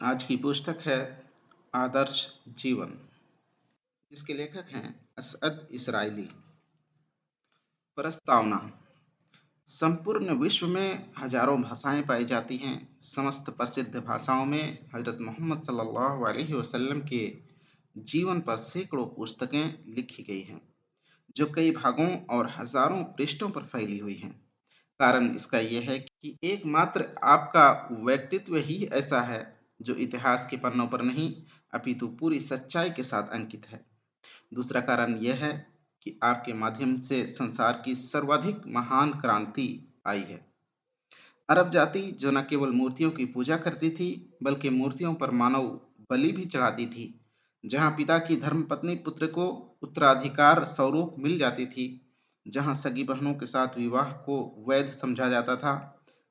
आज की पुस्तक है आदर्श जीवन, जिसके लेखक हैं असअद इसराइली। प्रस्तावना। संपूर्ण विश्व में हजारों भाषाएं पाई जाती हैं। समस्त प्रसिद्ध भाषाओं में हजरत मोहम्मद सल्लल्लाहु अलैहि वसल्लम के जीवन पर सैकड़ों पुस्तकें लिखी गई हैं, जो कई भागों और हजारों पृष्ठों पर फैली हुई हैं। कारण इसका यह है कि एकमात्र आपका व्यक्तित्व ही ऐसा है जो इतिहास के पन्नों पर नहीं, अपितु पूरी सच्चाई के साथ अंकित है। दूसरा कारण यह है कि आपके माध्यम से संसार की सर्वाधिक महान क्रांति आई है। अरब जाति जो न केवल मूर्तियों की पूजा करती थी, बल्कि मूर्तियों पर मानव बलि भी चढ़ाती थी। जहाँ पिता की धर्मपत्नी पुत्र को उत्तराधिकार स्वरूप मिल जाती थी, जहाँ सगी बहनों के साथ विवाह को वैध समझा जाता था,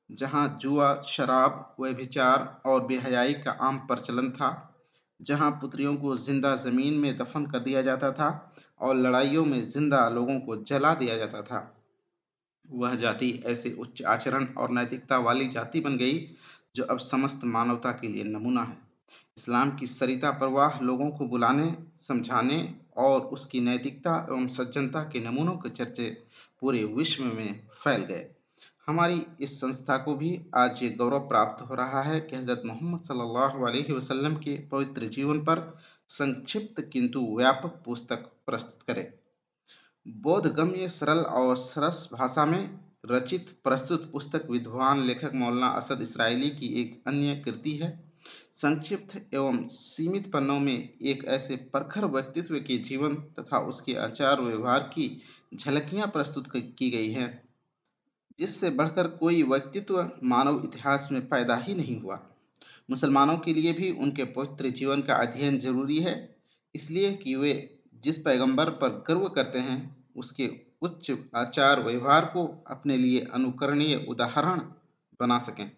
जहाँ जुआ, शराब, व्यभिचार और बेहयाई का आम प्रचलन था, जहाँ पुत्रियों को जिंदा जमीन में दफन कर दिया जाता था और लड़ाइयों में जिंदा लोगों को जला दिया जाता था, वह जाति ऐसे उच्च आचरण और नैतिकता वाली जाति बन गई जो अब समस्त मानवता के लिए नमूना है। इस्लाम की सरिता प्रवाह लोगों को बुलाने, समझाने और उसकी नैतिकता एवं सज्जनता के नमूनों के चर्चे पूरे विश्व में फैल गए। हमारी इस संस्था को भी आज ये गौरव प्राप्त हो रहा है कि हजरत मोहम्मद सल्लल्लाहु अलैहि वसल्लम के पवित्र जीवन पर संक्षिप्त किंतु व्यापक पुस्तक प्रस्तुत करें। बोधगम्य, सरल और सरस भाषा में रचित प्रस्तुत पुस्तक विद्वान लेखक मौलाना असद इसराइली की एक अन्य कृति है। संक्षिप्त एवं सीमित पन्नों में एक ऐसे प्रखर व्यक्तित्व के जीवन तथा उसके आचार व्यवहार की झलकियां प्रस्तुत की गई हैं, जिससे बढ़कर कोई व्यक्तित्व मानव इतिहास में पैदा ही नहीं हुआ। मुसलमानों के लिए भी उनके पवित्र जीवन का अध्ययन जरूरी है, इसलिए कि वे जिस पैगंबर पर गर्व करते हैं, उसके उच्च आचार व्यवहार को अपने लिए अनुकरणीय उदाहरण बना सकें।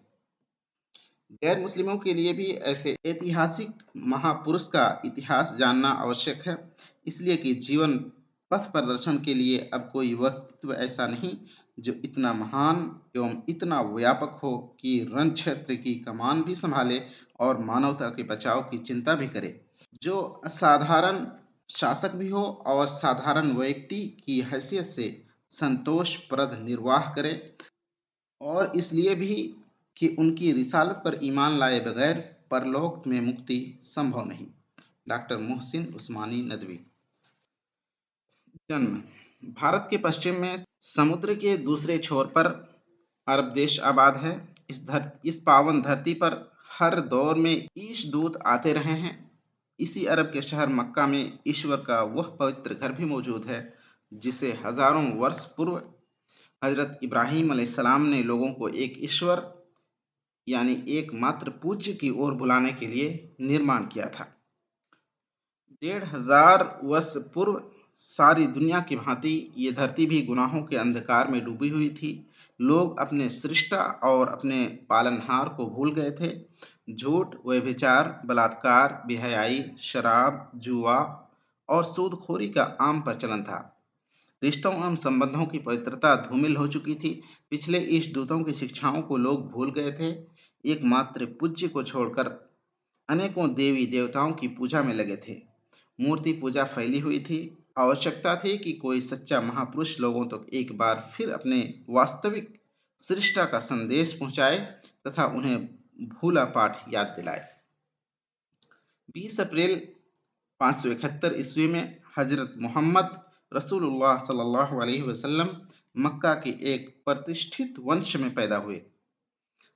गैर मुस्लिमों के लिए भी ऐसे ऐतिहासिक महापुरुष का इतिहास जानना आवश्यक है, इसलिए कि जीवन पथ प्रदर्शन के लिए अब कोई व्यक्तित्व ऐसा नहीं जो इतना महान एवं इतना व्यापक हो कि रण क्षेत्र की कमान भी संभाले और मानवता के बचाव की चिंता भी करे, जो असाधारण शासक भी हो और साधारण व्यक्ति की हैसियत से संतोषप्रद निर्वाह करे, और इसलिए भी कि उनकी रिसालत पर ईमान लाए बगैर परलोक में मुक्ति संभव नहीं। डॉक्टर मोहसिन उस्मानी नदवी। जन्म। भारत के पश्चिम में समुद्र के दूसरे छोर पर अरब देश आबाद है। इस पावन धरती पर हर दौर में ईश दूत आते रहे हैं। इसी अरब के शहर मक्का में ईश्वर का वह पवित्र घर भी मौजूद है, जिसे हजारों वर्ष पूर्व हजरत इब्राहिम अलैहिस्सलाम ने लोगों को एक ईश्वर यानी एकमात्र पूज्य की ओर बुलाने के लिए निर्माण किया था। 1500 वर्ष पूर्व सारी दुनिया की भांति ये धरती भी गुनाहों के अंधकार में डूबी हुई थी। लोग अपने सृष्टा और अपने पालनहार को भूल गए थे। झूठ, व्यभिचार, बलात्कार, बेहयाई, शराब, जुआ और सूदखोरी का आम प्रचलन था। रिश्तों एवं संबंधों की पवित्रता धूमिल हो चुकी थी। पिछले ईश दूतों की शिक्षाओं को लोग भूल गए थे। एकमात्र पूज्य को छोड़कर अनेकों देवी देवताओं की पूजा में लगे थे। मूर्ति पूजा फैली हुई थी। आवश्यकता थी कि कोई सच्चा महापुरुष लोगों तक एक बार फिर अपने वास्तविक सृष्टा का संदेश पहुंचाए तथा उन्हें भूला पाठ याद दिलाए। 20 अप्रैल 571 ईस्वी में हजरत मोहम्मद रसूलुल्लाह सल्लल्लाहु अलैहि वसल्लम मक्का के एक प्रतिष्ठित वंश में पैदा हुए।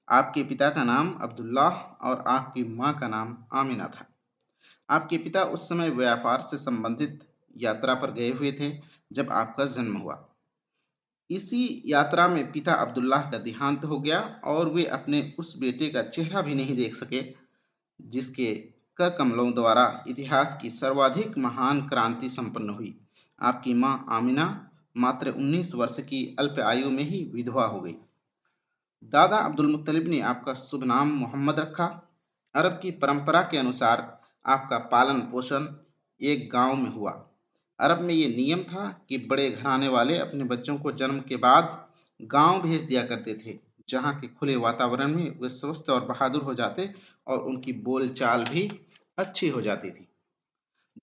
आपके पिता का नाम अब्दुल्लाह और आपकी माँ का नाम आमिना था। आपके पिता उस समय व्यापार से संबंधित यात्रा पर गए हुए थे जब आपका जन्म हुआ। इसी यात्रा में पिता अब्दुल्लाह का देहांत हो गया और वे अपने उस बेटे का चेहरा भी नहीं देख सके जिसके कर कमलों द्वारा इतिहास की सर्वाधिक महान क्रांति संपन्न हुई। आपकी माँ आमिना मात्र 19 वर्ष की अल्प आयु में ही विधवा हो गई। दादा अब्दुल मुत्तलिब ने आपका शुभ नाम मोहम्मद रखा। अरब की परंपरा के अनुसार आपका पालन पोषण एक गांव में हुआ। अरब में ये नियम था कि बड़े घराने वाले अपने बच्चों को जन्म के बाद गांव भेज दिया करते थे, जहाँ के खुले वातावरण में वे स्वस्थ और बहादुर हो जाते और उनकी बोलचाल भी अच्छी हो जाती थी।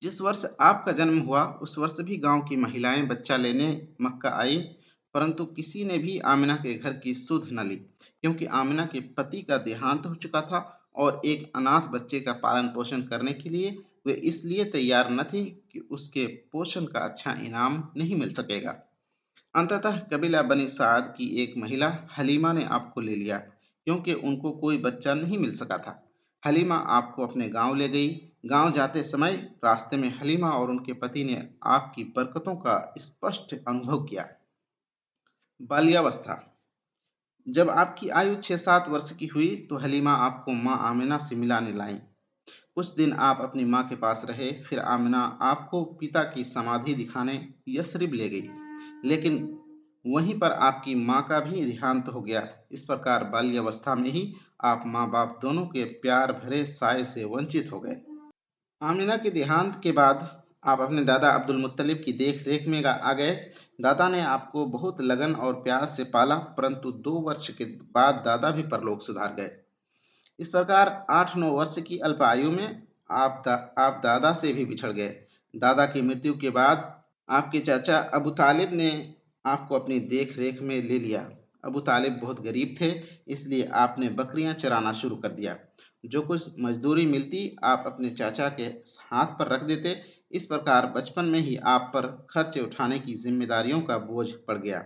जिस वर्ष आपका जन्म हुआ उस वर्ष भी गांव की महिलाएं बच्चा लेने मक्का आई, परंतु किसी ने भी आमिना के घर की सुध न ली, क्योंकि आमिना के पति का देहांत हो चुका था और एक अनाथ बच्चे का पालन पोषण करने के लिए वे इसलिए तैयार न थी कि उसके पोषण का अच्छा इनाम नहीं मिल सकेगा। अंततः कबीला बनी साद की एक महिला हलीमा ने आपको ले लिया, क्योंकि उनको कोई बच्चा नहीं मिल सका था। हलीमा आपको अपने गांव ले गई। गांव जाते समय रास्ते में हलीमा और उनके पति ने आपकी बरकतों का स्पष्ट अनुभव किया। बाल्यावस्था। जब आपकी आयु 6-7 वर्ष की हुई तो हलीमा आपको माँ आमिना से मिलाने लाई। कुछ दिन आप अपनी माँ के पास रहे, फिर आमिना आपको पिता की समाधि दिखाने यस्रिब ले गई, लेकिन वहीं पर आपकी माँ का भी देहांत हो गया। इस प्रकार बाल्यावस्था में ही आप माँ बाप दोनों के प्यार भरे साय से वंचित हो गए। आमिना के देहांत के बाद आप अपने दादा अब्दुल मुत्तलिब की देख रेख में आ गए। दादा ने आपको बहुत लगन और प्यार से पाला, परंतु 2 वर्ष के बाद दादा भी परलोक सुधार गए। इस प्रकार 8-9 वर्ष की अल्प आयु में आप दादा से भी बिछड़ गए। दादा की मृत्यु के बाद आपके चाचा अबू तालिब ने आपको अपनी देख रेख में ले लिया। अबू तालिब बहुत गरीब थे, इसलिए आपने बकरियां चराना शुरू कर दिया। जो कुछ मजदूरी मिलती आप अपने चाचा के हाथ पर रख देते। इस प्रकार बचपन में ही आप पर खर्च उठाने की जिम्मेदारियों का बोझ पड़ गया।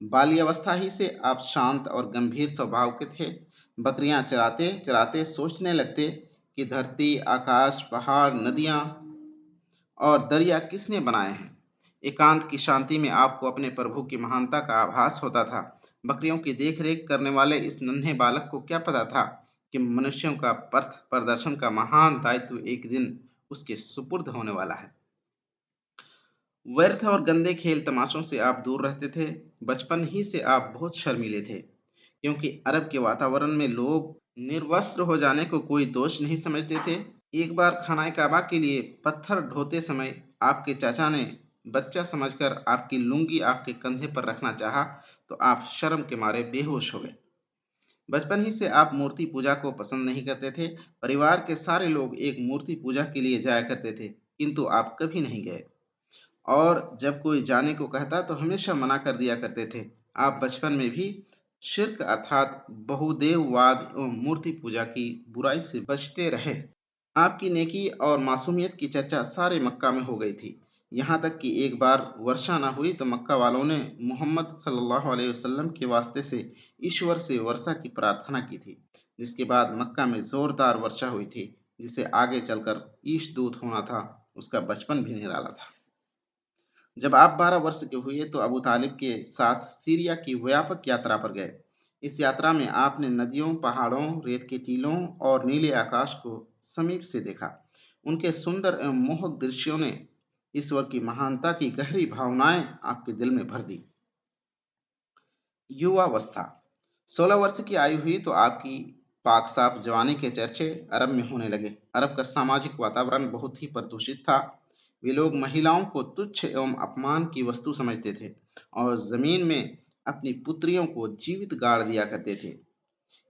बाल्यावस्था ही से आप शांत और गंभीर स्वभाव के थे। बकरियां चराते चराते सोचने लगते कि धरती, आकाश, पहाड़, नदियां और दरिया किसने बनाए हैं। एकांत की शांति में आपको अपने प्रभु की महानता का आभास होता था। बकरियों की देखरेख करने वाले इस नन्हे बालक को क्या पता था कि मनुष्यों का पथ प्रदर्शन का महान दायित्व एक दिन उसके सुपुर्द होने वाला है। व्यर्थ और गंदे खेल तमाशों से आप दूर रहते थे। बचपन ही से आप बहुत शर्मीले थे, क्योंकि अरब के वातावरण में लोग निर्वस्त्र हो जाने को कोई दोष नहीं समझते थे। एक बार खानाए काबा के लिए पत्थर ढोते समय आपके चाचा ने बच्चा समझकर आपकी लुंगी आपके कंधे पर रखना चाहा, तो आप शर्म के मारे बेहोश हो गए। बचपन ही से आप मूर्ति पूजा को पसंद नहीं करते थे। परिवार के सारे लोग एक मूर्ति पूजा के लिए जाया करते थे, किंतु आप कभी नहीं गए, और जब कोई जाने को कहता तो हमेशा मना कर दिया करते थे। आप बचपन में भी शिर्क अर्थात बहुदेववाद एवं मूर्ति पूजा की बुराई से बचते रहे। आपकी नेकी और मासूमियत की चर्चा सारे मक्का में हो गई थी। यहाँ तक कि एक बार वर्षा न हुई तो मक्का वालों ने मोहम्मद सल्लल्लाहु अलैहि वसल्लम के वास्ते से ईश्वर से वर्षा की प्रार्थना की थी, जिसके बाद मक्का में जोरदार वर्षा हुई थी, जिसे आगे चलकर ईश दूत होना था। उसका बचपन भी निराला था। जब आप 12 वर्ष के हुए तो अबू तालिब के साथ सीरिया की व्यापक यात्रा पर गए। इस यात्रा में आपने नदियों, पहाड़ों, रेत के टीलों और नीले आकाश को समीप से देखा। उनके सुंदर एवं मोहक दृश्यों ने ईश्वर की महानता की गहरी भावनाएं आपके दिल में भर दी। युवावस्था। 16 वर्ष की आयु हुई तो आपकी पाक साफ जवानी के चर्चे अरब में होने लगे। अरब का सामाजिक वातावरण बहुत ही प्रदूषित था। वे लोग महिलाओं को तुच्छ एवं अपमान की वस्तु समझते थे और जमीन में अपनी पुत्रियों को जीवित गाड़ दिया करते थे।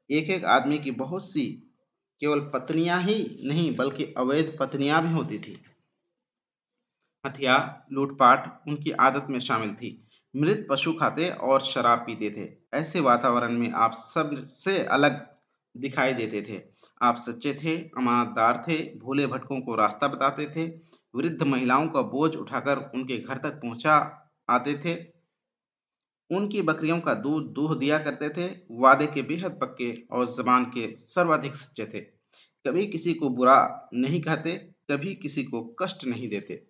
एक एक आदमी की बहुत सी केवल पत्नियां ही नहीं बल्कि अवैध पत्नियां भी होती थी। हत्या, लूटपाट उनकी आदत में शामिल थी। मृत पशु खाते और शराब पीते थे। ऐसे वातावरण में आप सबसे अलग दिखाई देते थे। आप सच्चे थे, अमानतदार थे, भोले भटकों को रास्ता बताते थे, वृद्ध महिलाओं का बोझ उठाकर उनके घर तक पहुंचा आते थे, उनकी बकरियों का दूध दूह दिया करते थे, वादे के बेहद पक्के और जबान के सर्वाधिक सच्चे थे। कभी किसी को बुरा नहीं कहते, कभी किसी को कष्ट नहीं देते।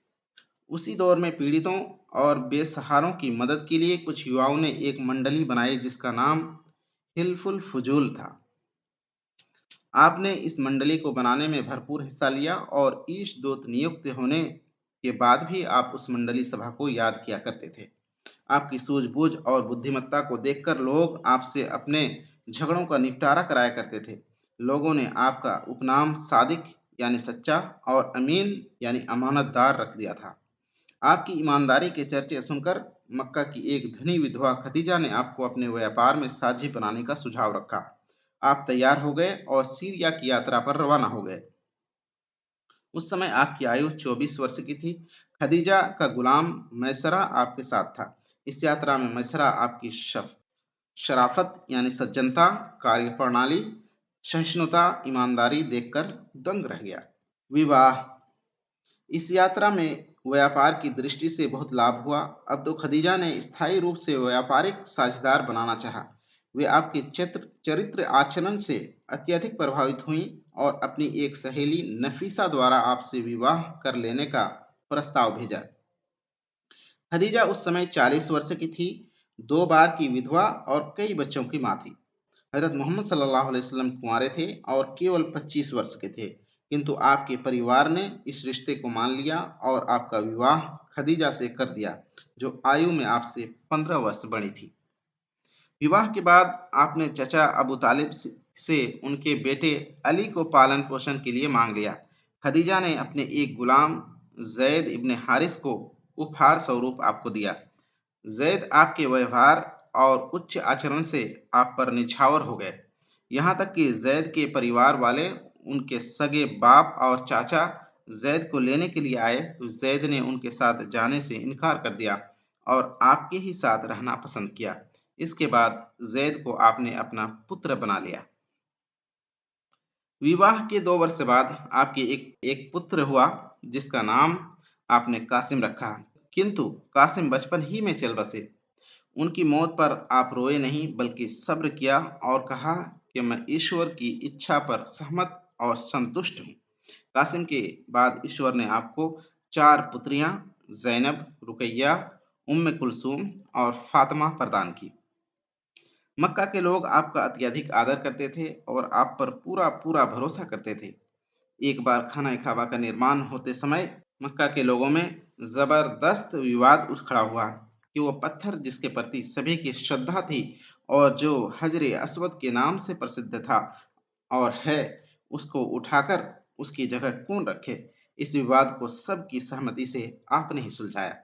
उसी दौर में पीड़ितों और बेसहारों की मदद के लिए कुछ युवाओं ने एक मंडली बनाई जिसका नाम हिल्फुल फुजूल था। आपने इस मंडली को बनाने में भरपूर हिस्सा लिया और ईश दूत नियुक्त होने के बाद भी आप उस मंडली सभा को याद किया करते थे। आपकी सूझबूझ और बुद्धिमत्ता को देखकर लोग आपसे अपने झगड़ों का निपटारा कराया करते थे। लोगों ने आपका उपनाम सादिक यानी सच्चा और अमीन यानी अमानतदार रख दिया था। आपकी ईमानदारी के चर्चे सुनकर मक्का की एक धनी विधवा खदीजा ने आपको अपने व्यापार में साझी बनाने का सुझाव रखा। आप तैयार हो गए और सीरिया की यात्रा पर रवाना हो गए। उस समय आपकी आयु 24 वर्ष की थी। खदीजा का गुलाम मैसरा आपके साथ था। इस यात्रा में मैसरा आपकी शराफत यानी सज्जनता, कार्यप्रणाली, सहिष्णुता, ईमानदारी देखकर दंग रह गया। विवाह। इस यात्रा में व्यापार की दृष्टि से बहुत लाभ हुआ। अब तो खदीजा ने स्थायी रूप से व्यापारिक साझेदार बनाना चाहा। वे आपके चरित्र आचरण से अत्यधिक प्रभावित हुईं और अपनी एक सहेली नफीसा द्वारा आपसे विवाह कर लेने का प्रस्ताव भेजा। खदीजा उस समय 40 वर्ष की थी, 2 बार की विधवा और कई बच्चों की माँ थी। हजरत मोहम्मद सल्लल्लाहु अलैहि वसल्लम कुंवारे थे और केवल 25 वर्ष के थे, किंतु आपके परिवार ने इस रिश्ते को मान लिया और आपका विवाह खदीजा से कर दिया, जो आयु में आपसे 15 वर्ष बड़ी थी। विवाह के बाद आपने चचा अबू तालिब से उनके बेटे अली को पालन पोषण के लिए मांग लिया। खदीजा ने अपने एक गुलाम जैद इब्ने हारिस को उपहार स्वरूप आपको दिया। जैद आपके व्यवहार और उच्च आचरण से आप पर निछावर हो गए। यहाँ तक कि जैद के परिवार वाले उनके सगे बाप और चाचा जैद को लेने के लिए आए तो जैद ने उनके साथ जाने से इनकार कर दिया और आपके ही साथ रहना पसंद किया। इसके बाद जैद को आपने अपना पुत्र बना लिया। विवाह के 2 वर्ष बाद आपके एक पुत्र हुआ, जिसका नाम आपने कासिम रखा। किंतु कासिम बचपन ही में चल बसे। उनकी मौत पर आप रोए नहीं बल्कि सब्र किया और कहा कि मैं ईश्वर की इच्छा पर सहमत और संतुष्ट हूँ। कासिम के बाद ईश्वर ने आपको 4 पुत्रियां जैनब, रुकैया, उम्मे कुलसूम और फातिमा प्रदान की। मक्का के लोग आपका अत्यधिक आदर करते थे और आप पर पूरा पूरा भरोसा करते थे। एक बार खाना खाबा का निर्माण होते समय मक्का के लोगों में जबरदस्त विवाद उठ खड़ा हुआ कि वो पत्थर जिसके प्रति सभी की श्रद्धा थी और जो हजर अस्वद के नाम से प्रसिद्ध था और है, उसको उठाकर उसकी जगह कौन रखे। इस विवाद को सबकी सहमति से आपने ही सुलझाया।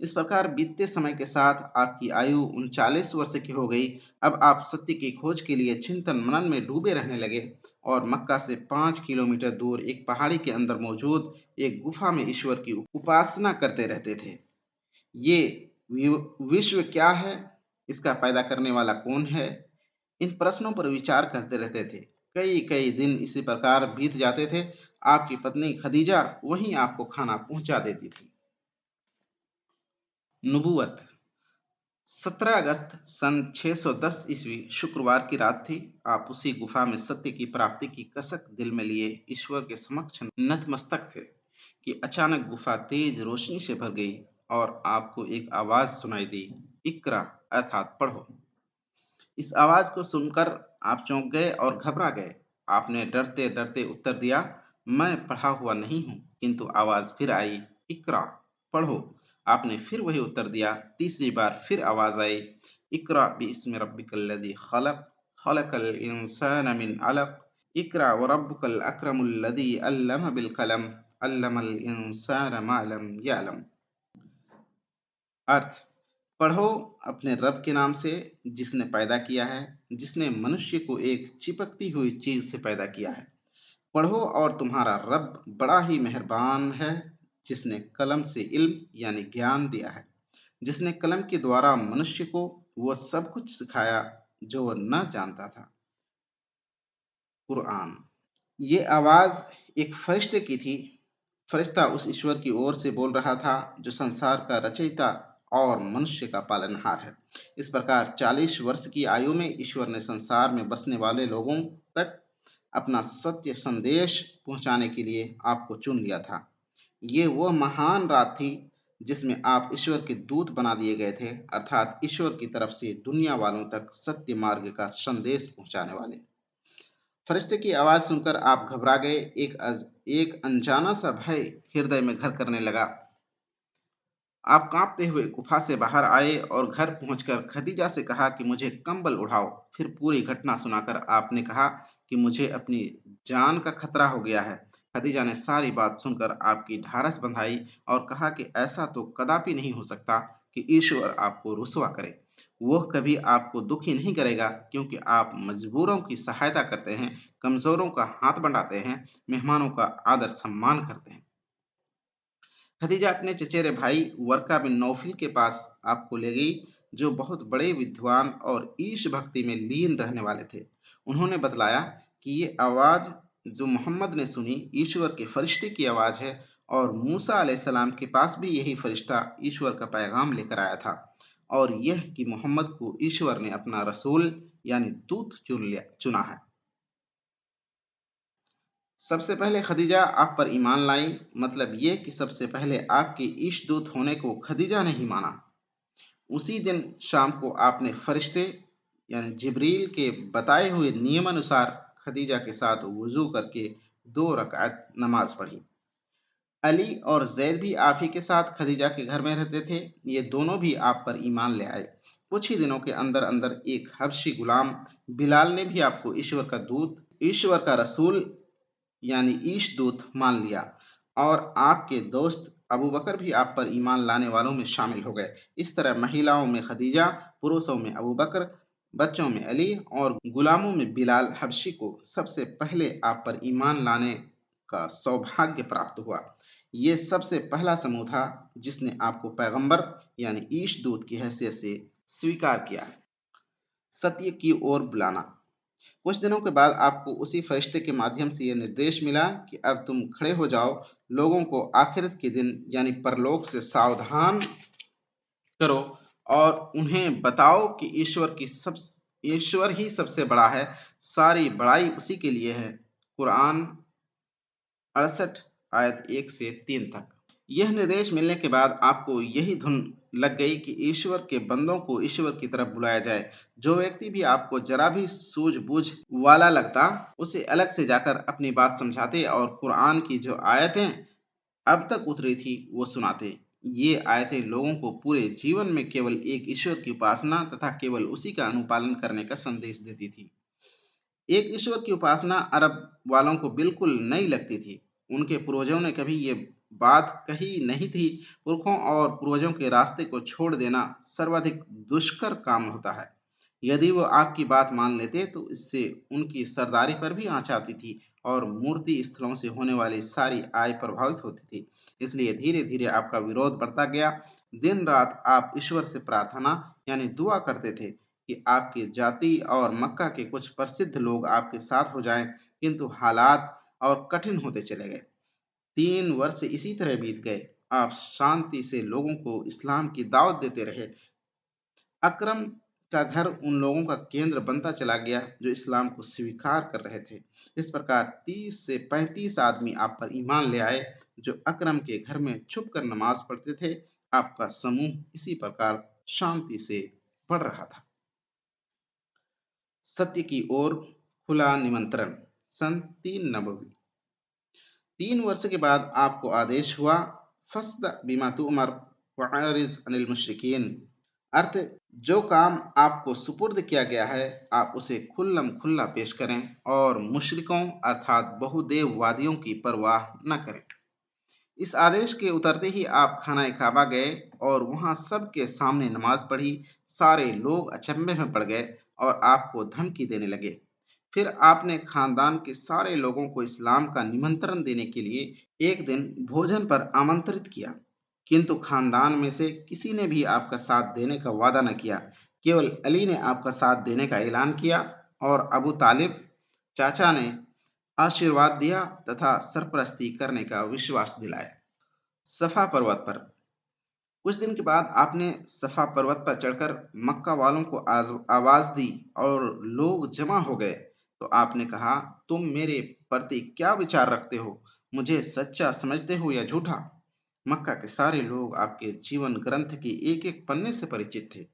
इस प्रकार बीतते समय के साथ आपकी आयु 39 वर्ष की हो गई। अब आप सत्य की खोज के लिए चिंतन मनन में डूबे रहने लगे और मक्का से 5 किलोमीटर दूर एक पहाड़ी के अंदर मौजूद एक गुफा में ईश्वर की उपासना करते रहते थे। ये विश्व क्या है, इसका पैदा करने वाला कौन है, इन प्रश्नों पर विचार करते रहते थे। कई कई दिन इसी प्रकार बीत जाते थे। आपकी पत्नी खदीजा वहीं आपको खाना पहुंचा देती थी। नबूवत। 17 अगस्त सन 610 ईस्वी शुक्रवार की रात थी। आप उसी गुफा में सत्य की प्राप्ति की कसक दिल में लिए ईश्वर के समक्ष नतमस्तक थे कि अचानक गुफा तेज रोशनी से भर गई और आपको एक आवाज सुनाई दी, इकरा अर्थात पढ़ो। इस आवाज को सुनकर आप चौंक गए और घबरा गए। आपने डरते डरते उत्तर दिया, मैं पढ़ा हुआ नहीं हूँ। किंतु आवाज फिर आई, इकरा पढ़ो। आपने फिर वही उत्तर दिया। तीसरी बार फिर आवाज आई, इकरा बिस्मि रब्बिकल्लज़ी खलक खलकल इंसान मिन अलक इकरा व रब्बुकल अक्रमुल्लज़ी अल्लम बिल कलम अल्लमल इंसान मा लम यअलम। अर्थ: पढ़ो अपने रब के नाम से जिसने पैदा किया है, जिसने मनुष्य को एक चिपकती हुई चीज से पैदा किया है। पढ़ो और तुम्हारा रब बड़ा ही मेहरबान है, जिसने कलम से इल्म यानी ज्ञान दिया है, जिसने कलम के द्वारा मनुष्य को वो सब कुछ सिखाया जो वह न जानता था। कुरान। ये आवाज एक फरिश्ते की थी। फरिश्ता उस ईश्वर की ओर से बोल रहा था जो संसार का रचयिता और मनुष्य का पालनहार है। इस प्रकार 40 वर्ष की आयु में ईश्वर ने संसार में बसने वाले लोगों तक अपना सत्य संदेश पहुंचाने के लिए आपको चुन लिया था। ये वह महान रात थी जिसमें आप ईश्वर के दूत बना दिए गए थे, अर्थात ईश्वर की तरफ से दुनिया वालों तक सत्य मार्ग का संदेश पहुंचाने वाले। फरिश्ते की आवाज सुनकर आप घबरा गए। एक अनजाना सा भय हृदय में घर करने लगा। आप कांपते हुए गुफा से बाहर आए और घर पहुंचकर खदीजा से कहा कि मुझे कंबल उड़ाओ। फिर पूरी घटना सुनाकर आपने कहा कि मुझे अपनी जान का खतरा हो गया है। खदीजा ने सारी बात सुनकर आपकी ढारस बंधाई और कहा कि ऐसा तो कदापि नहीं हो सकता। कि ईश्वर आपको रुसवा करे। वह कभी आपको दुखी नहीं करेगा, क्योंकि आप मजबूरों की सहायता करते हैं, कमजोरों का हाथ बढ़ाते हैं, मेहमानों का आदर सम्मान करते हैं। खदीजा अपने चचेरे भाई वर्का बिन नौफिल के पास आपको ले गई, जो बहुत बड़े विद्वान और ईश भक्ति में लीन रहने वाले थे। उन्होंने बतलाया कि ये आवाज जो मोहम्मद ने सुनी, ईश्वर के फरिश्ते की आवाज है, और मूसा अलैहिस्सलाम के पास भी यही फरिश्ता ईश्वर का पैगाम लेकर आया था, और यह कि मोहम्मद को ईश्वर ने अपना रसूल यानी दूत चुना है। सबसे पहले खदीजा आप पर ईमान लाई, मतलब ये कि सबसे पहले आपके इष्टदूत होने को खदीजा ने ही माना। उसी दिन शाम को आपने फरिश्ते यानी जिब्रील के बताए हुए नियमानुसार खदीजा के साथ वुजू करके 2 रकात नमाज पढ़ी। अली और जैद भी आप ही के साथ खदीजा के घर में रहते थे। ये दोनों भी आप पर ईमान ले आए। कुछ ही दिनों के अंदर अंदर एक हबशी गुलाम बिलाल ने भी आपको ईश्वर का दूत, ईश्वर का रसूल यानी ईशदूत मान लिया, और आपके दोस्त अबू बकर भी आप पर ईमान लाने वालों में शामिल हो गए। इस तरह महिलाओं में खदीजा, पुरुषों में अबू बकर, बच्चों में अली और गुलामों में बिलाल हबशी को सबसे पहले आप पर ईमान लाने का सौभाग्य प्राप्त हुआ। ये सबसे पहला समूह था जिसने आपको पैगंबर यानी ईशदूत की हैसियत से स्वीकार किया। सत्य की ओर बुलाना। कुछ दिनों के बाद आपको उसी फरिश्ते के माध्यम से यह निर्देश मिला कि अब तुम खड़े हो जाओ, लोगों को आखिरत के दिन यानी परलोक से सावधान करो, और उन्हें बताओ कि ईश्वर ही सबसे बड़ा है, सारी बड़ाई उसी के लिए है। कुरान 68 आयत 1 से 3 तक। यह निर्देश मिलने के बाद आपको यही धुन लग गई कि ईश्वर के बंदों को ईश्वर की तरफ बुलाया जाए। जो व्यक्ति भी आपको जरा भी सूझबूझ वाला लगता, उसे अलग से जाकर अपनी बात समझाते और कुरान की जो आयतें अब तक उतरी थी वो सुनाते। ये आयतें लोगों को पूरे जीवन में केवल एक ईश्वर की उपासना तथा केवल उसी का अनुपालन करने का संदेश देती थी। एक ईश्वर की उपासना अरब वालों को बिल्कुल नई लगती थी। उनके पूर्वजों ने कभी ये बात कही नहीं थी। पुरखों और पूर्वजों के रास्ते को छोड़ देना सर्वाधिक दुष्कर काम होता है। यदि वो आपकी बात मान लेते तो इससे उनकी सरदारी पर भी आंच आती थी, और मूर्ति स्थलों से होने वाली सारी आय प्रभावित होती थी। इसलिए धीरे धीरे आपका विरोध बढ़ता गया। दिन रात आप ईश्वर से प्रार्थना यानी दुआ करते थे कि आपकी जाति और मक्का के कुछ प्रसिद्ध लोग आपके साथ हो जाएं, किंतु हालात और कठिन होते चले गए। 3 वर्ष इसी तरह बीत गए। आप शांति से लोगों को इस्लाम की दावत देते रहे। अकरम का घर उन लोगों का केंद्र बनता चला गया जो इस्लाम को स्वीकार कर रहे थे। इस प्रकार 30 से 35 आदमी आप पर ईमान ले आए, जो अकरम के घर में छुप कर नमाज पढ़ते थे। आपका समूह इसी प्रकार शांति से बढ़ रहा था। सत्य की ओर खुला निमंत्रण। सन 3 नबवी। 3 वर्ष के बाद आपको आदेश हुआ, फस्द बिमा तुमर वअरिज अनिल मुशरिकीन। अर्थ, जो काम आपको सुपुर्द किया गया है आप उसे खुल्लम खुल्ला पेश करें, और मुशरिकों अर्थात बहुदेववादियों की परवाह न करें। इस आदेश के उतरते ही आप खाना काबा गए और वहां सबके सामने नमाज पढ़ी। सारे लोग अचंभे में पड़ गए और आपको धमकी देने लगे। फिर आपने खानदान के सारे लोगों को इस्लाम का निमंत्रण देने के लिए एक दिन भोजन पर आमंत्रित किया, किंतु खानदान में से किसी ने भी आपका साथ देने का वादा न किया। केवल अली ने आपका साथ देने का ऐलान किया, और अबू तालिब चाचा ने आशीर्वाद दिया तथा सरपरस्ती करने का विश्वास दिलाया। सफा पर्वत पर। कुछ दिन के बाद आपने सफा पर्वत पर चढ़कर मक्का वालों को आवाज दी और लोग जमा हो गए। तो आपने कहा, तुम मेरे प्रति क्या विचार रखते हो? मुझे सच्चा समझते हो या झूठा? मक्का के सारे लोग आपके जीवन ग्रंथ के एक एक पन्ने से परिचित थे।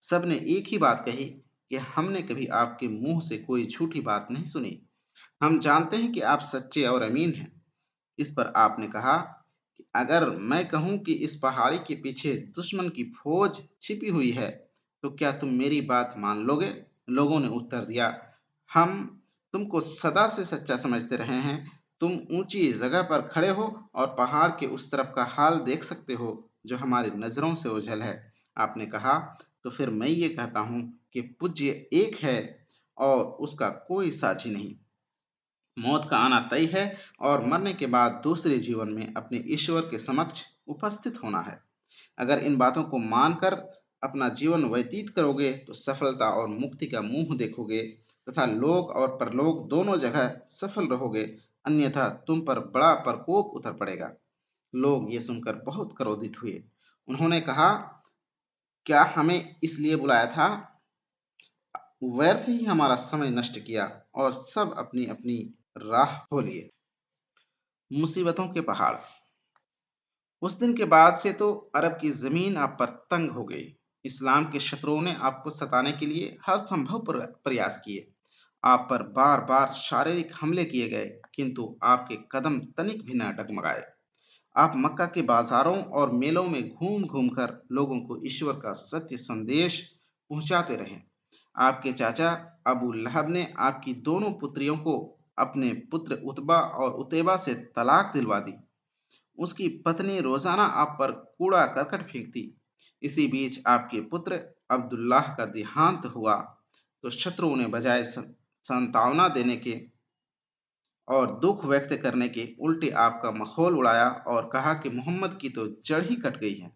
सबने एक ही बात कही कि हमने कभी आपके मुंह से कोई झूठी बात नहीं सुनी। हम जानते हैं कि आप सच्चे और अमीन हैं। इस पर आपने कहा कि अगर मैं कहूं कि इस पहाड़ी के पीछे दुश्मन की फौज छिपी हुई है, तो क्या तुम मेरी बात मान लोगे? लोगों ने उत्तर दिया, हम तुमको सदा से सच्चा समझते रहे हैं। तुम ऊंची जगह पर खड़े हो और पहाड़ के उस तरफ का हाल देख सकते हो जो हमारी नजरों से ओझल है। आपने कहा, तो फिर मैं ये कहता हूँ कि पूज्य एक है और उसका कोई साझी नहीं। मौत का आना तय है और मरने के बाद दूसरे जीवन में अपने ईश्वर के समक्ष उपस्थित होना है। अगर इन बातों को मानकर अपना जीवन व्यतीत करोगे तो सफलता और मुक्ति का मुंह देखोगे तथा लोक और परलोक दोनों जगह सफल रहोगे, अन्यथा तुम पर बड़ा प्रकोप उतर पड़ेगा। लोग ये सुनकर बहुत क्रोधित हुए। उन्होंने कहा, क्या हमें इसलिए बुलाया था? व्यर्थ ही हमारा समय नष्ट किया और सब अपनी अपनी राह हो लिए। मुसीबतों के पहाड़। उस दिन के बाद से तो अरब की जमीन आप पर तंग हो गई। इस्लाम के शत्रुओं ने आपको सताने के लिए हर संभव प्रयास किए। आप पर बार बार शारीरिक हमले किए गए, किंतु आपके कदम तनिक भी न डगमगाए। आप मक्का के बाजारों और मेलों में घूम घूम कर लोगों को ईश्वर का सत्य संदेश पहुंचाते रहे। आपके चाचा अबू लहब ने आपकी दोनों पुत्रियों को अपने पुत्र उतबा और उतैबा से तलाक दिलवा दी। उसकी पत्नी रोजाना आप पर कूड़ा करकट फेंकती। इसी बीच आपके पुत्र अब्दुल्लाह का देहांत हुआ तो शत्रुओं ने बजाय सांत्वना देने के और दुख व्यक्त करने के उल्टे आपका मखौल उड़ाया और कहा कि मोहम्मद की तो जड़ ही कट गई है।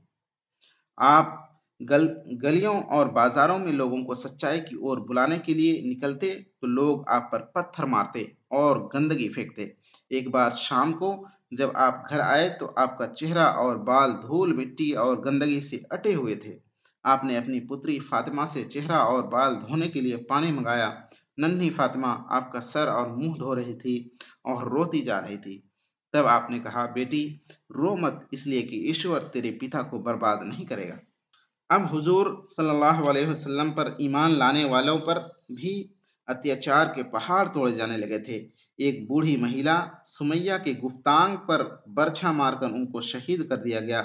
आप गलियों और बाजारों में लोगों को सच्चाई की ओर बुलाने के लिए निकलते तो लोग आप पर पत्थर मारते और गंदगी फेंकते। एक बार शाम को जब आप घर आए तो आपका चेहरा और बाल धूल मिट्टी और गंदगी से अटे हुए थे। आपने अपनी पुत्री फातिमा से चेहरा और बाल धोने के लिए पानी मंगाया। नन्ही फातिमा आपका सर और मुंह धो रही थी और रोती जा रही थी। तब आपने कहा, बेटी रो मत, इसलिए कि ईश्वर तेरे पिता को बर्बाद नहीं करेगा। अब हुजूर सल्लल्लाहु अलैहि वसल्लम पर ईमान लाने वालों पर भी अत्याचार के पहाड़ तोड़े जाने लगे थे। एक बूढ़ी महिला सुमैया के गुफ्तांग पर बर्छा मारकर उनको शहीद कर दिया गया।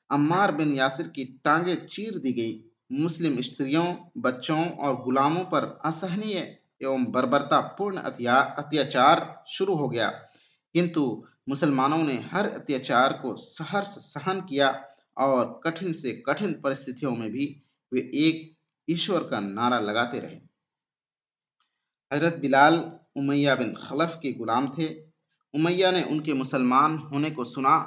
अम्मार बिन यासिर की टांगे चीर दी गई। मुस्लिम स्त्रियों, बच्चों और गुलामों पर असहनीय एवं बर्बरतापूर्ण अत्याचार शुरू हो गया, किंतु मुसलमानों ने हर अत्याचार को सहर्ष सहन किया और कठिन से कठिन परिस्थितियों में भी वे एक ईश्वर का नारा लगाते रहे। हजरत बिलाल उमैया बिन खलफ के गुलाम थे। उमैया ने उनके मुसलमान होने को सुना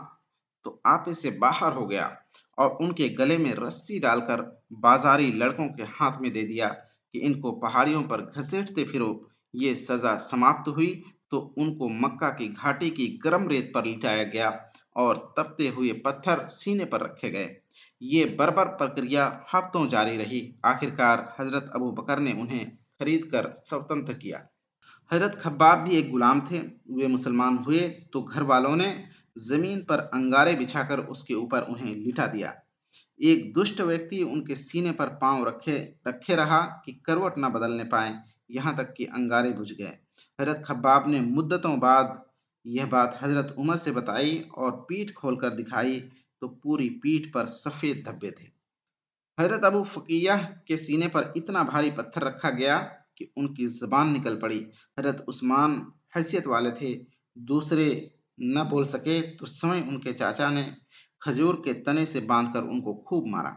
तो आपे से बाहर हो गया और उनके गले में रस्सी डालकर बाजारी लड़कों के हाथ में दे दिया कि इनको पहाड़ियों पर घसीटते फिरो। ये सजा समाप्त हुई तो उनको मक्का की घाटी की गर्म रेत पर लिटाया गया और तपते हुए पत्थर सीने पर रखे गए। ये बर्बर प्रक्रिया हफ्तों जारी रही। आखिरकार हजरत अबू बकर ने उन्हें खरीद कर स्वतंत्र किया। हजरत खब्बाब भी एक गुलाम थे। वे मुसलमान हुए तो घर वालों ने जमीन पर अंगारे बिछाकर उसके ऊपर उन्हें लिटा दिया। एक दुष्ट व्यक्ति उनके सीने पर पांव रखे रखे रहा कि करवट न बदलने पाए, यहाँ तक कि अंगारे बुझ गए। हजरत खब्बाब ने मुद्दतों बाद यह बात हजरत उमर से बताई और पीठ खोलकर दिखाई तो पूरी पीठ पर सफेद धब्बे थे। हजरत अबू फकीह के सीने पर इतना भारी पत्थर रखा गया कि उनकी जबान निकल पड़ी। हजरत उस्मान हैसियत वाले थे, दूसरे न बोल सके तो समय उनके चाचा ने खजूर के तने से बांधकर उनको खूब मारा।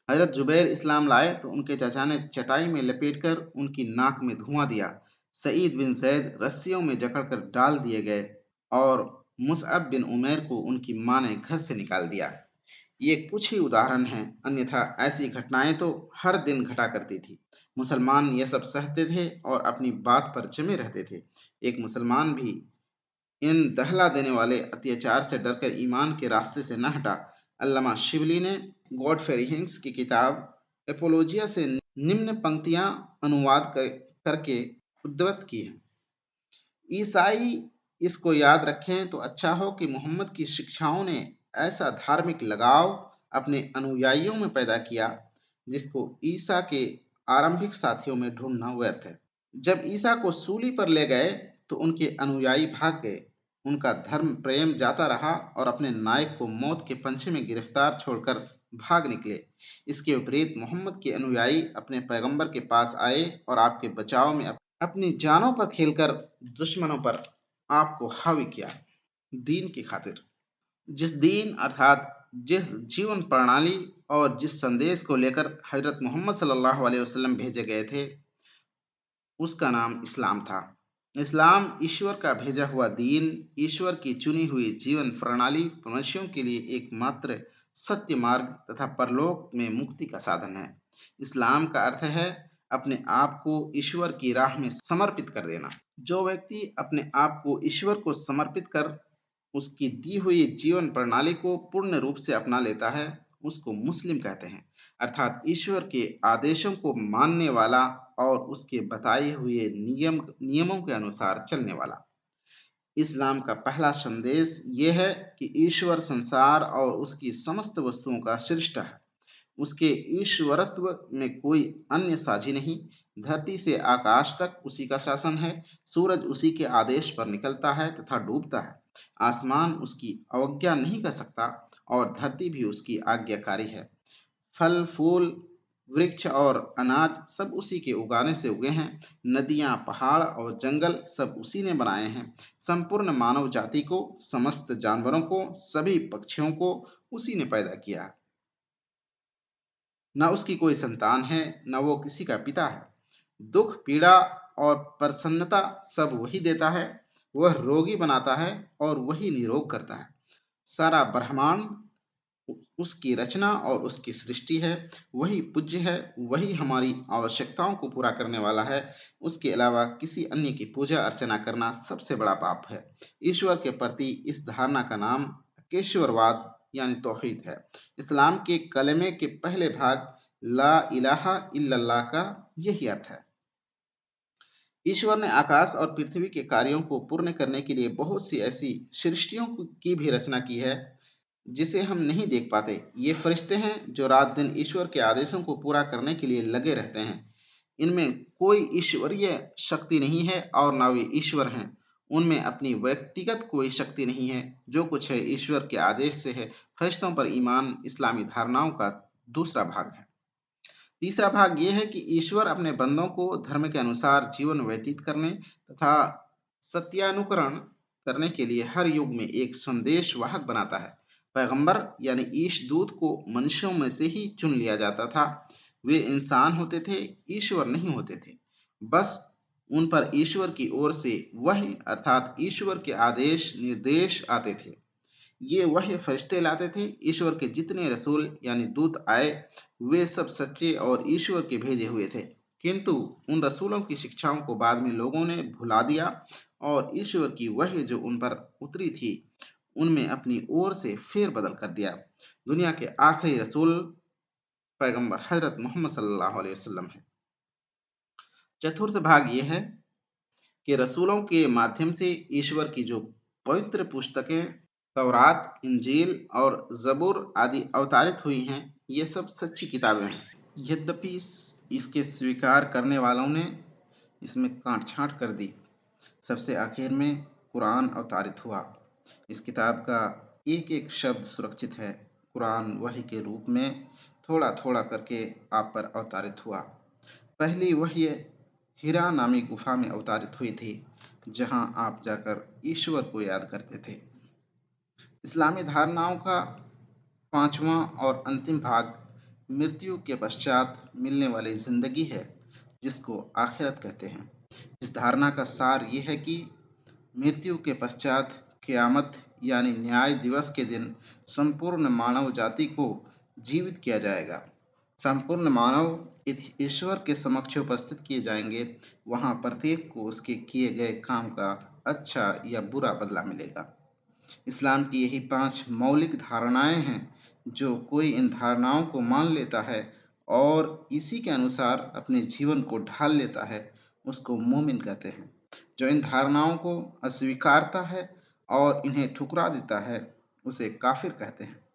हजरत जुबैर इस्लाम लाए तो उनके चाचा ने चटाई में लपेटकर उनकी नाक में धुआं दिया। सईद बिन जैद रस्सियों में जकड़कर डाल दिए गए और मुसअब बिन उमैर को उनकी मां ने घर से निकाल दिया। ये कुछ ही उदाहरण हैं, अन्यथा ऐसी घटनाएं तो हर दिन घटा करती थी। मुसलमान ये सब सहते थे और अपनी बात पर जमे रहते थे। एक मुसलमान भी इन दहला देने वाले अत्याचार से डरकर ईमान के रास्ते से न हटा। अल्लामा शिबली ने गॉडफ्री हिंग्स की किताब एपोलोजिया से निम्न पंक्तियां अनुवाद करके उद्धृत की हैं। ईसाई इसको याद रखें तो अच्छा हो कि मोहम्मद की शिक्षाओं ने ऐसा धार्मिक लगाव अपने अनुयायियों में पैदा किया जिसको ईसा के आरंभिक साथियों में ढूंढना व्यर्थ है। जब ईसा को सूली पर ले गए तो उनके अनुयायी भाग गए। उनका धर्म प्रेम जाता रहा और अपने नायक को मौत के पंछे में गिरफ्तार छोड़कर भाग निकले। इसके विपरीत मोहम्मद के अनुयायी अपने पैगंबर के पास आए और आपके बचाव में अपनी जानों पर खेलकर दुश्मनों पर आपको हावी किया। दीन की खातिर। जिस दीन अर्थात जिस जीवन प्रणाली और जिस संदेश को लेकर हज़रत मोहम्मद सल्लल्लाहु अलैहि वसल्लम भेजे गए थे, उसका नाम इस्लाम था। इस्लाम ईश्वर का भेजा हुआ दीन, ईश्वर की चुनी हुई जीवन प्रणाली, मनुष्यों के लिए एकमात्र सत्य मार्ग तथा परलोक में मुक्ति का साधन है। इस्लाम का अर्थ है अपने आप को ईश्वर की राह में समर्पित कर देना। जो व्यक्ति अपने आप को ईश्वर को समर्पित कर उसकी दी हुई जीवन प्रणाली को पूर्ण रूप से अपना लेता है, उसको मुस्लिम कहते हैं। अर्थात ईश्वर के आदेशों को मानने वाला और उसके बताए हुए नियमों के अनुसार चलने वाला। इस्लाम का पहला संदेश ये है कि ईश्वर संसार और उसकी समस्त वस्तुओं का सृष्टा है। उसके ईश्वरत्व में कोई अन्य साझी नहीं। धरती से आकाश तक उसी का शासन है। सूरज उसी के आदेश पर निकलता है तथा डूबता है। आसमान उसकी अवज्ञा नहीं कर सकता और धरती भी उसकी आज्ञाकारी है। फल फूल, वृक्ष और अनाज सब उसी के उगाने से उगे हैं। नदियाँ, पहाड़ और जंगल सब उसी ने बनाए हैं। संपूर्ण मानव जाति को, समस्त जानवरों को, सभी पक्षियों को उसी ने पैदा किया है। न उसकी कोई संतान है, न वो किसी का पिता है। दुख, पीड़ा और प्रसन्नता सब वही देता है। वह रोगी बनाता है और वही निरोग करता है। सारा ब्रह्मांड उसकी रचना और उसकी सृष्टि है। वही पूज्य है, वही हमारी आवश्यकताओं को पूरा करने वाला है। उसके अलावा किसी अन्य की पूजा अर्चना करना सबसे बड़ा पाप है। ईश्वर के प्रति इस धारणा का नाम केशवरवाद यानी तौहीद है। इस्लाम के कलमे के पहले भाग ला इलाहा इल्लल्लाह का यही अर्थ है। ईश्वर ने आकाश और पृथ्वी के कार्यों को पूर्ण करने के लिए बहुत सी ऐसी सृष्टियों की भी रचना की है जिसे हम नहीं देख पाते। ये फरिश्ते हैं जो रात दिन ईश्वर के आदेशों को पूरा करने के लिए लगे रहते हैं। इनमें कोई ईश्वरीय शक्ति नहीं है और ना वे ईश्वर हैं। उनमें अपनी व्यक्तिगत कोई शक्ति नहीं है। जो कुछ है ईश्वर के आदेश से है। फरिश्तों पर ईमान इस्लामी धारणाओं का दूसरा भाग है। तीसरा भाग ये है कि ईश्वर अपने बंदों को धर्म के अनुसार जीवन व्यतीत करने तथा सत्यानुकरण करने के लिए हर युग में एक संदेश वाहक बनाता है। पैगंबर यानी ईश दूत को मनुष्यों में से ही चुन लिया जाता था। वे इंसान होते थे, ईश्वर नहीं होते थे। बस उन पर ईश्वर की ओर से वही अर्थात ईश्वर के आदेश निर्देश आते थे। ये वही फरिश्ते लाते थे। ईश्वर के जितने रसूल यानी दूत आए वे सब सच्चे और ईश्वर के भेजे हुए थे। किंतु उन रसूलों की शिक्षाओं को बाद में लोगों ने भुला दिया और ईश्वर की वही जो उन पर उतरी थी उनमें अपनी ओर से फेर बदल कर दिया। दुनिया के आखिरी रसूल पैगंबर हजरत मोहम्मद सल्लल्लाहु अलैहि वसल्लम है। चतुर्थ भाग ये है कि रसूलों के माध्यम से ईश्वर की जो पवित्र पुस्तकें तौरात, इंजील और ज़बूर आदि अवतारित हुई हैं, ये सब सच्ची किताबें हैं। यद्यपि इसके स्वीकार करने वालों ने इसमें काट-छाँट कर दी। सबसे आखिर में कुरान अवतारित हुआ। इस किताब का एक-एक शब्द सुरक्षित है। कुरान वही के रूप में थोड़ा-थोड़ा करके आप पर अवतारित हुआ। पहली वही हिरा नामी गुफा में अवतारित हुई थी, जहां आप जाकर ईश्वर को याद करते थे। इस्लामी धारणाओं का पांचवा और अंतिम भाग मृत्यु के पश्चात मिलने वाली जिंदगी है, जिसको आखिरत कहते हैं। इस धारणा का सार ये है कि मृत्यु के पश्चात क़यामत यानी न्याय दिवस के दिन संपूर्ण मानव जाति को जीवित किया जाएगा। संपूर्ण मानव ईश्वर के समक्ष उपस्थित किए जाएंगे। वहाँ प्रत्येक को उसके किए गए काम का अच्छा या बुरा बदला मिलेगा। इस्लाम की यही 5 मौलिक धारणाएं हैं। जो कोई इन धारणाओं को मान लेता है और इसी के अनुसार अपने जीवन को ढाल लेता है, उसको मोमिन कहते हैं। जो इन धारणाओं को अस्वीकारता है और इन्हें ठुकरा देता है, उसे काफिर कहते हैं।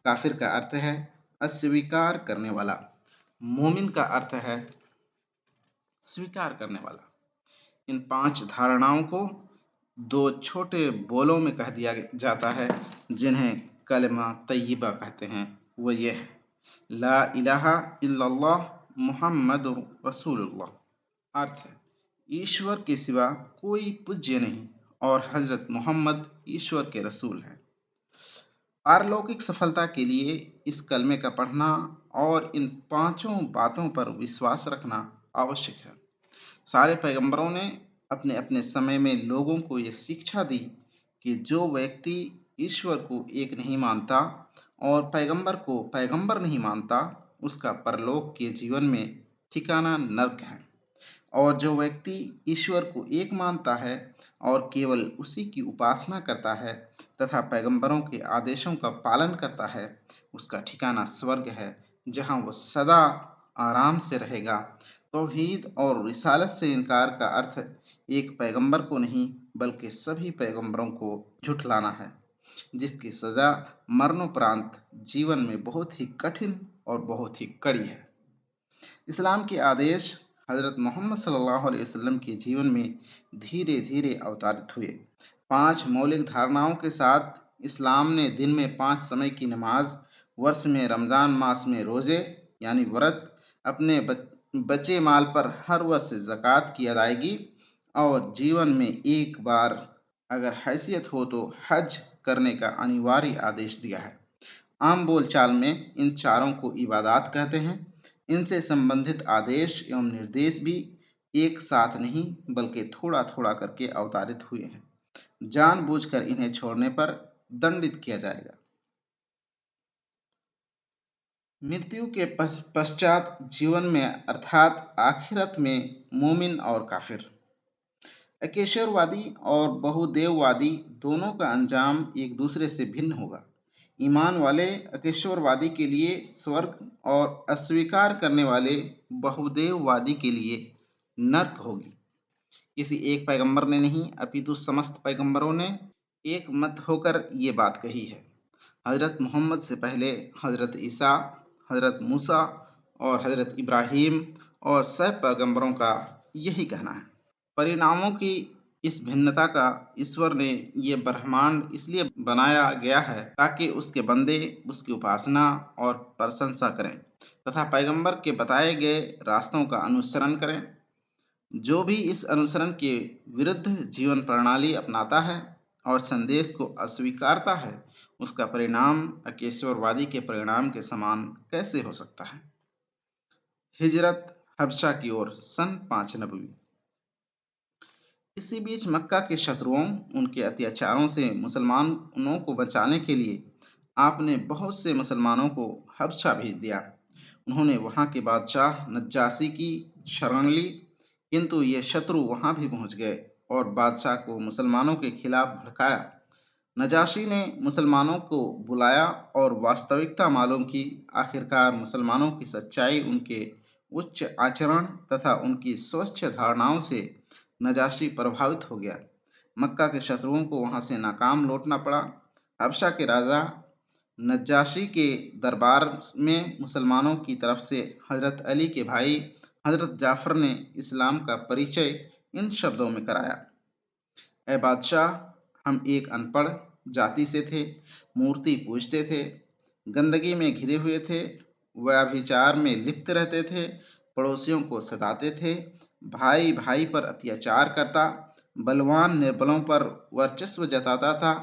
काफिर का अर्थ है अस्वीकार करने वाला। मोमिन का अर्थ है स्वीकार करने वाला। इन 5 धारणाओं को 2 छोटे बोलों में कह दिया जाता है, जिन्हें कलमा तय्यबा कहते हैं। वो ये है, ला इलाहा इल्लल्लाह मुहम्मदुर रसूलुल्लाह। अर्थ है, ईश्वर के सिवा कोई पूज्य नहीं और हजरत मोहम्मद ईश्वर के रसूल हैं। पारलौकिक सफलता के लिए इस कलमे का पढ़ना और इन पांचों बातों पर विश्वास रखना आवश्यक है। सारे पैगंबरों ने अपने अपने समय में लोगों को यह शिक्षा दी कि जो व्यक्ति ईश्वर को एक नहीं मानता और पैगंबर को पैगंबर नहीं मानता, उसका परलोक के जीवन में ठिकाना नर्क है। और जो व्यक्ति ईश्वर को एक मानता है और केवल उसी की उपासना करता है तथा पैगंबरों के आदेशों का पालन करता है, उसका ठिकाना स्वर्ग है, जहां वह सदा आराम से रहेगा। तौहीद और रिसालत से इनकार का अर्थ एक पैगंबर को नहीं बल्कि सभी पैगंबरों को झुठलाना है, जिसकी सजा मरणोपरांत जीवन में बहुत ही कठिन और बहुत ही कड़ी है। इस्लाम के आदेश हज़रत मोहम्मद सल्लल्लाहु अलैहि वसल्लम के जीवन में धीरे धीरे अवतारित हुए। पांच मौलिक धारणाओं के साथ इस्लाम ने दिन में 5 समय की नमाज, वर्ष में रमज़ान मास में रोज़े यानी व्रत, अपने बचे माल पर हर वर्ष ज़कात की अदायगी और जीवन में एक बार अगर हैसियत हो तो हज करने का अनिवार्य आदेश दिया है। आम बोलचाल में इन चारों को इबादत कहते हैं। इनसे संबंधित आदेश एवं निर्देश भी एक साथ नहीं बल्कि थोड़ा थोड़ा करके अवतारित हुए हैं। जानबूझकर इन्हें छोड़ने पर दंडित किया जाएगा। मृत्यु के पश्चात जीवन में अर्थात आखिरत में मोमिन और काफिर, एकेश्वरवादी और बहुदेववादी दोनों का अंजाम एक दूसरे से भिन्न होगा। ईमान वाले एकेश्वरवादी के लिए स्वर्ग और अस्वीकार करने वाले बहुदेववादी के लिए नर्क होगी। किसी एक पैगंबर ने नहीं अपितु समस्त पैगंबरों ने एक मत होकर ये बात कही है। हज़रत मोहम्मद से पहले हज़रत ईसा, हज़रत मूसा और हज़रत इब्राहीम और सब पैगंबरों का यही कहना है। परिणामों की इस भिन्नता का ईश्वर ने ये ब्रह्मांड इसलिए बनाया गया है ताकि उसके बंदे उसकी उपासना और प्रशंसा करें तथा पैगंबर के बताए गए रास्तों का अनुसरण करें। जो भी इस अनुसरण के विरुद्ध जीवन प्रणाली अपनाता है और संदेश को अस्वीकारता है, उसका परिणाम अकेश्वरवादी के परिणाम के समान कैसे हो सकता है। हिजरत हबशा की ओर सन 5 नबवी। इसी बीच मक्का के शत्रुओं उनके अत्याचारों से मुसलमानों को बचाने के लिए आपने बहुत से मुसलमानों को हबशा भेज दिया। उन्होंने वहां के बादशाह नज्जाशी की शरण ली, किंतु ये शत्रु वहां भी पहुंच गए और बादशाह को मुसलमानों के खिलाफ भड़काया। नजाशी ने मुसलमानों को बुलाया और वास्तविकता मालूम की। आखिरकार मुसलमानों की सच्चाई, उनके उच्च आचरण तथा उनकी स्वच्छ धारणाओं से नजाशी प्रभावित हो गया। मक्का के शत्रुओं को वहां से नाकाम लौटना पड़ा। हबशा के राजा नज्जाशी के दरबार में मुसलमानों की तरफ से हजरत अली के भाई हजरत जाफर ने इस्लाम का परिचय इन शब्दों में कराया। ए बादशाह, हम एक अनपढ़ जाति से थे, मूर्ति पूजते थे, गंदगी में घिरे हुए थे, व्यभिचार में लिप्त रहते थे, पड़ोसियों को सताते थे, भाई भाई पर अत्याचार करता, बलवान निर्बलों पर वर्चस्व जताता था,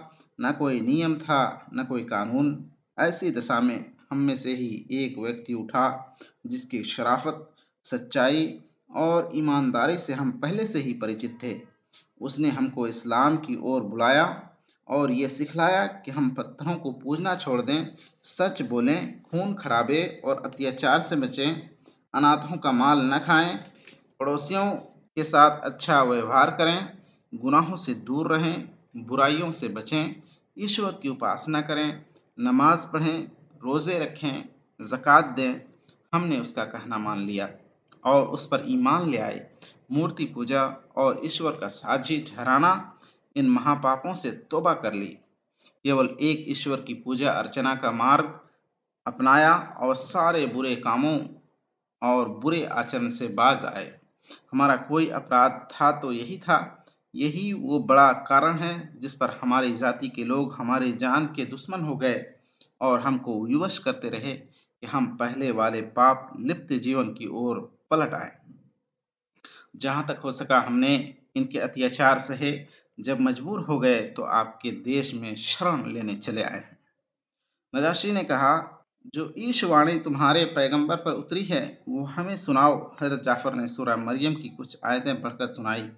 न कोई नियम था न कोई कानून। ऐसी दशा में हम में से ही एक व्यक्ति उठा जिसकी शराफत, सच्चाई और ईमानदारी से हम पहले से ही परिचित थे। उसने हमको इस्लाम की ओर बुलाया और ये सिखलाया कि हम पत्थरों को पूजना छोड़ दें, सच बोलें, खून खराबे और अत्याचार से बचें, अनाथों का माल न खाएं, पड़ोसियों के साथ अच्छा व्यवहार करें, गुनाहों से दूर रहें, बुराइयों से बचें, ईश्वर की उपासना करें, नमाज पढ़ें, रोज़े रखें, ज़कात दें। हमने उसका कहना मान लिया और उस पर ईमान ले आए। मूर्ति पूजा और ईश्वर का साझी ठहराना, इन महापापों से तौबा कर ली। केवल एक ईश्वर की पूजा अर्चना का मार्ग अपनाया और सारे बुरे कामों और बुरे आचरण से बाज आए। हमारा कोई अपराध था तो यही था। यही वो बड़ा कारण है जिस पर हमारी जाति के लोग हमारी जान के दुश्मन हो गए और हमको विवश करते रहे कि हम पहले वाले पाप लिप्त जीवन की ओर पलट आए। जहाँ तक हो सका हमने इनके अत्याचार सहे। जब मजबूर हो गए तो आपके देश में शरण लेने चले आए हैं। नजाशी ने कहा, जो ईशवाणी तुम्हारे पैगंबर पर उतरी है वो हमें सुनाओ। हजरत जाफर ने सूरह मरियम की कुछ आयतें पढ़कर सुनाई।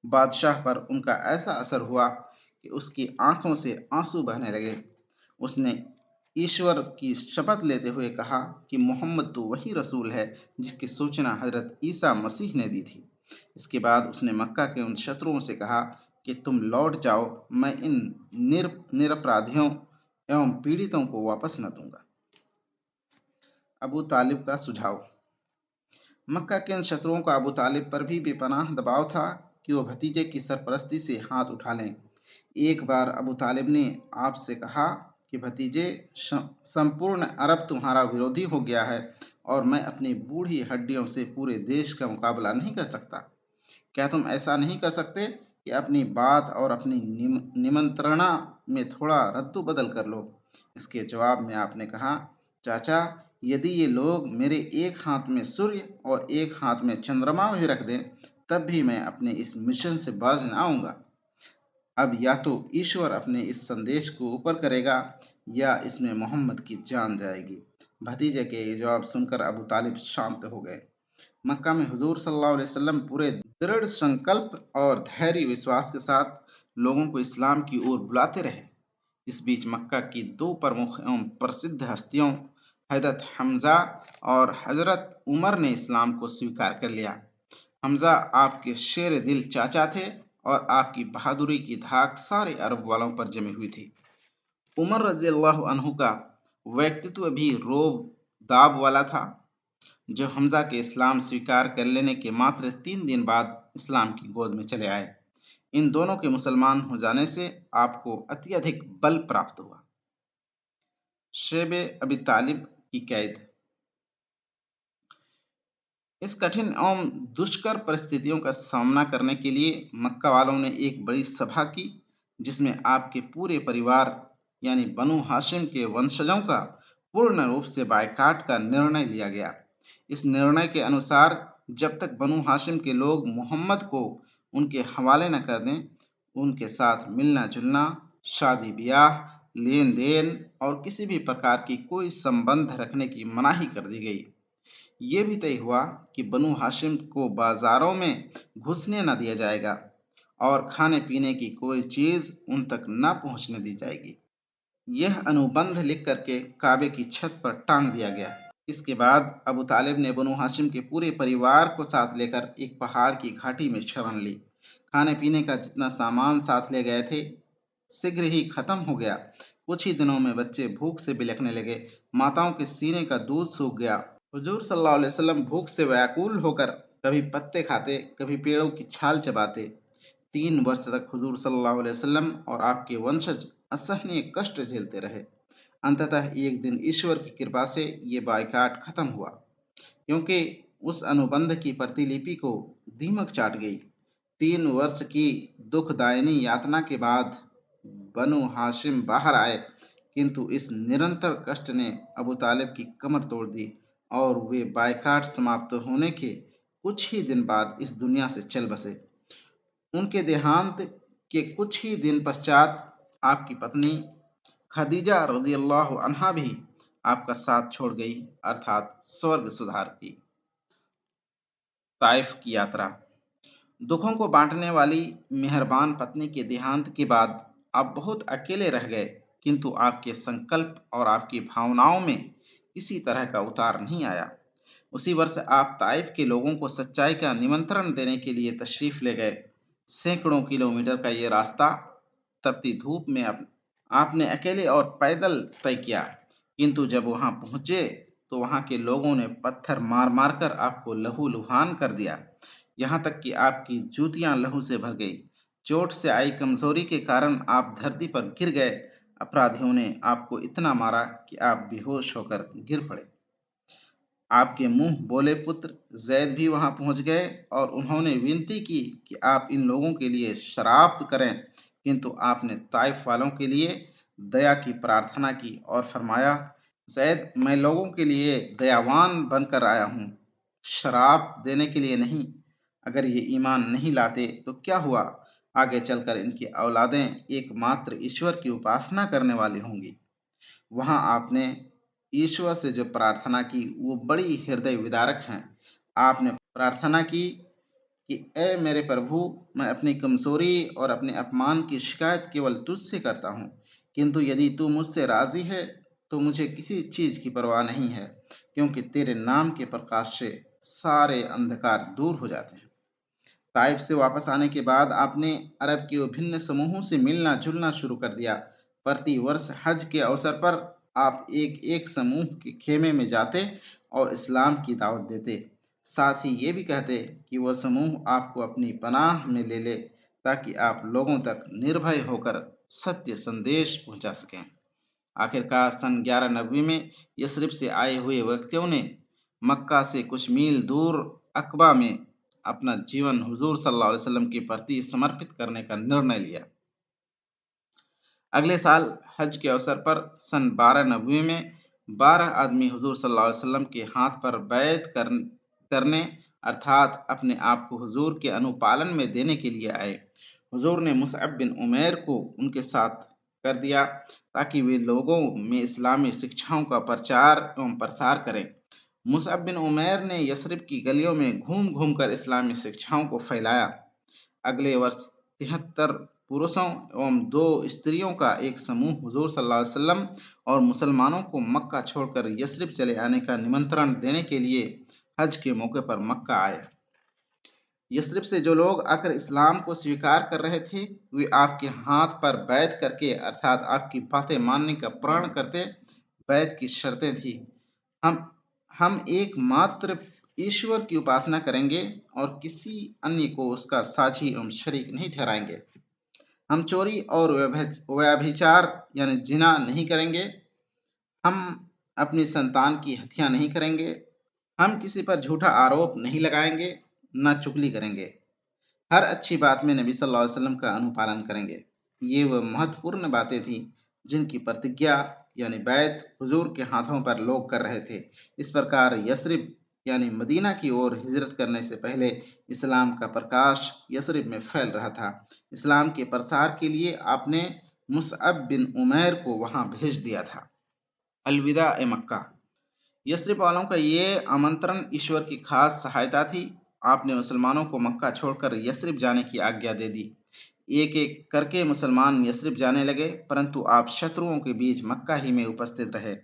बादशाह पर उनका ऐसा असर हुआ कि उसकी आंखों से आंसू बहने लगे। उसने ईश्वर की शपथ लेते हुए कहा कि मोहम्मद तो वही रसूल है जिसकी सूचना हजरत ईसा मसीह ने दी थी। इसके बाद उसने मक्का के उन शत्रुओं से कहा कि तुम लौट जाओ, मैं इन निरपराधियों एवं पीड़ितों को वापस न दूंगा। अबू तालिब का सुझाव। मक्का के इन शत्रुओं का अबू तालिब पर भी बेपनाह दबाव था कि वो भतीजे की सरपरस्ती से हाथ उठा लें। एक बार अबू तालिब ने आपसे कहा कि भतीजे, संपूर्ण अरब तुम्हारा विरोधी हो गया है और मैं अपनी बूढ़ी हड्डियों से पूरे देश का मुकाबला नहीं कर सकता। क्या तुम ऐसा नहीं कर सकते कि अपनी बात और अपनी निमंत्रणा में थोड़ा रद्द बदल कर लो? इसके जवाब में आपने कहा, चाचा, यदि ये लोग मेरे एक हाथ में सूर्य और एक हाथ में चंद्रमा भी रख दें तब भी मैं अपने इस मिशन से बाज न आऊंगा। अब या तो ईश्वर अपने इस संदेश को ऊपर करेगा या इसमें मोहम्मद की जान जाएगी। भतीजे के ये जवाब सुनकर अबू तालिब शांत हो गए। मक्का में हुजूर सल्लल्लाहु अलैहि वसल्लम पूरे दृढ़ संकल्प और धैर्य विश्वास के साथ लोगों को इस्लाम की ओर बुलाते रहे। इस बीच मक्का की दो प्रमुख एवं प्रसिद्ध हस्तियों हजरत हमजा और हजरत उमर ने इस्लाम को स्वीकार कर लिया। हमजा आपके शेर दिल चाचा थे और आपकी बहादुरी की धाक सारे अरब वालों पर जमी हुई थी। उमर रजी अल्लाह अन्हु का व्यक्तित्व भी रोब दाब वाला था, जो हमजा के इस्लाम स्वीकार कर लेने के मात्र 3 दिन बाद इस्लाम की गोद में चले आए। इन दोनों के मुसलमान हो जाने से आपको अत्यधिक बल प्राप्त हुआ। शेब अबी तालिब की कैद। इस कठिन एवं दुष्कर परिस्थितियों का सामना करने के लिए मक्का वालों ने एक बड़ी सभा की, जिसमें आपके पूरे परिवार यानी बनु हाशिम के वंशजों का पूर्ण रूप से बायकाट का निर्णय लिया गया। इस निर्णय के अनुसार जब तक बनु हाशिम के लोग मोहम्मद को उनके हवाले न कर दें, उनके साथ मिलना जुलना, शादी ब्याह, लेन देन और किसी भी प्रकार की कोई संबंध रखने की मनाही कर दी गई। ये भी तय हुआ कि बनु हाशिम को बाजारों में घुसने न दिया जाएगा और खाने पीने की कोई चीज उन तक न पहुंचने दी जाएगी। यह अनुबंध लिख करके काबे की छत पर टांग दिया गया। इसके बाद अबू तालिब ने बनु हाशिम के पूरे परिवार को साथ लेकर एक पहाड़ की घाटी में शरण ली। खाने पीने का जितना सामान साथ ले गए थे शीघ्र ही खत्म हो गया। कुछ ही दिनों में बच्चे भूख से बिलखने लगे, माताओं के सीने का दूध सूख गया। हुजूर सल्लल्लाहु अलैहि वसल्लम भूख से व्याकुल होकर कभी पत्ते खाते, कभी पेड़ों की छाल चबाते। 3 वर्ष तक हुजूर सल्लल्लाहु अलैहि वसल्लम और आपके वंशज असहनीय कष्ट झेलते रहे। अंततः एक दिन ईश्वर की कृपा से ये बायकाट खत्म हुआ, क्योंकि उस अनुबंध की प्रतिलिपि को दीमक चाट गई। 3 वर्ष की दुखदायिनी यातना के बाद बनु हाशिम बाहर आए, किंतु इस निरंतर कष्ट ने अबू तालिब की कमर तोड़ दी और वे बायकाट समाप्त होने के कुछ ही दिन बाद इस दुनिया से चल बसे। उनके देहांत के कुछ ही दिन पश्चात आपकी पत्नी खदीजा रज़ियल्लाहु अन्हा भी आपका साथ छोड़ गई, अर्थात स्वर्ग सुधार की। ताइफ की यात्रा। दुखों को बांटने वाली मेहरबान पत्नी के देहांत के बाद आप बहुत अकेले रह गए, किंतु आपके संकल्प और आपकी भावनाओं में किसी तरह का उतार नहीं आया। उसी वर्ष आप ताइफ के लोगों को सच्चाई का निमंत्रण देने के लिए तशरीफ ले गए। सैकड़ों किलोमीटर का ये रास्ता तपती धूप में आपने अकेले और पैदल तय किया, किंतु जब वहां पहुंचे तो वहां के लोगों ने पत्थर मार मार कर आपको लहूलुहान कर दिया। यहाँ तक कि आपकी जूतियां लहू से भर गई। चोट से आई कमजोरी के कारण आप धरती पर गिर गए। अपराधियों ने आपको इतना मारा कि आप बेहोश होकर गिर पड़े। आपके मुंह बोले पुत्र जैद भी वहां पहुंच गए और उन्होंने विनती की कि आप इन लोगों के लिए शराब करें, किंतु आपने ताइफ वालों के लिए दया की प्रार्थना की और फरमाया, जैद, मैं लोगों के लिए दयावान बनकर आया हूँ, शराब देने के लिए नहीं। अगर ये ईमान नहीं लाते तो क्या हुआ, आगे चलकर इनकी औलादें एकमात्र ईश्वर की उपासना करने वाली होंगी। वहाँ आपने ईश्वर से जो प्रार्थना की वो बड़ी हृदय विदारक हैं। आपने प्रार्थना की कि ऐ मेरे प्रभु, मैं अपनी कमजोरी और अपने अपमान की शिकायत केवल तुझसे करता हूँ, किंतु यदि तू मुझसे राजी है तो मुझे किसी चीज की परवाह नहीं है, क्योंकि तेरे नाम के प्रकाश से सारे अंधकार दूर हो जाते हैं। ताइफ से वापस आने के बाद आपने अरब के विभिन्न समूहों से मिलना जुलना शुरू कर दिया। प्रति वर्ष हज के अवसर पर आप एक एक समूह के खेमे में जाते और इस्लाम की दावत देते। साथ ही ये भी कहते कि वह समूह आपको अपनी पनाह में ले ले, ताकि आप लोगों तक निर्भय होकर सत्य संदेश पहुंचा सकें। आखिरकार सन 1190 में यस्रिब से आए हुए व्यक्तियों ने मक्का से कुछ मील दूर अकबा में अपना जीवन हुजूर सल्लल्लाहु अलैहि वसल्लम के प्रति समर्पित करने का निर्णय लिया। अगले साल हज के अवसर पर सन 1290 में 12 आदमी हुजूर सल्लल्लाहु अलैहि वसल्लम के हाथ पर करने अर्थात अपने आप को हुजूर के अनुपालन में देने के लिए आए। हुजूर ने मुसअब बिन उमैर को उनके साथ कर दिया, ताकि वे लोगों में इस्लामी शिक्षाओं का प्रचार एवं प्रसार करें। मुसअब बिन उमैर ने यस्रिब की गलियों में घूम घूम कर इस्लामी शिक्षाओं को फैलाया। अगले वर्ष 73 पुरुषों एवं 2 स्त्रियों का एक समूह हुजूर सल्लल्लाहु अलैहि वसल्लम और मुसलमानों को मक्का छोड़कर यस्रिब चले आने का निमंत्रण देने के लिए हज के मौके पर मक्का आए। यस्रिब से जो लोग आकर इस्लाम को स्वीकार कर रहे थे, वे आपके हाथ पर बैत करके अर्थात आपकी बातें मानने का प्रण करते। बैत की शर्तें थी, हम हम एकमात्र ईश्वर की उपासना करेंगे और किसी अन्य को उसका साझी एवं शरीक नहीं ठहराएंगे। हम चोरी और व्यभिचार यानी जिना नहीं करेंगे। हम अपनी संतान की हत्या नहीं करेंगे। हम किसी पर झूठा आरोप नहीं लगाएंगे, न चुगली करेंगे। हर अच्छी बात में नबी सल्लल्लाहु अलैहि वसल्लम का अनुपालन करेंगे। ये वह महत्वपूर्ण बातें थी जिनकी प्रतिज्ञा यानी बैत हुजूर के हाथों पर लोग कर रहे थे। इस प्रकार यस्रिब यानी मदीना की ओर हिजरत करने से पहले इस्लाम का प्रकाश यस्रिब में फैल रहा था। इस्लाम के प्रसार के लिए आपने मुसअब बिन उमैर को वहां भेज दिया था। अलविदा ए मक्का। यस्रिब वालों का ये आमंत्रण ईश्वर की खास सहायता थी। आपने मुसलमानों को मक्का छोड़कर यस्रिब जाने की आज्ञा दे दी। एक एक करके मुसलमान यस्रिब जाने लगे, परंतु आप शत्रुओं के बीच मक्का ही में उपस्थित रहे।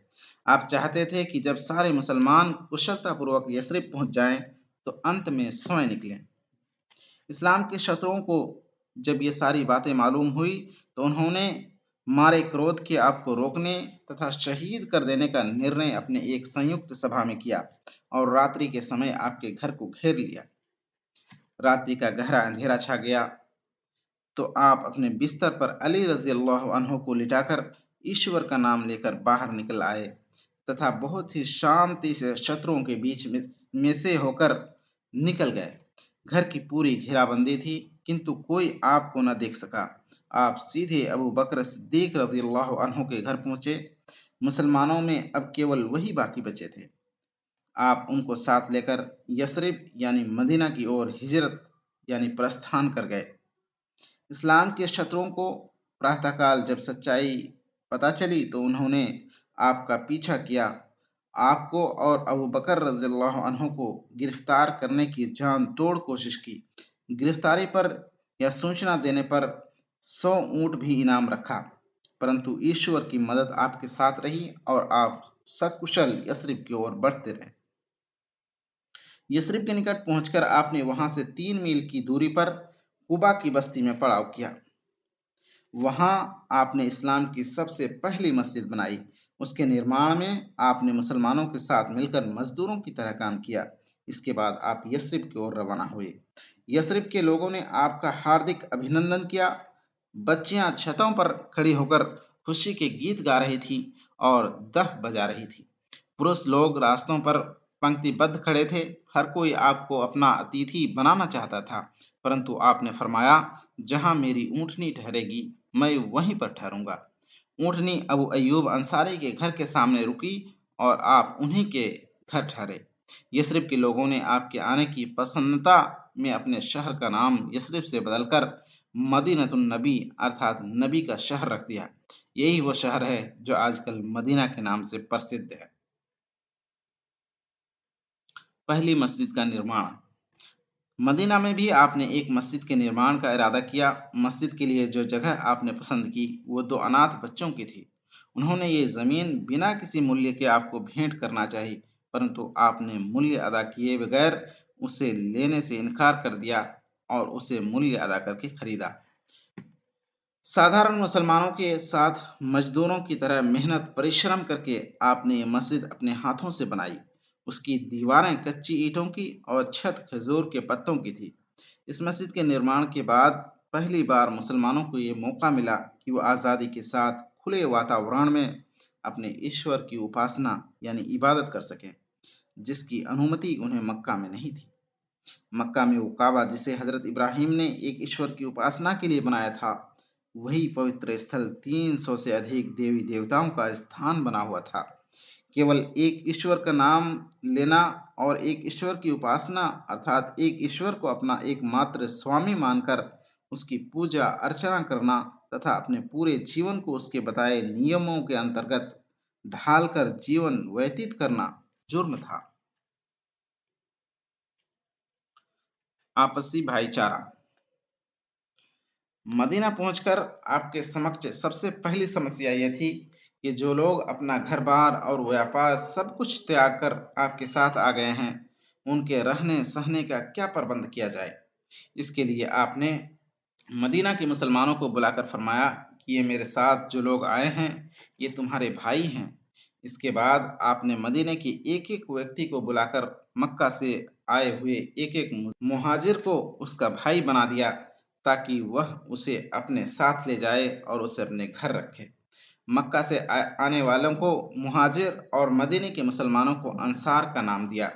आप चाहते थे कि जब सारे मुसलमान कुशलतापूर्वक यस्रिब पहुंच जाएं, तो अंत में स्वयं निकलें। इस्लाम के शत्रुओं को जब ये सारी बातें मालूम हुई, तो उन्होंने मारे क्रोध के आपको रोकने तथा शहीद कर देने का निर्णय अपने एक संयुक्त सभा में किया और रात्रि के समय आपके घर को घेर लिया। रात्रि का गहरा अंधेरा छा गया तो आप अपने बिस्तर पर अली रजी अल्लाह अन्हो को लिटाकर ईश्वर का नाम लेकर बाहर निकल आए तथा बहुत ही शांति से शत्रुओं के बीच में से होकर निकल गए। घर की पूरी घेराबंदी थी, किंतु कोई आपको न देख सका। आप सीधे अबू बकर सिद्दीक रजी अल्लाह अन्हो के घर पहुंचे। मुसलमानों में अब केवल वही बाकी बचे थे। आप उनको साथ लेकर यस्रिब यानी मदीना की ओर हिजरत यानी प्रस्थान कर गए। इस्लाम के शत्रुओं को प्रातःकाल जब सच्चाई पता चली तो उन्होंने आपका पीछा किया। आपको और अबू बकर रज़ियल्लाहु अन्हु को गिरफ्तार करने की जान तोड़ कोशिश की। गिरफ्तारी पर या सूचना देने पर 100 ऊंट भी इनाम रखा, परंतु ईश्वर की मदद आपके साथ रही और आप सकुशल यस्रिब की ओर बढ़ते रहे। यस्रिब के निकट पहुंचकर आपने वहां से 3 मील की दूरी पर कुबा की बस्ती में पड़ाव किया। वहां आपने इस्लाम की सबसे पहली मस्जिद बनाई। उसके निर्माण में आपने मुसलमानों के साथ मिलकर मजदूरों की तरह काम किया। इसके बाद आप यस्रिब की ओर रवाना हुए। यस्रिब के लोगों ने आपका हार्दिक अभिनंदन किया। बच्चियां छतों पर खड़ी होकर खुशी के गीत गा रही थीं और दफ बजा रही थी। पुरुष लोग रास्तों पर पंक्तिबद्ध खड़े थे। हर कोई आपको अपना अतिथि बनाना चाहता था, परंतु आपने फरमाया, जहां मेरी ऊँटनी ठहरेगी मैं वहीं पर ठहरूंगा। ऊँटनी अबू अय्यूब अंसारी के घर के सामने रुकी और आप उन्हीं के घर ठहरे। यस्रिब के लोगों ने आपके आने की प्रसन्नता में अपने शहर का नाम यस्रिब से बदलकर मदीनतुन नबी अर्थात नबी का शहर रख दिया। यही वो शहर है जो आजकल मदीना के नाम से प्रसिद्ध है। पहली मस्जिद का निर्माण। मदीना में भी आपने एक मस्जिद के निर्माण का इरादा किया। मस्जिद के लिए जो जगह आपने पसंद की वो दो अनाथ बच्चों की थी। उन्होंने ये ज़मीन बिना किसी मूल्य के आपको भेंट करना चाहिए, परंतु आपने मूल्य अदा किए बगैर उसे लेने से इनकार कर दिया और उसे मूल्य अदा करके खरीदा। साधारण मुसलमानों के साथ मजदूरों की तरह मेहनत परिश्रम करके आपने ये मस्जिद अपने हाथों से बनाई। उसकी दीवारें कच्ची ईंटों की और छत खजूर के पत्तों की थी। इस मस्जिद के निर्माण के बाद पहली बार मुसलमानों को ये मौका मिला कि वो आज़ादी के साथ खुले वातावरण में अपने ईश्वर की उपासना यानी इबादत कर सकें, जिसकी अनुमति उन्हें मक्का में नहीं थी। मक्का में वो काबा जिसे हजरत इब्राहिम ने एक ईश्वर की उपासना के लिए बनाया था, वही पवित्र स्थल 300 से अधिक देवी देवताओं का स्थान बना हुआ था। केवल एक ईश्वर का नाम लेना और एक ईश्वर की उपासना अर्थात एक ईश्वर को अपना एकमात्र स्वामी मानकर उसकी पूजा अर्चना करना तथा अपने पूरे जीवन को उसके बताए नियमों के अंतर्गत ढालकर जीवन व्यतीत करना जुर्म था। आपसी भाईचारा। मदीना पहुंचकर आपके समक्ष सबसे पहली समस्या यह थी कि जो लोग अपना घर-बार और व्यापार सब कुछ त्याग कर आपके साथ आ गए हैं, उनके रहने-सहने का क्या प्रबंध किया जाए? इसके लिए आपने मदीना के मुसलमानों को बुलाकर फरमाया कि ये मेरे साथ जो लोग आए हैं, ये तुम्हारे भाई हैं। इसके बाद आपने मदीने के एक-एक व्यक्ति को बुलाकर मक्का से आए हुए एक-एक मुहाजिर को उसका भाई बना दिया ताकि वह उसे अपने साथ ले जाए और उसे अपने घर रखे। मक्का से आने वालों को मुहाजिर और मदीने के मुसलमानों को अंसार का नाम दिया।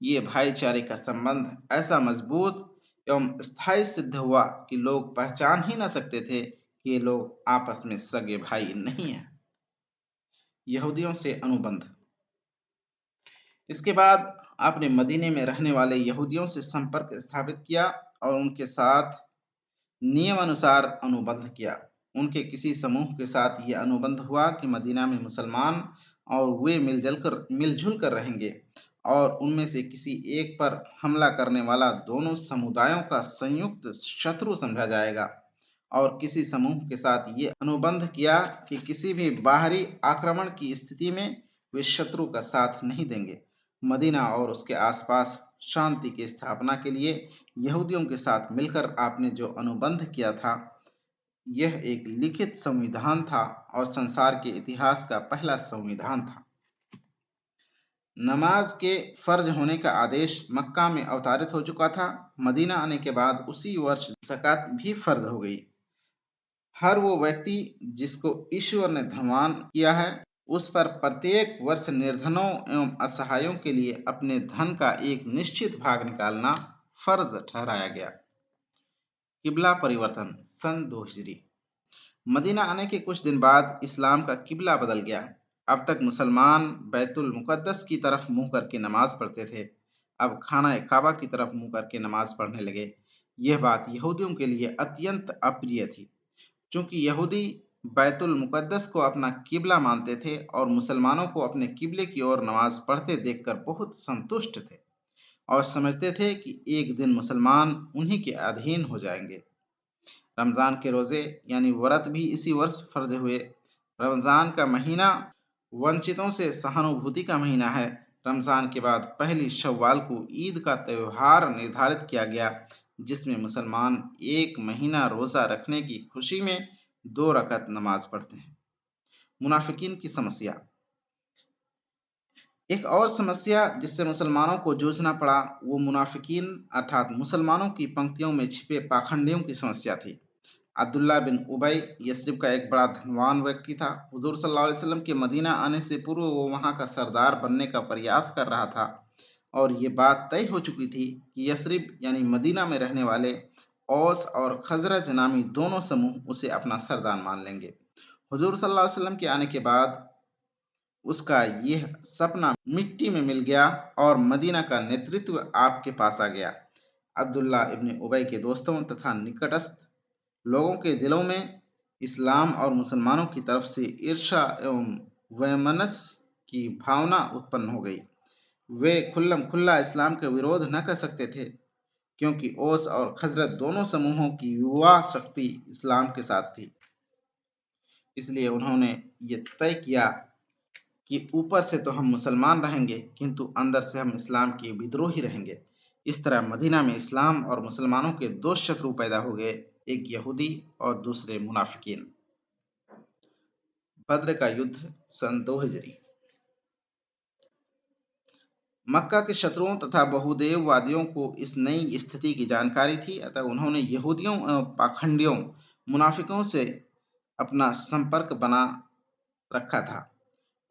ये भाईचारे का संबंध ऐसा मजबूत एवं स्थायी सिद्ध हुआ कि लोग पहचान ही न सकते थे कि ये लोग आपस में सगे भाई नहीं हैं। यहूदियों से अनुबंध। इसके बाद आपने मदीने में रहने वाले यहूदियों से संपर्क स्थापित किया और उनके साथ नियमानुसार अनुबंध किया। उनके किसी समूह के साथ ये अनुबंध हुआ कि मदीना में मुसलमान और वे मिलजुल कर रहेंगे और उनमें से किसी एक पर हमला करने वाला दोनों समुदायों का संयुक्त शत्रु समझा जाएगा। और किसी समूह के साथ ये अनुबंध किया कि किसी भी बाहरी आक्रमण की स्थिति में वे शत्रु का साथ नहीं देंगे। मदीना और उसके आसपास शांति की स्थापना के लिए यहूदियों के साथ मिलकर आपने जो अनुबंध किया था, यह एक लिखित संविधान था और संसार के इतिहास का पहला संविधान था। नमाज के फर्ज होने का आदेश मक्का में अवतारित हो चुका था। मदीना आने के बाद उसी वर्ष ज़कात भी फर्ज हो गई। हर वो व्यक्ति जिसको ईश्वर ने धनवान किया है, उस पर प्रत्येक वर्ष निर्धनों एवं असहायों के लिए अपने धन का एक निश्चित भाग निकालना फर्ज ठहराया गया। किबला परिवर्तन सन 2 हिजरी। मदीना आने के कुछ दिन बाद इस्लाम का किबला बदल गया। अब तक मुसलमान बैतुल मुकद्दस की तरफ मुंह करके नमाज पढ़ते थे, अब खाना काबा की तरफ मुंह करके नमाज पढ़ने लगे। यह बात यहूदियों के लिए अत्यंत अप्रिय थी, चूंकि यहूदी बैतुल मुकद्दस को अपना किबला मानते थे और मुसलमानों को अपने किबले की ओर नमाज पढ़ते देखकर बहुत संतुष्ट थे और समझते थे कि एक दिन मुसलमान उन्हीं के अधीन हो जाएंगे। रमज़ान के रोज़े यानी व्रत भी इसी वर्ष फर्ज हुए। रमज़ान का महीना वंचितों से सहानुभूति का महीना है। रमज़ान के बाद पहली शव्वाल को ईद का त्यौहार निर्धारित किया गया, जिसमें मुसलमान एक महीना रोज़ा रखने की खुशी में 2 रकअत नमाज पढ़ते हैं। मुनाफिकीन की समस्या। एक और समस्या जिससे मुसलमानों को जूझना पड़ा वो मुनाफिकीन अर्थात मुसलमानों की पंक्तियों में छिपे पाखंडियों की समस्या थी। अब्दुल्ला बिन उबई यस्रिब का एक बड़ा धनवान व्यक्ति था। हुजूर सल्लल्लाहु अलैहि वसल्लम के मदीना आने से पूर्व वो वहाँ का सरदार बनने का प्रयास कर रहा था और ये बात तय हो चुकी थी कि यस्रिब यानी मदीना में रहने वाले औस और खजरज नामी दोनों समूह उसे अपना सरदार मान लेंगे। हुजूर सल्लल्लाहु अलैहि वसल्लम के आने के बाद उसका यह सपना मिट्टी में मिल गया और मदीना का नेतृत्व आपके पास आ गया। अब्दुल्ला इब्न उबई के दोस्तों तथा निकटस्थ लोगों के दिलों में इस्लाम और मुसलमानों की तरफ से ईर्ष्या एवं वैमनस्य की भावना उत्पन्न हो गई। वे खुल्लम खुल्ला इस्लाम का विरोध न कर सकते थे, क्योंकि ओस और खजरत दोनों समूहों की युवा शक्ति इस्लाम के साथ थी। इसलिए उन्होंने ये तय किया कि ऊपर से तो हम मुसलमान रहेंगे, किंतु अंदर से हम इस्लाम के विद्रोही रहेंगे। इस तरह मदीना में इस्लाम और मुसलमानों के दो शत्रु पैदा हो गए, एक यहूदी और दूसरे मुनाफिकीन। बद्र का युद्ध सन 2 हिजरी। मक्का के शत्रुओं तथा बहुदेववादियों को इस नई स्थिति की जानकारी थी, अतः उन्होंने यहूदियों एवं पाखंडियों मुनाफिकों से अपना संपर्क बना रखा था।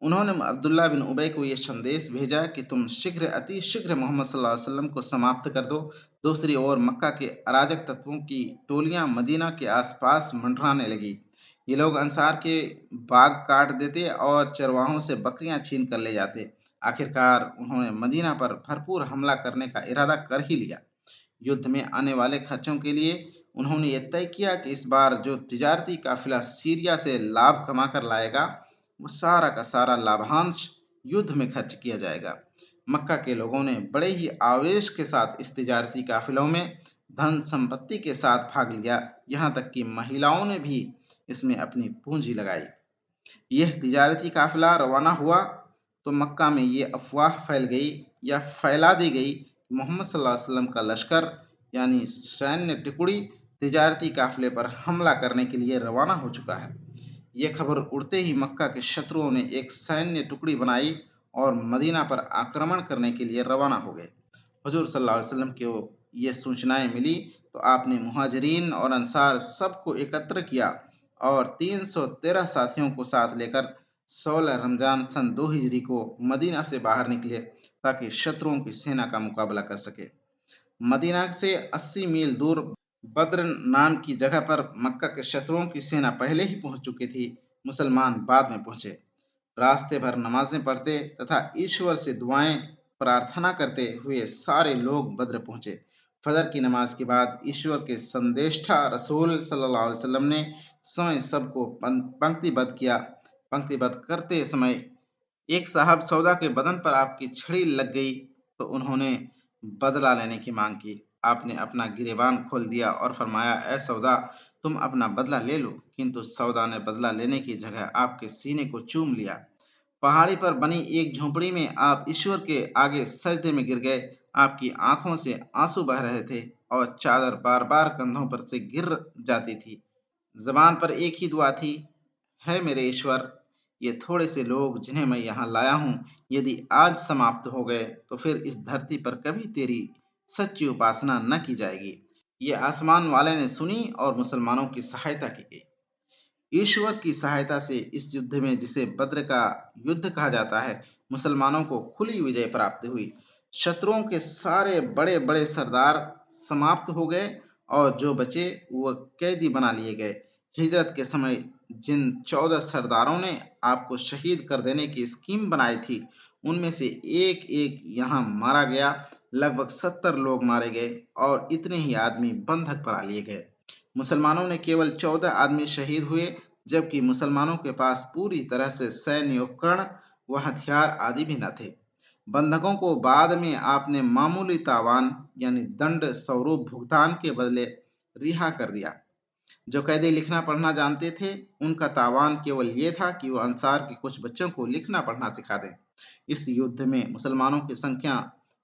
उन्होंने अब्दुल्ला बिन उबय को यह संदेश भेजा कि तुम शीघ्र अति शीघ्र मोहम्मद सल्लल्लाहु अलैहि वसल्लम को समाप्त कर दो। दूसरी ओर मक्का के अराजक तत्वों की टोलियां मदीना के आसपास मंडराने लगी। ये लोग अंसार के बाग काट देते और चरवाहों से बकरियां छीन कर ले जाते। आखिरकार उन्होंने मदीना पर भरपूर हमला करने का इरादा कर ही लिया। युद्ध में आने वाले खर्चों के लिए उन्होंने यह तय किया कि इस बार जो तिजारती काफिला सीरिया से लाभ कमा कर लाएगा, वो सारा का सारा लाभांश युद्ध में खर्च किया जाएगा। मक्का के लोगों ने बड़े ही आवेश के साथ इस तिजारती काफिलों में धन संपत्ति के साथ भाग लिया। यहाँ तक कि महिलाओं ने भी इसमें अपनी पूंजी लगाई। यह तिजारती काफिला रवाना हुआ तो मक्का में ये अफवाह फैल गई या फैला दी गई कि मोहम्मद सल्लल्लाहु अलैहि वसल्लम का लश्कर यानी सैन्य टुकड़ी तिजारती काफिले पर हमला करने के लिए रवाना हो चुका है। यह खबर उड़ते ही मक्का के शत्रुओं ने एक सैन्य टुकड़ी बनाई और मदीना पर आक्रमण करने के लिए रवाना हो गए। हुजूर सल्लल्लाहु अलैहि वसल्लम को ये सूचनाएं मिली तो आपने मुहाजिरीन और अंसार सबको एकत्र किया और 313 साथियों को साथ लेकर 16 रमजान सन 2 हिजरी को मदीना से बाहर निकले ताकि शत्रुओं की सेना का मुकाबला कर सके। मदीना से 80 मील दूर बद्र नाम की जगह पर मक्का के शत्रुओं की सेना पहले ही पहुंच चुकी थी। मुसलमान बाद में पहुंचे। रास्ते भर नमाजें पढ़ते तथा ईश्वर से दुआएं प्रार्थना करते हुए सारे लोग बद्र पहुंचे। फजर की नमाज के बाद ईश्वर के संदेष्टा रसूल सल्लल्लाहु अलैहि वसल्लम ने समय सबको पंक्तिबद्ध किया। पंक्तिबद्ध करते समय एक साहब सौदा के बदन पर आपकी छड़ी लग गई तो उन्होंने बदला लेने की मांग की। आपने अपना गिरेबान खोल दिया और फरमाया, ए सौदा, तुम अपना बदला ले लो। किंतु सौदा ने बदला लेने की जगह आपके सीने को चूम लिया। पहाड़ी पर बनी एक झोपड़ी में आप ईश्वर के आगे सजदे में गिर गए। आपकी आंखों से आंसू बह रहे थे और चादर बार बार कंधों पर से गिर जाती थी। जबान पर एक ही दुआ थी, है मेरे ईश्वर, ये थोड़े से लोग जिन्हें मैं यहाँ लाया हूँ, यदि आज समाप्त हो गए तो फिर इस धरती पर कभी तेरी सच्ची उपासना न की जाएगी। ये आसमान वाले ने सुनी और मुसलमानों की सहायता की गई। ईश्वर की सहायता से इस युद्ध में, जिसे बद्र का युद्ध कहा जाता है, मुसलमानों को खुली विजय प्राप्त हुई। शत्रुओं के सारे बड़े बड़े सरदार समाप्त हो गए और जो बचे वो कैदी बना लिए गए। हिजरत के समय जिन 14 सरदारों ने आपको शहीद कर देने की स्कीम बनाई थी, उनमें से एक एक यहाँ मारा गया। लगभग 70 लोग मारे गए और इतने ही आदमी बंधक बना लिए गए। मुसलमानों ने केवल 14 आदमी शहीद हुए, जबकि मुसलमानों के पास पूरी तरह से सैन्य उपकरण व हथियार आदि भी न थे। बंधकों को बाद में आपने मामूली तावान यानी दंड स्वरूप भुगतान के बदले रिहा कर दिया। जो कैदी लिखना पढ़ना जानते थे, उनका तावान केवल ये था कि वो अंसार के कुछ बच्चों को लिखना पढ़ना सिखा दें। इस युद्ध में मुसलमानों की संख्या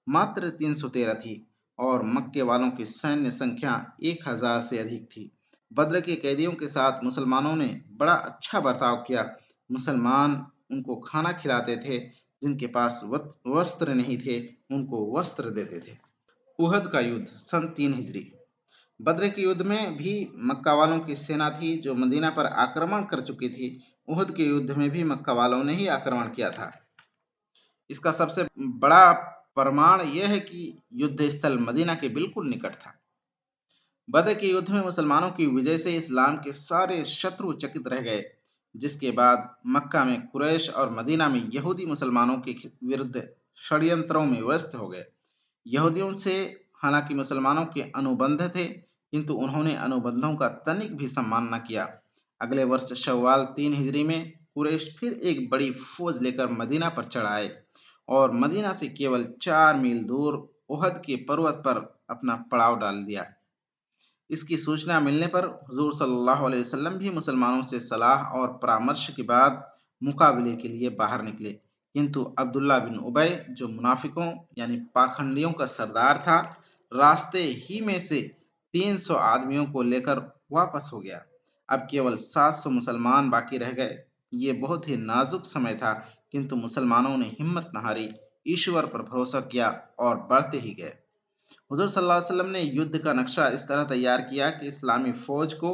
मात्र 313 थी और मक्के वालों की सैन्य संख्या 1000 से अधिक थी। बद्र के कैदियों के साथ मुसलमानों ने बड़ा अच्छा बर्ताव किया। मुसलमान उनको खाना खिलाते थे, जिनके पास वस्त्र नहीं थे उनको वस्त्र देते थे। उहद का युद्ध सन 3 हिजरी। बद्र के युद्ध में भी मक्का वालों की सेना थी जो मदीना पर आक्रमण कर चुकी थी। उहद के युद्ध में भी मक्का वालों ने ही आक्रमण किया था। इसका सबसे बड़ा प्रमाण यह है कि युद्ध स्थल मदीना के बिल्कुल निकट था। बद्र के युद्ध में मुसलमानों की विजय से इस्लाम के सारे शत्रु चकित रह गए, जिसके बाद मक्का में कुरैश और मदीना में यहूदी मुसलमानों के विरुद्ध षड्यंत्रों में व्यस्त हो गए। यहूदियों से हालांकि मुसलमानों के अनुबंध थे, किंतु उन्होंने अनुबंधों का तनिक भी सम्मान न किया। अगले वर्ष शव्वाल 3 हिजरी में कुरैश फिर एक बड़ी फौज लेकर मदीना पर चढ़ आए और मदीना से केवल 4 मील दूर उहद के पर्वत पर अपना पड़ाव डाल दिया। इसकी सूचना मिलने पर हुजूर सल्लल्लाहु अलैहि वसल्लम भी मुसलमानों से सलाह और परामर्श के बाद मुकाबले के लिए बाहर निकले, किंतु अब्दुल्ला बिन उबय जो मुनाफिकों यानी पाखंडियों का सरदार था, रास्ते ही में से 300 आदमियों को लेकर वापस हो गया। अब केवल 700 मुसलमान बाकी रह गए। ये बहुत ही नाजुक समय था, किंतु मुसलमानों ने हिम्मत न हारी, ईश्वर पर भरोसा किया और बढ़ते ही गए। हुजूर सल्लल्लाहु अलैहि वसल्लम ने युद्ध का नक्शा इस तरह तैयार किया कि इस्लामी फौज को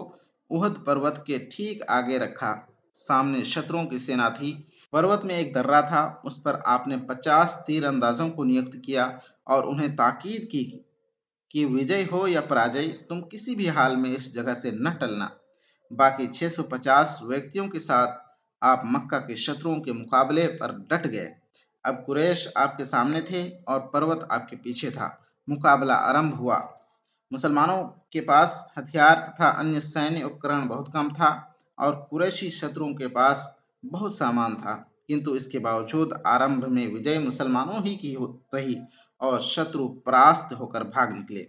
उहद पर्वत के ठीक आगे रखा। सामने शत्रुओं की सेना थी। पर्वत में एक दर्रा था, उस पर आपने 50 तीर अंदाजों को नियुक्त किया और उन्हें ताकीद की कि विजय हो या पराजय, तुम किसी भी हाल में इस जगह से न टलना। बाकी 650 व्यक्तियों के साथ आप मक्का के शत्रुओं के मुकाबले पर डट गए। अब कुरैश आपके सामने थे और पर्वत आपके पीछे था। मुकाबला आरंभ हुआ। मुसलमानों के पास हथियार तथा अन्य सैन्य उपकरण बहुत कम था और कुरैशी शत्रुओं के पास बहुत सामान था, किंतु इसके बावजूद आरंभ में विजय मुसलमानों ही की रही और शत्रु परास्त होकर भाग निकले।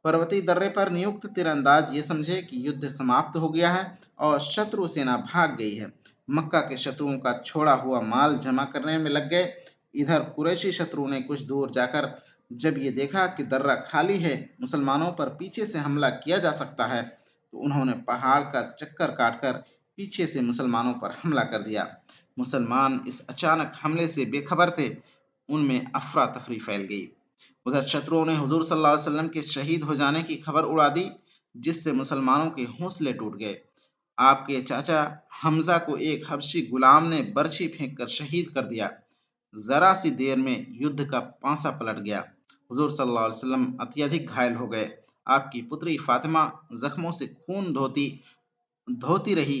पर्वतीय दर्रे पर नियुक्त तीरंदाज ये समझे कि युद्ध समाप्त हो गया है और शत्रु सेना भाग गई है। मक्का के शत्रुओं का छोड़ा हुआ माल जमा करने में लग गए। इधर कुरैशी शत्रु ने कुछ दूर जाकर जब ये देखा कि दर्रा खाली है, मुसलमानों पर पीछे से हमला किया जा सकता है, तो उन्होंने पहाड़ का चक्कर काटकर पीछे से मुसलमानों पर हमला कर दिया। मुसलमान इस अचानक हमले से बेखबर थे। उनमें अफरा तफरी फैल गई। उधर शत्रुओं ने हुजूर सल्लल्लाहु अलैहि वसल्लम के शहीद हो जाने की खबर उड़ा दी, जिससे मुसलमानों के हौसले टूट गए। आपके चाचा हमजा को एक हबशी गुलाम ने बर्छी फेंककर शहीद कर दिया। जरा सी देर में युद्ध का पांसा पलट गया। हुजूर सल्लल्लाहु अलैहि वसल्लम अत्यधिक घायल हो गए। आपकी पुत्री फातिमा जख्मों से खून धोती धोती रही,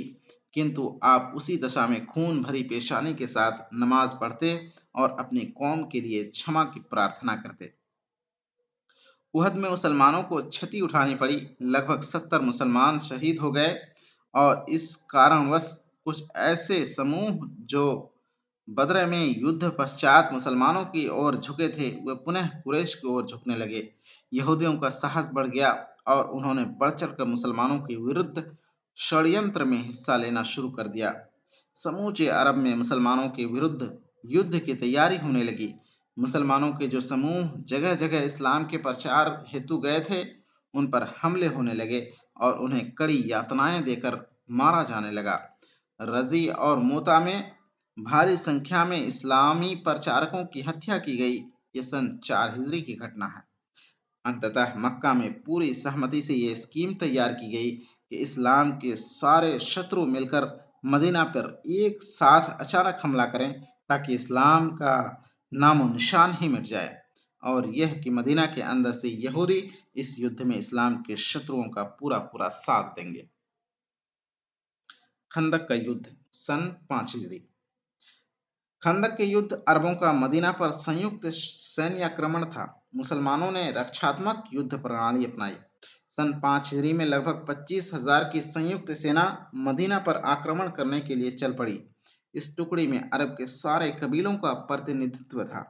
किंतु आप उसी दशा में खून भरी पेशानी के साथ नमाज पढ़ते और अपनी कौम के लिए क्षमा की प्रार्थना करते। उहद में मुसलमानों को क्षति उठानी पड़ी। लगभग 70 मुसलमान शहीद हो गए और इस कारणवश कुछ ऐसे समूह जो बद्र में युद्ध पश्चात मुसलमानों की ओर झुके थे, वे पुनः कुरैश की ओर झुकने लगे। यहूदियों का साहस बढ़ गया और उन्होंने बढ़ चढ़कर मुसलमानों के विरुद्ध षड्यंत्र में हिस्सा लेना शुरू कर दिया। समूचे अरब में मुसलमानों के विरुद्ध युद्ध की तैयारी होने लगी। मुसलमानों के जो समूह जगह जगह इस्लाम के प्रचार हेतु गए थे, उन पर हमले होने लगे और उन्हें कड़ी यातनाएं देकर मारा जाने लगा। रजी और मोता में भारी संख्या में इस्लामी प्रचारकों की हत्या की गई। ये सन 4 हिजरी की घटना है। अंततः मक्का में पूरी सहमति से ये स्कीम तैयार की गई कि इस्लाम के सारे शत्रु मिलकर मदीना पर एक साथ अचानक हमला करें, ताकि इस्लाम का नामो निशान ही मिट जाए, और यह कि मदीना के अंदर से यहूदी इस युद्ध में इस्लाम के शत्रुओं का पूरा पूरा साथ देंगे। खंदक का युद्ध सन 5 हिजरी। खंदक के युद्ध अरबों का मदीना पर संयुक्त सैन्य आक्रमण था। मुसलमानों ने रक्षात्मक युद्ध प्रणाली अपनाई। सन 5 हिजरी में लगभग 25,000 की संयुक्त सेना मदीना पर आक्रमण करने के लिए चल पड़ी। इस टुकड़ी में अरब के सारे कबीलों का प्रतिनिधित्व था।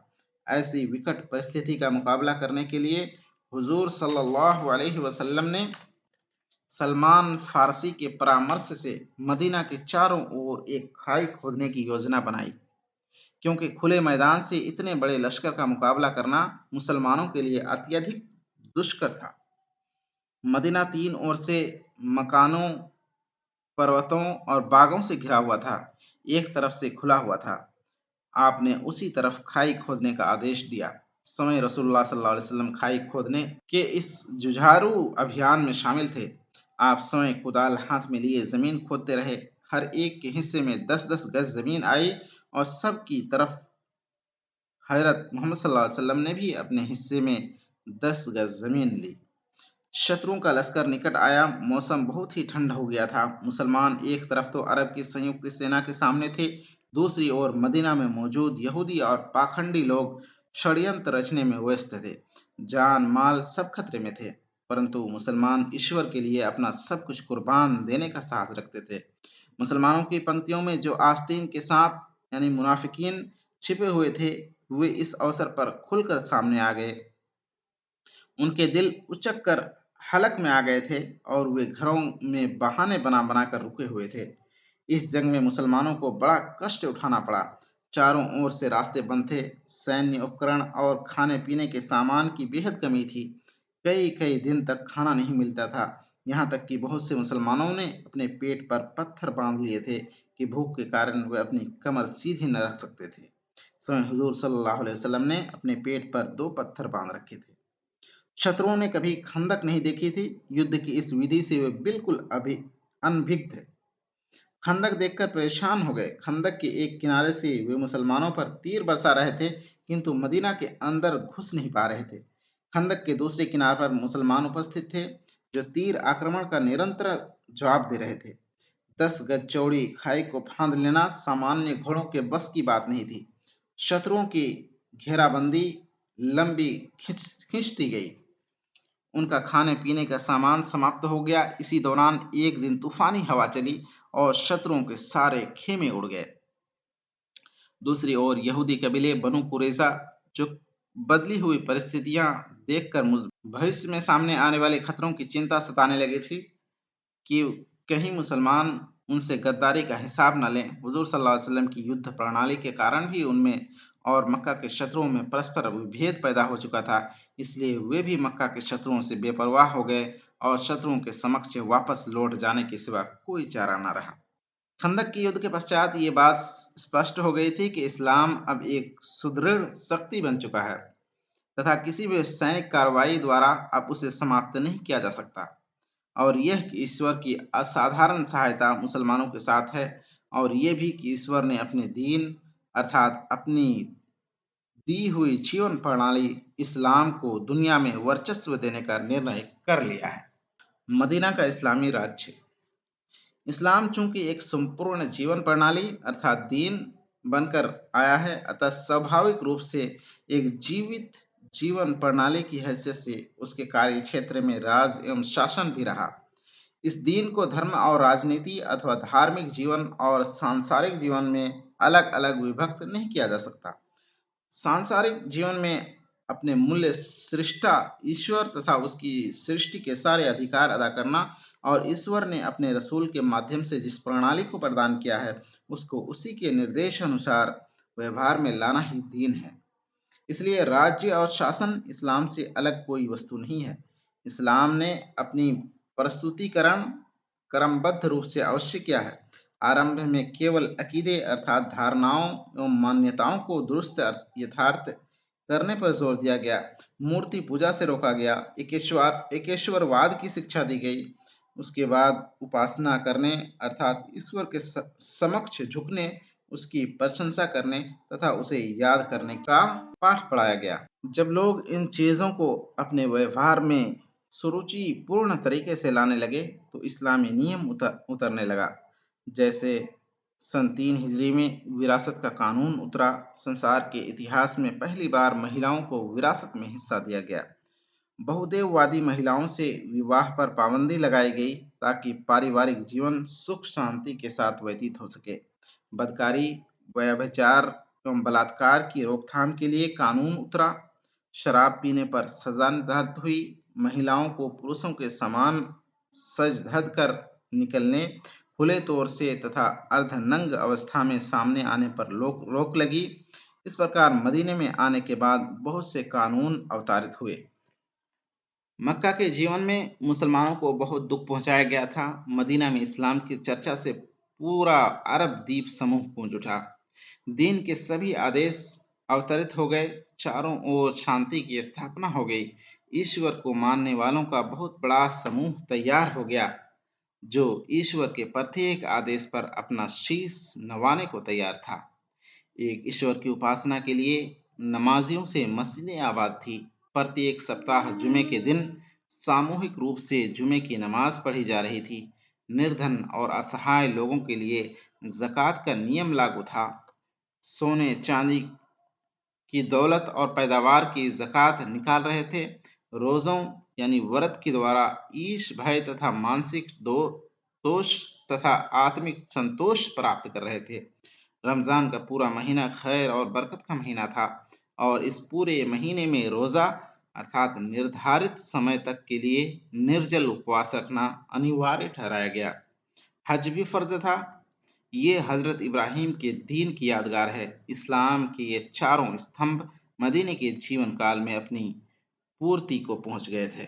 ऐसी विकट परिस्थिति का मुकाबला करने के लिए हुजूर सल्लल्लाहु अलैहि वसल्लम ने सलमान फारसी के परामर्श से मदीना के चारों ओर एक खाई खोदने की योजना बनाई, क्योंकि खुले मैदान से इतने बड़े लश्कर का मुकाबला करना मुसलमानों के लिए अत्यधिक दुष्कर था। मदीना 3 ओर से मकानों, पर्वतों और बागों से घिरा हुआ था। एक तरफ से खुला हुआ था। आपने उसी तरफ खाई खोदने का आदेश दिया। समय रसूलुल्लाह सल्लल्लाहु अलैहि वसल्लम खाई खोदने के इस जुझारू अभियान में शामिल थे। आप स्वयं कुदाल हाथ में लिए जमीन खोदते रहे। हर एक के हिस्से में 10-10 गज जमीन आई और सब की तरफ हजरत मोहम्मद सल्लल्लाहु अलैहि वसल्लम ने भी अपने हिस्से में 10 गज जमीन ली। शत्रुओं का लश्कर निकट आया। मौसम बहुत ही ठंडा हो गया था। मुसलमान एक तरफ तो अरब की संयुक्त सेना के सामने थे, दूसरी ओर मदीना में मौजूद यहूदी और पाखंडी लोग षड्यंत्र रचने में व्यस्त थे। जान माल सब खतरे में थे। परंतु मुसलमान ईश्वर के लिए अपना सब कुछ कुर्बान देने का साहस रखते थे। मुसलमानों की पंक्तियों में जो आस्तीन के सांप यानी मुनाफिकीन छिपे हुए थे, वे इस अवसर पर खुलकर सामने आ गए। उनके दिल उचक कर हलक में आ गए थे और वे घरों में बहाने बना बना कर रुके हुए थे। इस जंग में मुसलमानों को बड़ा कष्ट उठाना पड़ा। चारों ओर से रास्ते बंद थे, सैन्य उपकरण और खाने पीने के सामान की बेहद कमी थी। कई कई दिन तक खाना नहीं मिलता था। यहाँ तक कि बहुत से मुसलमानों ने अपने पेट पर पत्थर बांध लिए थे कि भूख के कारण वे अपनी कमर सीधी न रख सकते थे। स्वयं हुजूर सल्लल्लाहु अलैहि वसल्लम ने अपने पेट पर 2 पत्थर बांध रखे थे। शत्रुओं ने कभी खंदक नहीं देखी थी। युद्ध की इस विधि से वे बिल्कुल अनभिज्ञ थे। खंदक देखकर परेशान हो गए। खंदक के एक किनारे से वे मुसलमानों पर तीर बरसा रहे थे, किंतु मदीना के अंदर घुस नहीं पा रहे थे। खंदक के दूसरे किनारे पर मुसलमान उपस्थित थे, जो तीर आक्रमण का निरंतर जवाब दे रहे थे। 10 गज चौड़ी खाई को फांद लेना सामान्य घोड़ों के बस की बात नहीं थी। शत्रुओं की घेराबंदी लंबी खींचती गई। उनका खाने पीने का सामान समाप्त हो गया। इसी दौरान एक दिन तूफानी हवा चली और शत्रुओं के सारे खेमे उड़ गए। दूसरी ओर यहूदी कबीले बनु कुरैज़ा, जो बदली हुई परिस्थितियां देखकर भविष्य में सामने आने वाले खतरों की चिंता सताने लगी थी कि कहीं मुसलमान उनसे गद्दारी का हिसाब न लें। हुजूर सल्लल्लाहु अलैहि वसल्लम की युद्ध प्रणाली के कारण भी उनमें और मक्का के शत्रुओं में परस्पर विभेद पैदा हो चुका था। इसलिए वे भी मक्का के शत्रुओं से बेपरवाह हो गए और शत्रुओं के समक्ष वापस लौट जाने के सिवा कोई चारा न रहा। खंदक के युद्ध के पश्चात ये बात स्पष्ट हो गई थी कि इस्लाम अब एक सुदृढ़ शक्ति बन चुका है तथा किसी भी सैनिक कार्रवाई द्वारा अब उसे समाप्त नहीं किया जा सकता। और यह कि ईश्वर की असाधारण सहायता मुसलमानों के साथ है, और ये भी कि ईश्वर ने अपने दीन अर्थात अपनी दी हुई जीवन प्रणाली इस्लाम को दुनिया में वर्चस्व देने का निर्णय कर लिया है। मदीना का इस्लामी राज्य। इस्लाम चूंकि एक संपूर्ण जीवन प्रणाली अर्थात दीन बनकर आया है, अतः स्वाभाविक रूप से एक जीवित जीवन प्रणाली की हैसियत से उसके कार्य क्षेत्र में राज एवं शासन भी रहा। इस दीन को धर्म और राजनीति अथवा धार्मिक जीवन और सांसारिक जीवन में अलग अलग विभक्त नहीं किया जा सकता। सांसारिक जीवन में अपने मूल्य सृष्टा ईश्वर तथा उसकी सृष्टि के सारे अधिकार अदा करना, और ईश्वर ने अपने रसूल के माध्यम से जिस प्रणाली को प्रदान किया है उसको उसी के निर्देश अनुसार व्यवहार में लाना ही दीन है। इसलिए राज्य और शासन इस्लाम से अलग कोई वस्तु नहीं है। इस्लाम ने अपनी प्रस्तुतिकरण क्रमबद्ध रूप से अवश्य किया है। आरंभ में केवल अकीदे अर्थात धारणाओं एवं मान्यताओं को दुरुस्त यथार्थ करने पर जोर दिया गया। मूर्ति पूजा से रोका गया। एकेश्वरवाद की शिक्षा दी गई। उसके बाद उपासना करने अर्थात ईश्वर के समक्ष झुकने, उसकी प्रशंसा करने तथा उसे याद करने का पाठ पढ़ाया गया। जब लोग इन चीज़ों को अपने व्यवहार में सुरुचिपूर्ण तरीके से लाने लगे तो इस्लामी नियम उतरने लगा। जैसे सन 3 हिजरी में विरासत का कानून उतरा। संसार के इतिहास में पहली बार महिलाओं को विरासत में हिस्सा दिया गया। बहुदेववादी महिलाओं से विवाह पर पाबंदी लगाई गई ताकि पारिवारिक जीवन सुख शांति के साथ व्यतीत हो सके। बदकारी, व्यभिचार एवं बलात्कार की रोकथाम के लिए कानून उतरा। शराब पीने पर सजा निर्धारित हुई। महिलाओं को पुरुषों के समान सज धज कर निकलने, खुले तौर से तथा अर्धनंग अवस्था में सामने आने पर रोक लगी। इस प्रकार मदीने में आने के बाद बहुत से कानून अवतारित हुए। मक्का के जीवन में मुसलमानों को बहुत दुख पहुंचाया गया था। मदीना में इस्लाम की चर्चा से पूरा अरब द्वीप समूह गूंज उठा। दीन के सभी आदेश अवतरित हो गए। चारों ओर शांति की स्थापना हो गई। ईश्वर को मानने वालों का बहुत बड़ा समूह तैयार हो गया, जो ईश्वर के प्रत्येक आदेश पर अपना शीश नवाने को तैयार था। एक ईश्वर की उपासना के लिए नमाजियों से मस्जिदें आबाद थी। प्रत्येक सप्ताह जुमे के दिन सामूहिक रूप से जुमे की नमाज पढ़ी जा रही थी। निर्धन और असहाय लोगों के लिए ज़कात का नियम लागू था। सोने चांदी की दौलत और पैदावार की ज़कात निकाल रहे थे। रोज़ों यानी व्रत के द्वारा ईश भय तथा मानसिक दोष तथा आत्मिक संतोष प्राप्त कर रहे थे। रमजान का पूरा महीना खैर और बरकत का महीना था और इस पूरे महीने में रोजा अर्थात निर्धारित समय तक के लिए निर्जल उपवास रखना अनिवार्य ठहराया गया। हज भी फर्ज था। ये हजरत इब्राहिम के दीन की यादगार है। इस्लाम के ये चारों स्तंभ मदीने के जीवन काल में अपनी पूर्ति को पहुंच गए थे।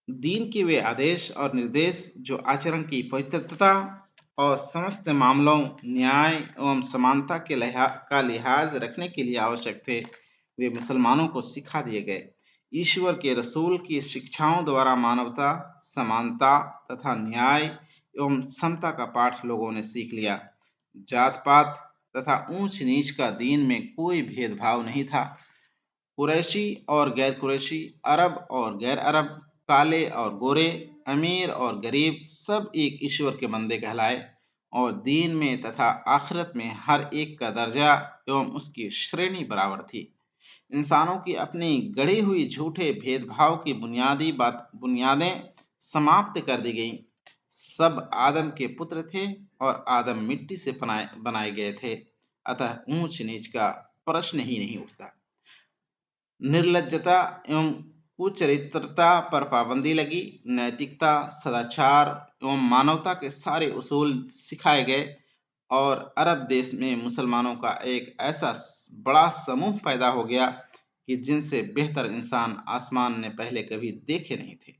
दीन के वे आदेश और निर्देश जो आचरण की पवित्रता और समस्त मामलों न्याय एवं समानता के का लिहाज रखने के लिए आवश्यक थे, वे मुसलमानों को सिखा दिए गए। ईश्वर के रसूल की शिक्षाओं द्वारा मानवता, समानता तथा न्याय एवं समता का पाठ लोगों ने सीख लिया। जात पात तथा ऊंच नीच का दीन में कोई भेदभाव नहीं था। कुरैशी और गैर कुरैशी, अरब और गैर अरब, काले और गोरे, अमीर और गरीब सब एक ईश्वर के बंदे कहलाए और दीन में तथा आखिरत में हर एक का दर्जा एवं उसकी श्रेणी बराबर थी। इंसानों की अपनी गढ़ी हुई झूठे भेदभाव की बुनियादें समाप्त कर दी गईं। सब आदम के पुत्र थे और आदम मिट्टी से बनाए गए थे, अतः ऊंच नीच का प्रश्न ही नहीं उठता। निर्लज्जता एवं कुचरित्रता पर पाबंदी लगी। नैतिकता, सदाचार एवं मानवता के सारे उसूल सिखाए गए और अरब देश में मुसलमानों का एक ऐसा बड़ा समूह पैदा हो गया कि जिनसे बेहतर इंसान आसमान ने पहले कभी देखे नहीं थे।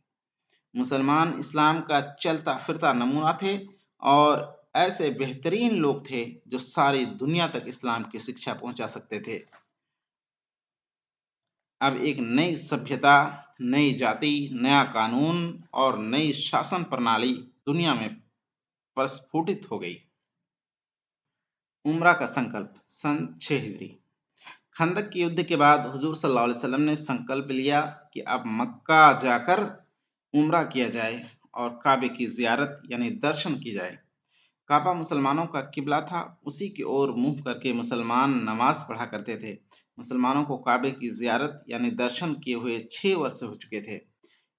मुसलमान इस्लाम का चलता फिरता नमूना थे और ऐसे बेहतरीन लोग थे जो सारी दुनिया तक इस्लाम की शिक्षा पहुंचा सकते थे। अब एक नई सभ्यता, नई जाति, नया कानून और नई शासन प्रणाली दुनिया में प्रस्फुटित हो गई। उम्रा का संकल्प सन 6 हिजरी। खंदक के युद्ध के बाद हुजूर सल्लल्लाहु अलैहि वसल्लम ने संकल्प लिया कि अब मक्का जाकर उम्रा किया जाए और काबे की जियारत यानी दर्शन की जाए। काबा मुसलमानों का किबला था, उसी की ओर मुंह करके मुसलमान नमाज पढ़ा करते थे। मुसलमानों को काबे की जियारत यानी दर्शन किए हुए 6 वर्ष हो चुके थे।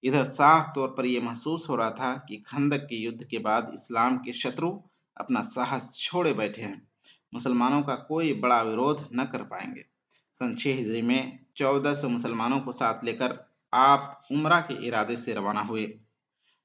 इधर साफ तौर पर यह महसूस हो रहा था कि खंदक के युद्ध के बाद इस्लाम के शत्रु अपना साहस छोड़े बैठे हैं। मुसलमानों का कोई बड़ा विरोध न कर पाएंगे। सन 6 हिजरी में 1400 मुसलमानों को साथ लेकर आप उम्रा के इरादे से रवाना हुए।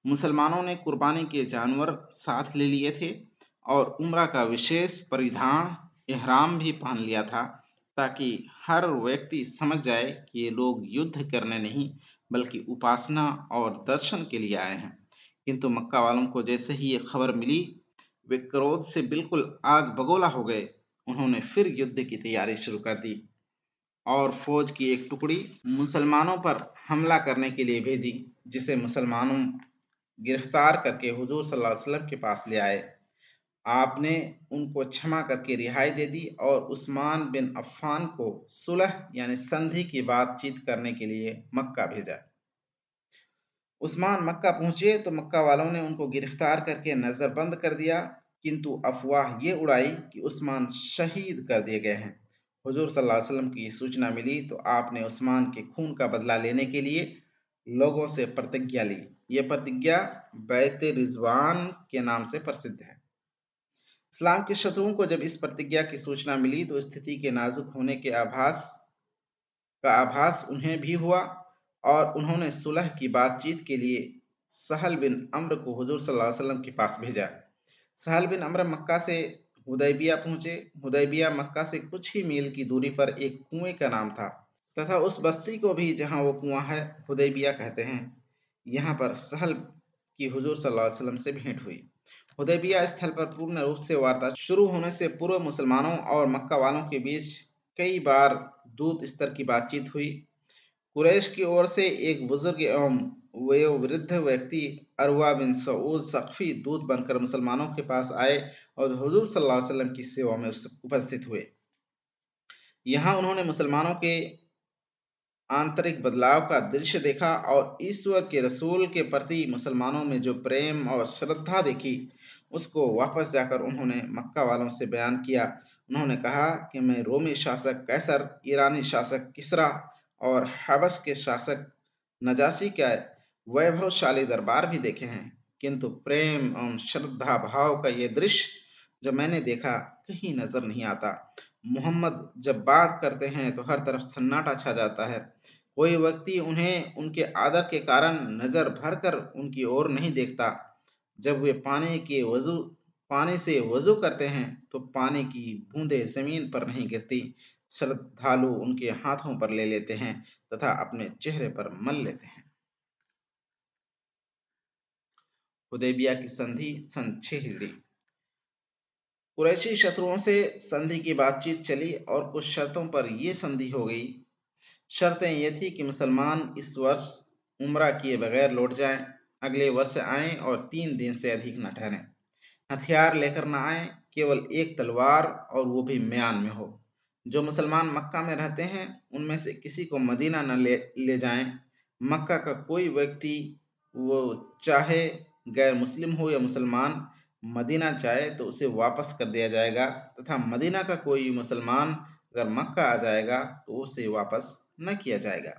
मुसलमानों ने कुर्बानी के जानवर साथ ले लिए थे और उम्रा का विशेष परिधान इहराम भी पहन लिया था, ताकि हर व्यक्ति समझ जाए कि ये लोग युद्ध करने नहीं बल्कि उपासना और दर्शन के लिए आए हैं। किंतु मक्का वालों को जैसे ही ये खबर मिली, वे क्रोध से बिल्कुल आग बगोला हो गए। उन्होंने फिर युद्ध की तैयारी शुरू कर दी और फौज की एक टुकड़ी मुसलमानों पर हमला करने के लिए भेजी, जिसे मुसलमानों गिरफ्तार करके हुजूर सल्लल्लाहु अलैहि वसल्लम के पास ले आए। आपने उनको क्षमा करके रिहाई दे दी और उस्मान बिन अफ़्फ़ान को सुलह यानी संधि की बातचीत करने के लिए मक्का भेजा। उस्मान मक्का पहुंचे तो मक्का वालों ने उनको गिरफ्तार करके नजरबंद कर दिया, किंतु अफवाह ये उड़ाई कि उस्मान शहीद कर दिए गए हैं। हुजूर सल्लल्लाहु अलैहि वसल्लम की सूचना मिली तो आपने उस्मान के खून का बदला लेने के लिए लोगों से प्रतिज्ञा ली। यह प्रतिज्ञा बैत रिजवान के नाम से प्रसिद्ध है। इस्लाम के शत्रुओं को जब इस प्रतिज्ञा की सूचना मिली तो स्थिति के नाजुक होने के आभास उन्हें भी हुआ और उन्होंने सुलह की बातचीत के लिए सहल बिन अम्र को हुजूर सल्लल्लाहु अलैहि वसल्लम के पास भेजा। सहल बिन अम्र मक्का से हुदैबिया पहुंचे। हुदैबिया मक्का से कुछ ही मील की दूरी पर एक कुएं का नाम था तथा उस बस्ती को भी जहां वो कुआं है हुदैबिया कहते हैं। यहाँ पर सहल की हुजूर सल्लल्लाहु अलैहि वसल्लम से भेंट हुई। हुदैबिया स्थल पर पूर्ण रूप से वार्ता शुरू होने से पूर्व मुसलमानों और मक्का वालों के बीच कई बार दूत स्तर की बातचीत हुई। कुरैश की ओर से एक बुजुर्ग एवं वयोवृद्ध व्यक्ति अरवा बिन सऊद सक़फ़ी दूत बनकर मुसलमानों के पास आए और हुजूर सल्लल्लाहु अलैहि वसल्लम की सेवा में उपस्थित हुए। यहाँ उन्होंने मुसलमानों के आंतरिक बदलाव का दृश्य देखा और ईश्वर के रसूल के प्रति मुसलमानों में जो प्रेम और श्रद्धा देखी, उसको वापस जाकर उन्होंने मक्का वालों से बयान किया। उन्होंने कहा कि मैं रोमी शासक कैसर, ईरानी शासक किसरा और हबश के शासक नजाशी का वैभवशाली दरबार भी देखे हैं, किंतु प्रेम एवं श्रद्धा भाव का ये दृश्य जो मैंने देखा कहीं नजर नहीं आता। मोहम्मद जब बात करते हैं तो हर तरफ सन्नाटा छा जाता है। कोई व्यक्ति उन्हें उनके आदर के कारण नजर भरकर उनकी ओर नहीं देखता। जब वे पानी से वजू करते हैं तो पानी की बूंदें जमीन पर नहीं गिरती। श्रद्धालु उनके हाथों पर ले लेते हैं तथा अपने चेहरे पर मल लेते हैं। हुदैबिया की संधि सन 6 हिजरी। कुरैशी शत्रुओं से संधि की बातचीत चली और कुछ शर्तों पर यह संधि हो गई। शर्तें ये थी कि मुसलमान इस वर्ष उम्रा किए बगैर लौट जाएं, अगले वर्ष आएं और 3 दिन से अधिक न ठहरें। हथियार लेकर न आए, केवल एक तलवार और वो भी म्यान में हो। जो मुसलमान मक्का में रहते हैं उनमें से किसी को मदीना न ले जाएं। मक्का का कोई व्यक्ति, वो चाहे गैर मुस्लिम हो या मुसलमान, मदीना जाए तो उसे वापस कर दिया जाएगा तथा मदीना का कोई मुसलमान अगर मक्का आ जाएगा तो उसे वापस न किया जाएगा।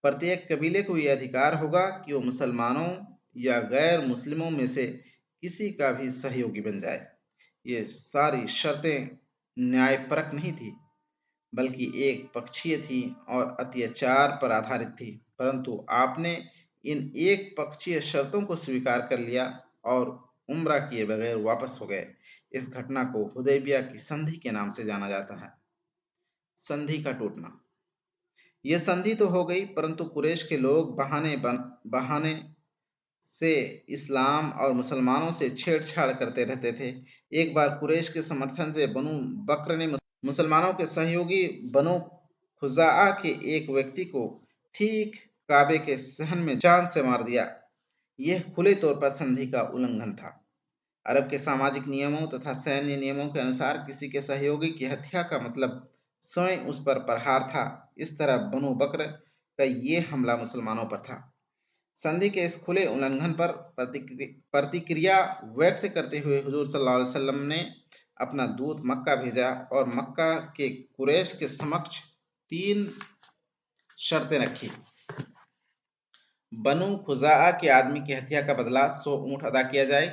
प्रत्येक कबीले को यह अधिकार होगा कि वो मुसलमानों या गैर मुस्लिमों में से किसी का भी सहयोगी बन जाए। ये सारी शर्तें न्यायपरक नहीं थी, बल्कि एक पक्षीय थी और अत्याचार पर आधारित थी। परंतु आपने इन एक पक्षीय शर्तों को स्वीकार कर लिया और उम्रा किए बगैर वापस हो गए। इस घटना को हुदैबिया की संधि के नाम से जाना जाता है। संधि का टूटना। यह संधि तो हो गई, परंतु कुरैश के लोग बहाने से इस्लाम और मुसलमानों से छेड़छाड़ करते रहते थे। एक बार कुरैश के समर्थन से बनु बकर ने मुसलमानों के सहयोगी बनु खुजाआ के एक व्यक्ति को ठीक काबे के सहन में जान से मार दिया। यह खुले तौर पर संधि का उल्लंघन था। अरब के सामाजिक नियमों तथा सैन्य नियमों के अनुसार किसी के सहयोगी की हत्या का मतलब स्वयं उस पर प्रहार था। इस तरह बनु बकर का ये हमला मुसलमानों पर था। संधि के इस खुले उल्लंघन पर प्रतिक्रिया व्यक्त करते हुए हुजूर सल्लल्लाहु अलैहि वसल्लम ने अपना दूत मक्का भेजा और मक्का के कुरैश के समक्ष 3 शर्तें रखी। बनु खुजाआ के आदमी की हत्या का बदला 100 ऊंट अदा किया जाए,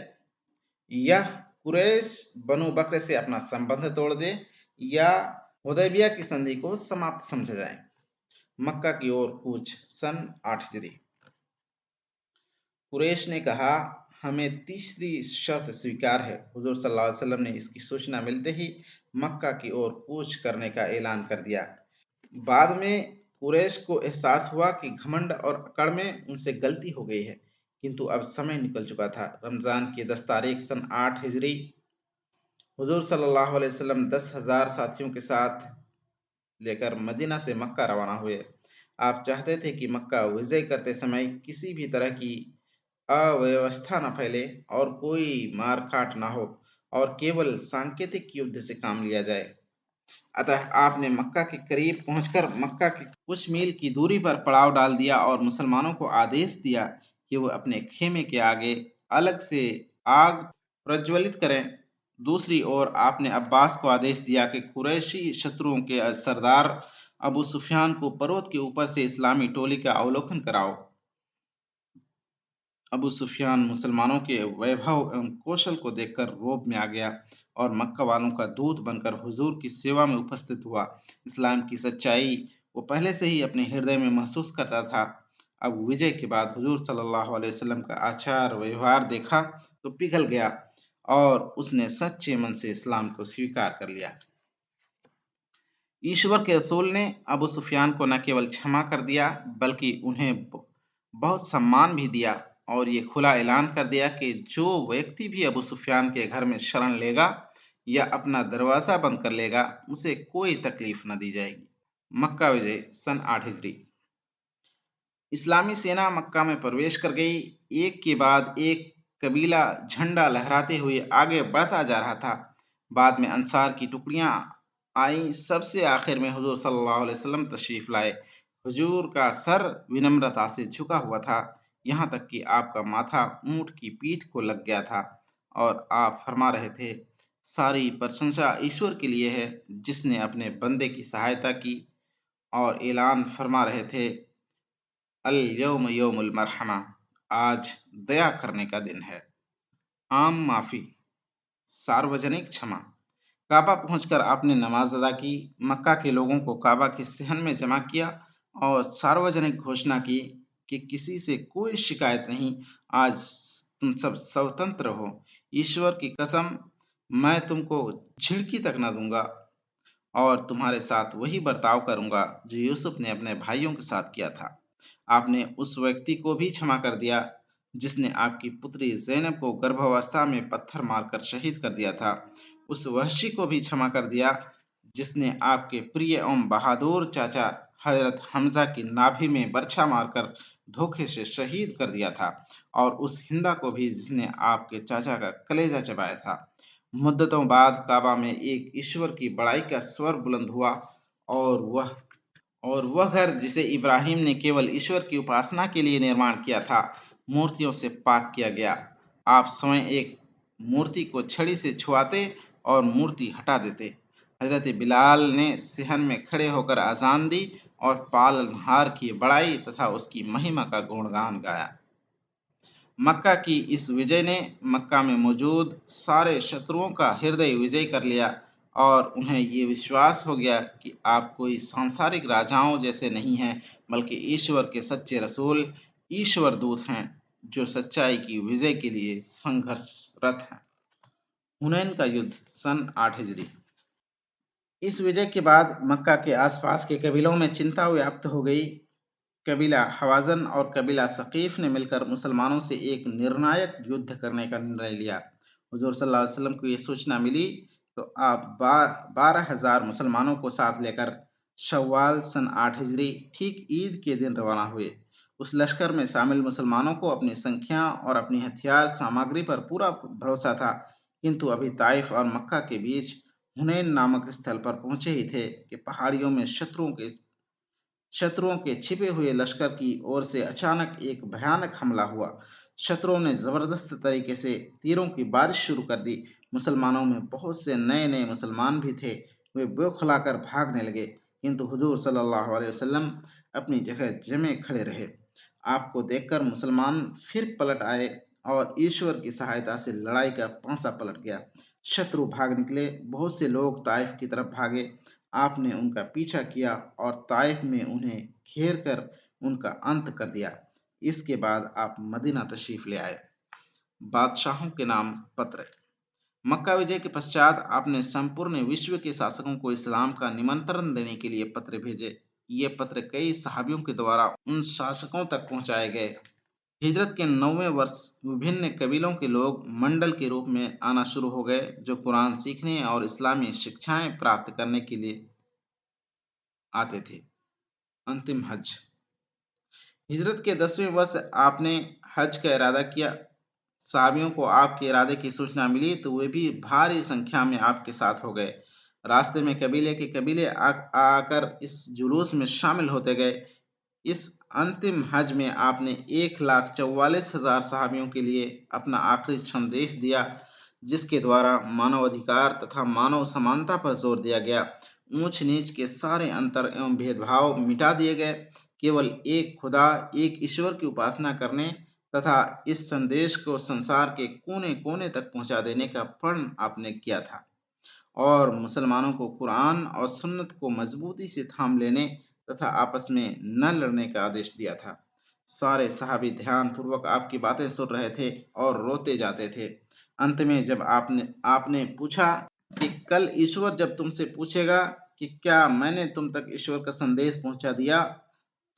यह कुरैश बनु बकर से अपना संबंध तोड़ दे, या हुदैबिया की संधि को समाप्त समझा जाए। मक्का की ओर कूच सन 8 हिजरी। कुरैश ने कहा, हमें तीसरी शर्त स्वीकार है। हुजूर सल्लल्लाहु अलैहि वसल्लम ने इसकी सूचना मिलते ही मक्का की ओर कूच करने का ऐलान कर दिया। बाद में कुरैश को एहसास हुआ कि घमंड और अकड़ में उनसे गलती हो गई है, किंतु अब समय निकल चुका था। रमजान की 10 तारीख सन 8 हिजरी हुजूर सल्लल्लाहु अलैहि वसल्लम 10,000 साथियों के साथ लेकर मदीना से मक्का रवाना हुए। आप चाहते थे कि मक्का विजय करते समय किसी भी तरह की अव्यवस्था न फैले और कोई मार काट ना हो और केवल सांकेतिक युद्ध से काम लिया जाए। अतः आपने मक्का के करीब पहुंचकर मक्का के कुछ मील की दूरी पर पड़ाव डाल दिया और मुसलमानों को आदेश दिया कि वो अपने खेमे के आगे अलग से आग प्रज्वलित करें। दूसरी ओर आपने अब्बास को आदेश दिया कि कुरैशी शत्रुओं के सरदार अबू सुफियान को पर्वत के ऊपर से इस्लामी टोली का अवलोकन कराओ। अबू सुफियान मुसलमानों के वैभव एवं कौशल को देखकर रोब में आ गया और मक्का वालों का दूत बनकर हुजूर की सेवा में उपस्थित हुआ। इस्लाम की सच्चाई वो पहले से ही अपने हृदय में महसूस करता था। अब विजय के बाद हुजूर सल्लल्लाहु अलैहि वसल्लम का आचार व्यवहार देखा तो पिघल गया और उसने सच्चे मन से इस्लाम को स्वीकार कर लिया। ईश्वर के रसूल ने अबू सुफियान को न केवल क्षमा कर दिया बल्कि उन्हें बहुत सम्मान भी दिया और ये खुला ऐलान कर दिया कि जो व्यक्ति भी अबू सुफियान के घर में शरण लेगा या अपना दरवाजा बंद कर लेगा उसे कोई तकलीफ न दी जाएगी। मक्का विजय सन 8 हिजरी। इस्लामी सेना मक्का में प्रवेश कर गई। एक के बाद एक कबीला झंडा लहराते हुए आगे बढ़ता जा रहा था। बाद में अंसार की टुकड़ियां आई। सबसे आखिर में हुजूर सल्लल्लाहु अलैहि वसल्लम तशरीफ लाए। हुजूर का सर विनम्रता से झुका हुआ था, यहाँ तक कि आपका माथा ऊंट की पीठ को लग गया था और आप फरमा रहे थे, सारी प्रशंसा ईश्वर के लिए है जिसने अपने बंदे की सहायता की और ऐलान फरमा रहे थे, अल यौम यौमुल मरहमा, आज दया करने का दिन है। आम माफी, सार्वजनिक क्षमा। काबा पहुंचकर आपने नमाज अदा की, मक्का के लोगों को काबा के सहन में जमा किया और सार्वजनिक घोषणा की कि किसी से कोई शिकायत नहीं, आज तुम सब स्वतंत्र हो। ईश्वर की कसम, मैं तुमको झिड़की तक न दूंगा और तुम्हारे साथ वही बर्ताव करूंगा जो यूसुफ ने अपने भाइयों के साथ किया था। आपने उस व्यक्ति को भी क्षमा कर दिया जिसने आपकी पुत्री ज़ैनब को गर्भावस्था में पत्थर मारकर शहीद कर दिया था। उस वहशी को भी क्षमा कर दिया जिसने आपके प्रिय एवं बहादुर चाचा हजरत हमजा की नाभि में बर्छा मारकर धोखे से शहीद कर दिया था, और उस हिंदा को भी जिसने आपके चाचा का कलेजा चबाया था। मुद्दतों बाद काबा में एक ईश्वर की बड़ाई का स्वर बुलंद हुआ, और वह घर जिसे इब्राहिम ने केवल ईश्वर की उपासना के लिए निर्माण किया था, मूर्तियों से पाक किया गया। आप स्वयं एक मूर्ति को छड़ी से छुआते और मूर्ति हटा देते। हजरत बिलाल ने सिहन में खड़े होकर अजान दी और पालनहार की बड़ाई तथा उसकी महिमा का गुणगान गाया। मक्का की इस विजय ने मक्का में मौजूद सारे शत्रुओं का हृदय विजय कर लिया, और उन्हें ये विश्वास हो गया कि आप कोई सांसारिक राजाओं जैसे नहीं हैं, बल्कि ईश्वर के सच्चे रसूल, ईश्वर दूत हैं, जो सच्चाई की विजय के लिए संघर्षरत हैं। हुनैन का युद्ध सन 8 हिजरी। इस विजय के बाद मक्का के आसपास के कबीलों में चिंता व्याप्त हो गई। कबीला हवाज़न और कबीला सकीफ ने मिलकर मुसलमानों से एक निर्णायक युद्ध करने का निर्णय लिया। हुजूर सल्लल्लाहु अलैहि वसल्लम को ये सूचना मिली तो आप 12,000 मुसलमानों को साथ लेकर शव्वाल सन 8 हिजरी ठीक ईद के दिन रवाना हुए। उस लश्कर में शामिल मुसलमानों को अपनी संख्या और अपनी हथियार सामग्री पर पूरा भरोसा था, किंतु अभी ताइफ और मक्का के बीच हुनैन नामक स्थल पर पहुंचे ही थे कि पहाड़ियों में शत्रुओं के छिपे हुए लश्कर की ओर से अचानक एक भयानक हमला हुआ। शत्रुओं ने जबरदस्त तरीके से तीरों की बारिश शुरू कर दी। मुसलमानों में बहुत से नए नए मुसलमान भी थे। वे बौखलाकर भागने लगे, किंतु हुजूर सल्लल्लाहु अलैहि वसल्लम अपनी जगह जमे खड़े रहे। आपको देखकर मुसलमान फिर पलट आए और ईश्वर की सहायता से लड़ाई का पांसा पलट गया। शत्रु भाग निकले, बहुत से लोग ताइफ की तरफ भागे। आपने उनका पीछा किया और ताइफ में उन्हें घेर कर उनका अंत कर दिया। इसके बाद आप मदीना तशरीफ ले आए। बादशाहों के नाम पत्र। मक्का विजय के पश्चात आपने संपूर्ण विश्व के शासकों को इस्लाम का निमंत्रण देने के लिए पत्र भेजे। ये पत्र कई सहाबियों के द्वारा उन शासकों तक पहुंचाए गए। हिजरत के 9वें वर्ष विभिन्न कबीलों के लोग मंडल के रूप में आना शुरू हो गए, जो कुरान सीखने और इस्लामी शिक्षाएं प्राप्त करने के लिए आते थे। अंतिम हज। हिजरत के 10वें वर्ष आपने हज का इरादा किया। साहबियों को आपके इरादे की सूचना मिली तो वे भी भारी संख्या में आपके साथ हो गए। रास्ते में कबीले के कबीले आकर इस जुलूस में शामिल होते गए। इस अंतिम हज में आपने 1,44,000 सहाबियों के लिए अपना आखिरी संदेश दिया, जिसके द्वारा मानव अधिकार तथा मानव समानता पर जोर दिया गया। ऊंच नीच के सारे अंतर एवं भेदभाव मिटा दिए गए। केवल एक खुदा, एक ईश्वर की उपासना करने तथा इस संदेश को संसार के कोने कोने तक पहुंचा देने का प्रण आपने किया था, और मुसलमानों को कुरान और सुन्नत को मजबूती से थाम लेने तथा आपस में न लड़ने का आदेश दिया था। सारे सहाबी ध्यान पूर्वक आपकी बातें सुन रहे थे और रोते जाते थे। अंत में जब आपने आपने पूछा कि कल ईश्वर जब तुमसे पूछेगा कि क्या मैंने तुम तक ईश्वर का संदेश पहुंचा दिया,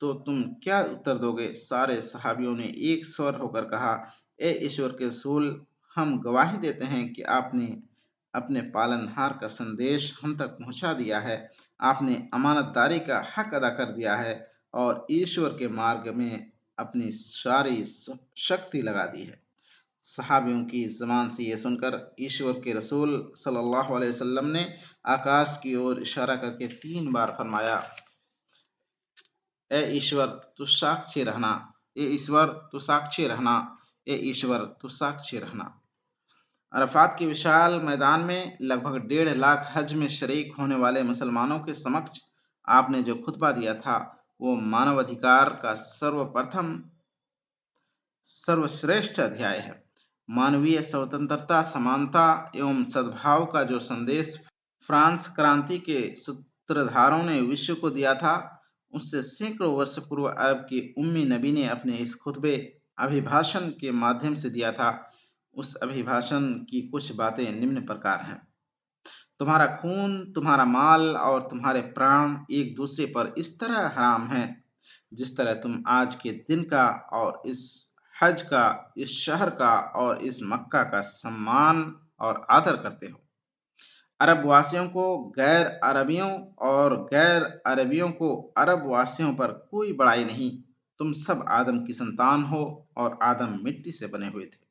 तो तुम क्या उत्तर दोगे? सारे सहाबियों ने एक स्वर होकर कहा, ए ईश्वर के रसूल, हम गवाही देते हैं कि आपने अपने पालनहार का संदेश हम तक पहुंचा दिया है। आपने अमानतदारी का हक अदा कर दिया है और ईश्वर के मार्ग में अपनी सारी शक्ति लगा दी है। सहाबियों की ज़बान से ये सुनकर ईश्वर के रसूल सल्लल्लाहु अलैहि वसल्लम ने आकाश की ओर इशारा करके 3 बार फरमाया, ए ईश्वर तू साक्षी रहना, ए ईश्वर तू साक्षी रहना, ए ईश्वर तू साक्षी रहना। अरफात के विशाल मैदान में लगभग 1.5 लाख हज में शरीक होने वाले मुसलमानों के समक्ष आपने जो खुतबा दिया था वो मानवाधिकार का सर्वप्रथम सर्वश्रेष्ठ अध्याय है। मानवीय स्वतंत्रता, समानता एवं सद्भाव का जो संदेश फ्रांस क्रांति के सूत्रधारों ने विश्व को दिया था, उससे सैकड़ों वर्ष पूर्व अरब के उम्मी नबी ने अपने इस खुतबे अभिभाषण के माध्यम से दिया था। उस अभिभाषण की कुछ बातें निम्न प्रकार हैं। तुम्हारा खून, तुम्हारा माल और तुम्हारे प्राण एक दूसरे पर इस तरह हराम हैं, जिस तरह तुम आज के दिन का और इस हज का, इस शहर का और इस मक्का का सम्मान और आदर करते हो। अरब वासियों को गैर अरबियों और गैर अरबियों को अरब वासियों पर कोई बड़ाई नहीं। तुम सब आदम की संतान हो और आदम मिट्टी से बने हुए थे।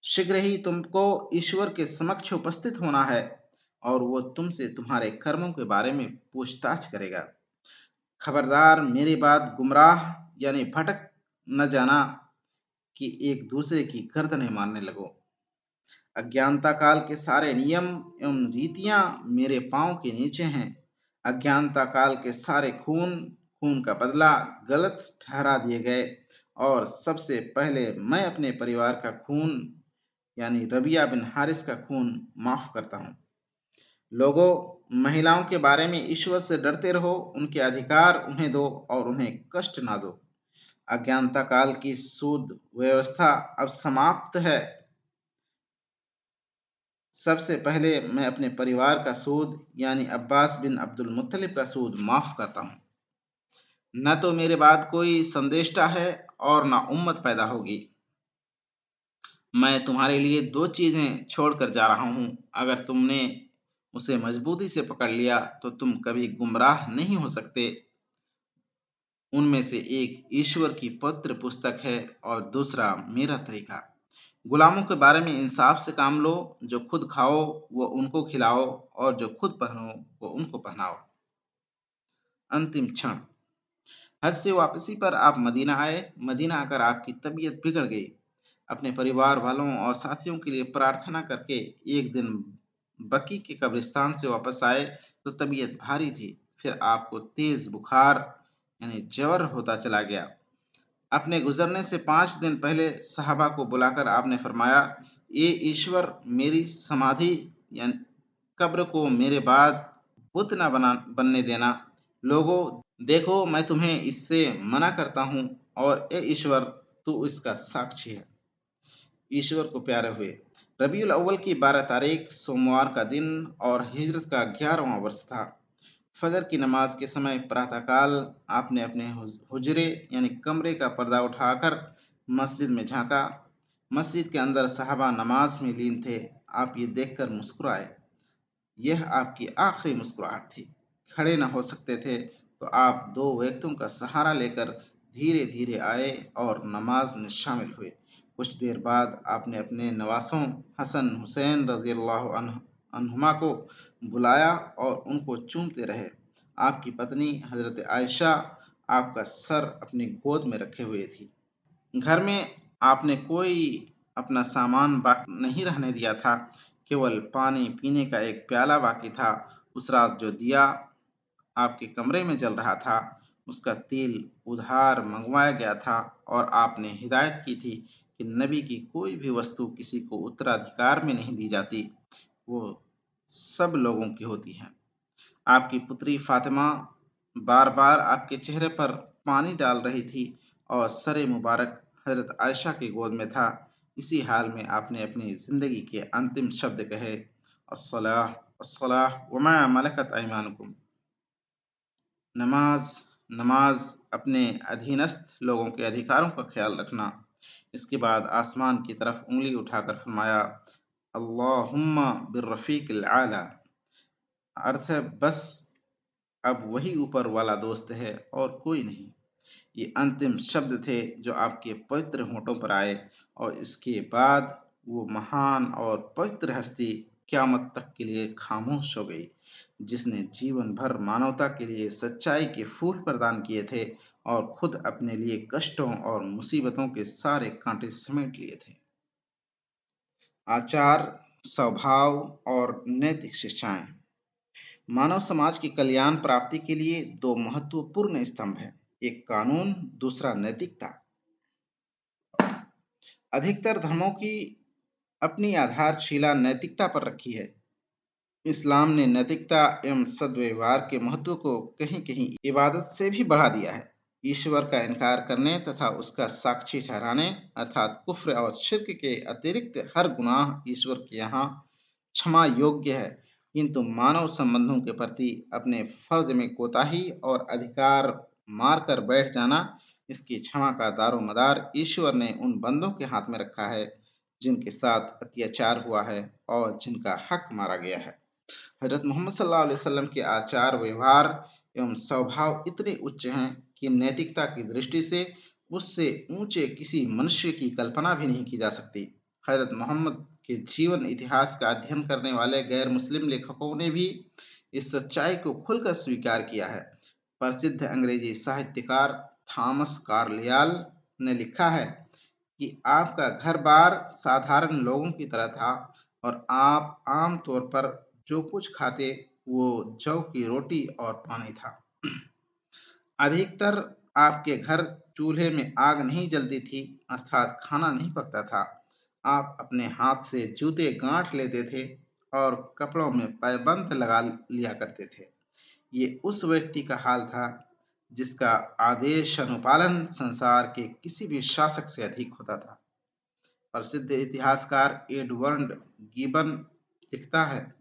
शीघ्र ही तुमको ईश्वर के समक्ष उपस्थित होना है और वो तुमसे तुम्हारे कर्मों के बारे में पूछताछ करेगा। खबरदार मेरी बात गुमराह यानी भटक न जाना कि एक दूसरे की गर्दनें मारने लगो। अज्ञानता काल के सारे नियम एवं रीतियां मेरे पांव के नीचे हैं। अज्ञानता काल के सारे खून, खून का बदला गलत ठहरा दिए गए और सबसे पहले मैं अपने परिवार का खून यानी रबिया बिन हारिस का खून माफ करता हूँ। लोगों, महिलाओं के बारे में ईश्वर से डरते रहो, उनके अधिकार उन्हें दो और उन्हें कष्ट ना दो। अज्ञानता काल की सूद व्यवस्था अब समाप्त है। सबसे पहले मैं अपने परिवार का सूद यानी अब्बास बिन अब्दुल मुत्तलिब का सूद माफ करता हूँ। न तो मेरे बाद कोई संदेष्टा है और न उम्मत पैदा होगी। मैं तुम्हारे लिए दो चीजें छोड़कर जा रहा हूँ। अगर तुमने उसे मजबूती से पकड़ लिया तो तुम कभी गुमराह नहीं हो सकते। उनमें से एक ईश्वर की पवित्र पुस्तक है और दूसरा मेरा तरीका। गुलामों के बारे में इंसाफ से काम लो। जो खुद खाओ वो उनको खिलाओ और जो खुद पहनो वो उनको पहनाओ। अंतिम क्षण। हज से वापसी पर आप मदीना आए। मदीना आकर आपकी तबीयत बिगड़ गई। अपने परिवार वालों और साथियों के लिए प्रार्थना करके एक दिन बकी के कब्रिस्तान से वापस आए तो तबीयत भारी थी। फिर आपको तेज बुखार यानी ज्वर होता चला गया। अपने गुजरने से 5 दिन पहले सहाबा को बुलाकर आपने फरमाया, ये ईश्वर मेरी समाधि यानी कब्र को मेरे बाद बुत न बनने देना। लोगों, देखो मैं तुम्हें इससे मना करता हूँ और ए ईश्वर तू इसका साक्षी है। ईश्वर को प्यारे हुए। रबीउल अव्वल की 12 तारीख सोमवार का दिन और हिजरत का 11वां वर्ष था। फजर की नमाज के समय प्रातःकाल आपने अपने हुजरे यानी कमरे का पर्दा उठाकर मस्जिद में झांका। मस्जिद के अंदर सहाबा नमाज में लीन थे। आप ये देखकर मुस्कुराए। यह आपकी आखिरी मुस्कुराहट थी। खड़े न हो सकते थे तो आप दो व्यक्तियों का सहारा लेकर धीरे धीरे आए और नमाज में शामिल हुए। कुछ देर बाद आपने अपने नवासों हसन हुसैन रज़ियल्लाहु अन्हुमा को बुलाया और उनको चूमते रहे। आपकी पत्नी हजरत आयशा आपका सर अपनी गोद में रखे हुए थी। घर में आपने कोई अपना सामान बाकी नहीं रहने दिया था। केवल पानी पीने का एक प्याला बाकी था। उस रात जो दिया आपके कमरे में जल रहा था, उसका तेल उधार मंगवाया गया था और आपने हिदायत की थी कि नबी की कोई भी वस्तु किसी को उत्तराधिकार में नहीं दी जाती, वो सब लोगों की होती है। आपकी पुत्री फातिमा बार-बार आपके चेहरे पर पानी डाल रही थी और सर मुबारक हजरत आयशा की गोद में था। इसी हाल में आपने अपनी जिंदगी के अंतिम शब्द कहे, अस्सलाह अस्सलाह वमा मलकत ऐमानुकुम। नमाज नमाज अपने अधीनस्थ लोगों के अधिकारों का ख्याल रखना। इसके बाद आसमान की तरफ उंगली उठाकर फरमाया, अल्लाहुम्मा बिर्रफीकिल आला। अर्थ है बस अब वही ऊपर वाला दोस्त है और कोई नहीं। ये अंतिम शब्द थे जो आपके पवित्र होंठों पर आए और इसके बाद वो महान और पवित्र हस्ती क़यामत तक के लिए खामोश हो गई, जिसने जीवन भर मानवता के लिए सच्चाई के फूल प्रदान किए थे और खुद अपने लिए कष्टों और मुसीबतों के सारे कांटे समेट लिए थे। आचार, स्वभाव और नैतिक शिक्षाएं। मानव समाज की कल्याण प्राप्ति के लिए दो महत्वपूर्ण स्तंभ हैं, एक कानून, दूसरा नैतिकता। अधिकतर धर्मों की अपनी आधारशिला नैतिकता पर रखी है। इस्लाम ने नैतिकता एवं सद्व्यवहार के महत्व को कहीं-कहीं इबादत से भी बढ़ा दिया है। ईश्वर का इनकार करने तथा उसका साक्षी ठहराने अर्थात कुफ्र और शिर्क के अतिरिक्त हर गुनाह ईश्वर के यहाँ क्षमा योग्य है, किंतु मानव संबंधों के प्रति अपने फर्ज में कोताही और अधिकार मारकर बैठ जाना, इसकी क्षमा का दारोमदार ईश्वर ने उन बंदों के हाथ में रखा है जिनके साथ अत्याचार हुआ है और जिनका हक मारा गया है। हज़रत मोहम्मद सल्लल्लाहु अलैहि वसल्लम के आचार व्यवहार एवं स्वभाव इतने उच्च हैं कि नैतिकता की दृष्टि से उससे ऊंचे किसी मनुष्य की कल्पना भी नहीं की जा सकती। हज़रत मोहम्मद के जीवन इतिहास का अध्ययन करने वाले गैर मुस्लिम लेखकों ने भी इस सच्चाई को खुलकर स्वीकार किया है। प्रसिद्ध अंग्रेजी साहित्यकार थॉमस कार्लियाल ने लिखा है कि आपका घर-बार साधारण लोगों की तरह था और आप आम तौर पर जो कुछ खाते वो जौ की रोटी और पानी था। अधिकतर आपके घर चूल्हे में आग नहीं जलती थी, अर्थात खाना नहीं पकता था। आप अपने हाथ से जूते गांठ लेते थे और कपड़ों में पैबंद लगा लिया करते थे। ये उस व्यक्ति का हाल था जिसका आदेश अनुपालन संसार के किसी भी शासक से अधिक होता था। प्रसिद्ध इतिहासकार एडवर्ड गिबन लिखता है,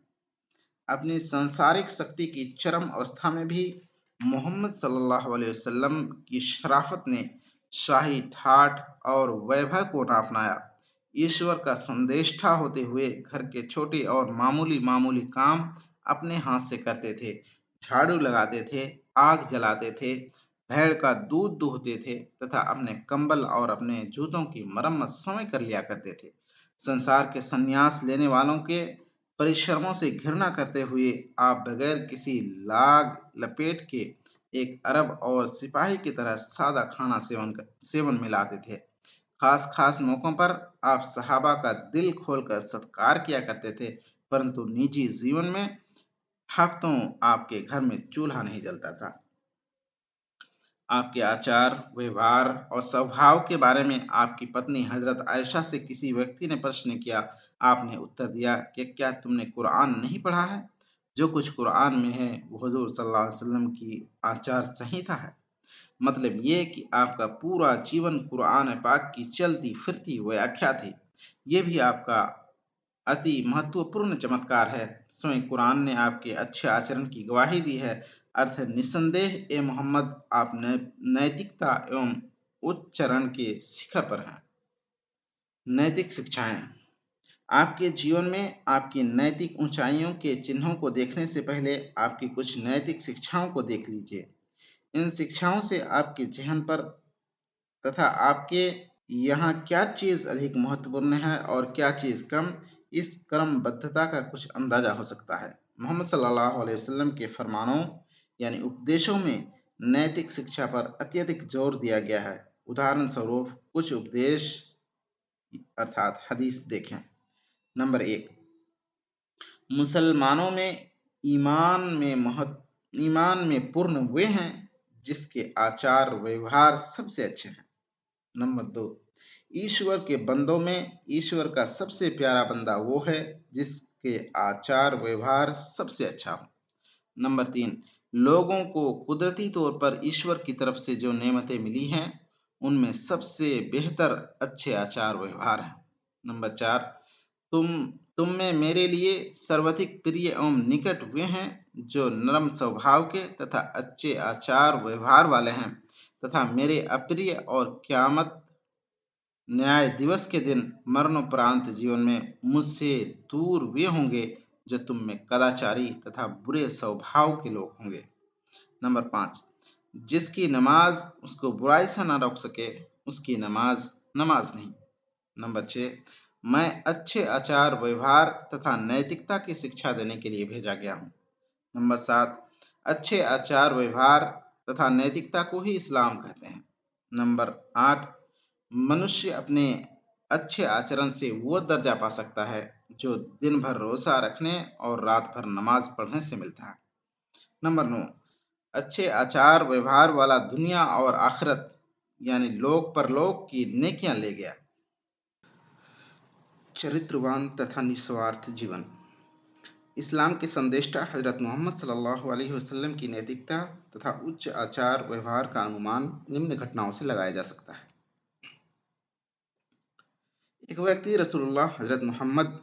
अपनी सांसारिक शक्ति की चरम अवस्था में भी मोहम्मद सल्लल्लाहु अलैहि वसल्लम की शराफत ने शाही ठाठ और वैभव को न अपनाया। ईश्वर का संदेष्टा होते हुए घर के छोटे और मामूली मामूली काम अपने हाथ से करते थे। झाड़ू लगाते थे, आग जलाते थे, भेड़ का दूध दूहते थे तथा अपने कंबल और अपने जूतों की मरम्मत स्वयं कर लिया करते थे। संसार के संन्यास लेने वालों के परिश्रमों से घृणा करते हुए आप बगैर किसी लाग लपेट के एक अरब और सिपाही की तरह सादा खाना सेवन में लाते थे। खास खास मौकों पर आप सहाबा का दिल खोलकर सत्कार किया करते थे, परंतु निजी जीवन में हफ्तों आपके घर में चूल्हा नहीं जलता था। आपके आचार, व्यवहार और स्वभाव के बारे में आपकी पत्नी हज़रत आयशा से किसी व्यक्ति ने प्रश्न किया। आपने उत्तर दिया कि क्या तुमने कुरान नहीं पढ़ा है? जो कुछ कुरान में है वो हुज़ूर सल्लल्लाहु अलैहि वसल्लम की आचार संहिता है। मतलब ये कि आपका पूरा जीवन कुरान पाक की चलती-फिरती व्याख्या थी। ये भी आपका अति महत्वपूर्ण चमत्कार है। स्वयं कुरान ने आपके अच्छे आचरण की गवाही दी है। अर्थ निस्संदेह ए मोहम्मद आप नैतिकता एवं उच्च चरण के शिखर पर हैं। नैतिक शिक्षाएं आपके जीवन में आपकी नैतिक ऊंचाइयों के चिन्हों को देखने से पहले आपकी कुछ नैतिक शिक्षाओं को देख लीजिए। इन शिक्षाओं से आपके ज़हन पर तथा आपके यहाँ क्या चीज़ अधिक महत्वपूर्ण है और क्या चीज़ कम, इस क्रमबद्धता का कुछ अंदाजा हो सकता है। मोहम्मद सल्लल्लाहु अलैहि वसल्लम के फरमानों यानी उपदेशों में नैतिक शिक्षा पर अत्यधिक जोर दिया गया है। उदाहरण स्वरूप कुछ उपदेश अर्थात हदीस देखें। नंबर 1, मुसलमानों में ईमान में पूर्ण वे हैं जिसके आचार व्यवहार सबसे अच्छे हैं। नंबर 2, ईश्वर के बंदों में ईश्वर का सबसे प्यारा बंदा वो है जिसके आचार व्यवहार सबसे अच्छा हो। नंबर 3, लोगों को कुदरती तौर पर ईश्वर की तरफ से जो नेमतें मिली हैं उनमें सबसे बेहतर अच्छे आचार व्यवहार हैं। नंबर 4, तुम में मेरे लिए सर्वाधिक प्रिय एवं निकट वे हैं जो नरम स्वभाव के तथा अच्छे आचार व्यवहार वाले हैं तथा मेरे अप्रिय और क़यामत न्याय दिवस के दिन मरणोपरांत जीवन में मुझसे दूर वे होंगे जो तुम में कदाचारी तथा बुरे स्वभाव के लोग होंगे। नंबर 5, जिसकी नमाज उसको बुराई से न रोक सके उसकी नमाज नमाज नहीं। नंबर 6, मैं अच्छे आचार व्यवहार तथा नैतिकता की शिक्षा देने के लिए भेजा गया हूँ। नंबर 7, अच्छे आचार व्यवहार तथा नैतिकता को ही इस्लाम कहते हैं। नंबर 8, मनुष्य अपने अच्छे आचरण से वो दर्जा पा सकता है जो दिन भर रोज़ा रखने और रात भर नमाज़ पढ़ने से मिलता है। नंबर 9, अच्छे आचार व्यवहार वाला दुनिया और आखिरत यानी लोक परलोक की नेकियां ले गया। चरित्रवान तथा निस्वार्थ जीवन। इस्लाम के संदेष्टा हजरत मोहम्मद सल्लल्लाहु अलैहि वसल्लम की नैतिकता तथा उच्च आचार व्यवहार का अनुमान निम्न घटनाओं से लगाया जा सकता है। एक व्यक्ति रसूलुल्लाह हजरत मोहम्मद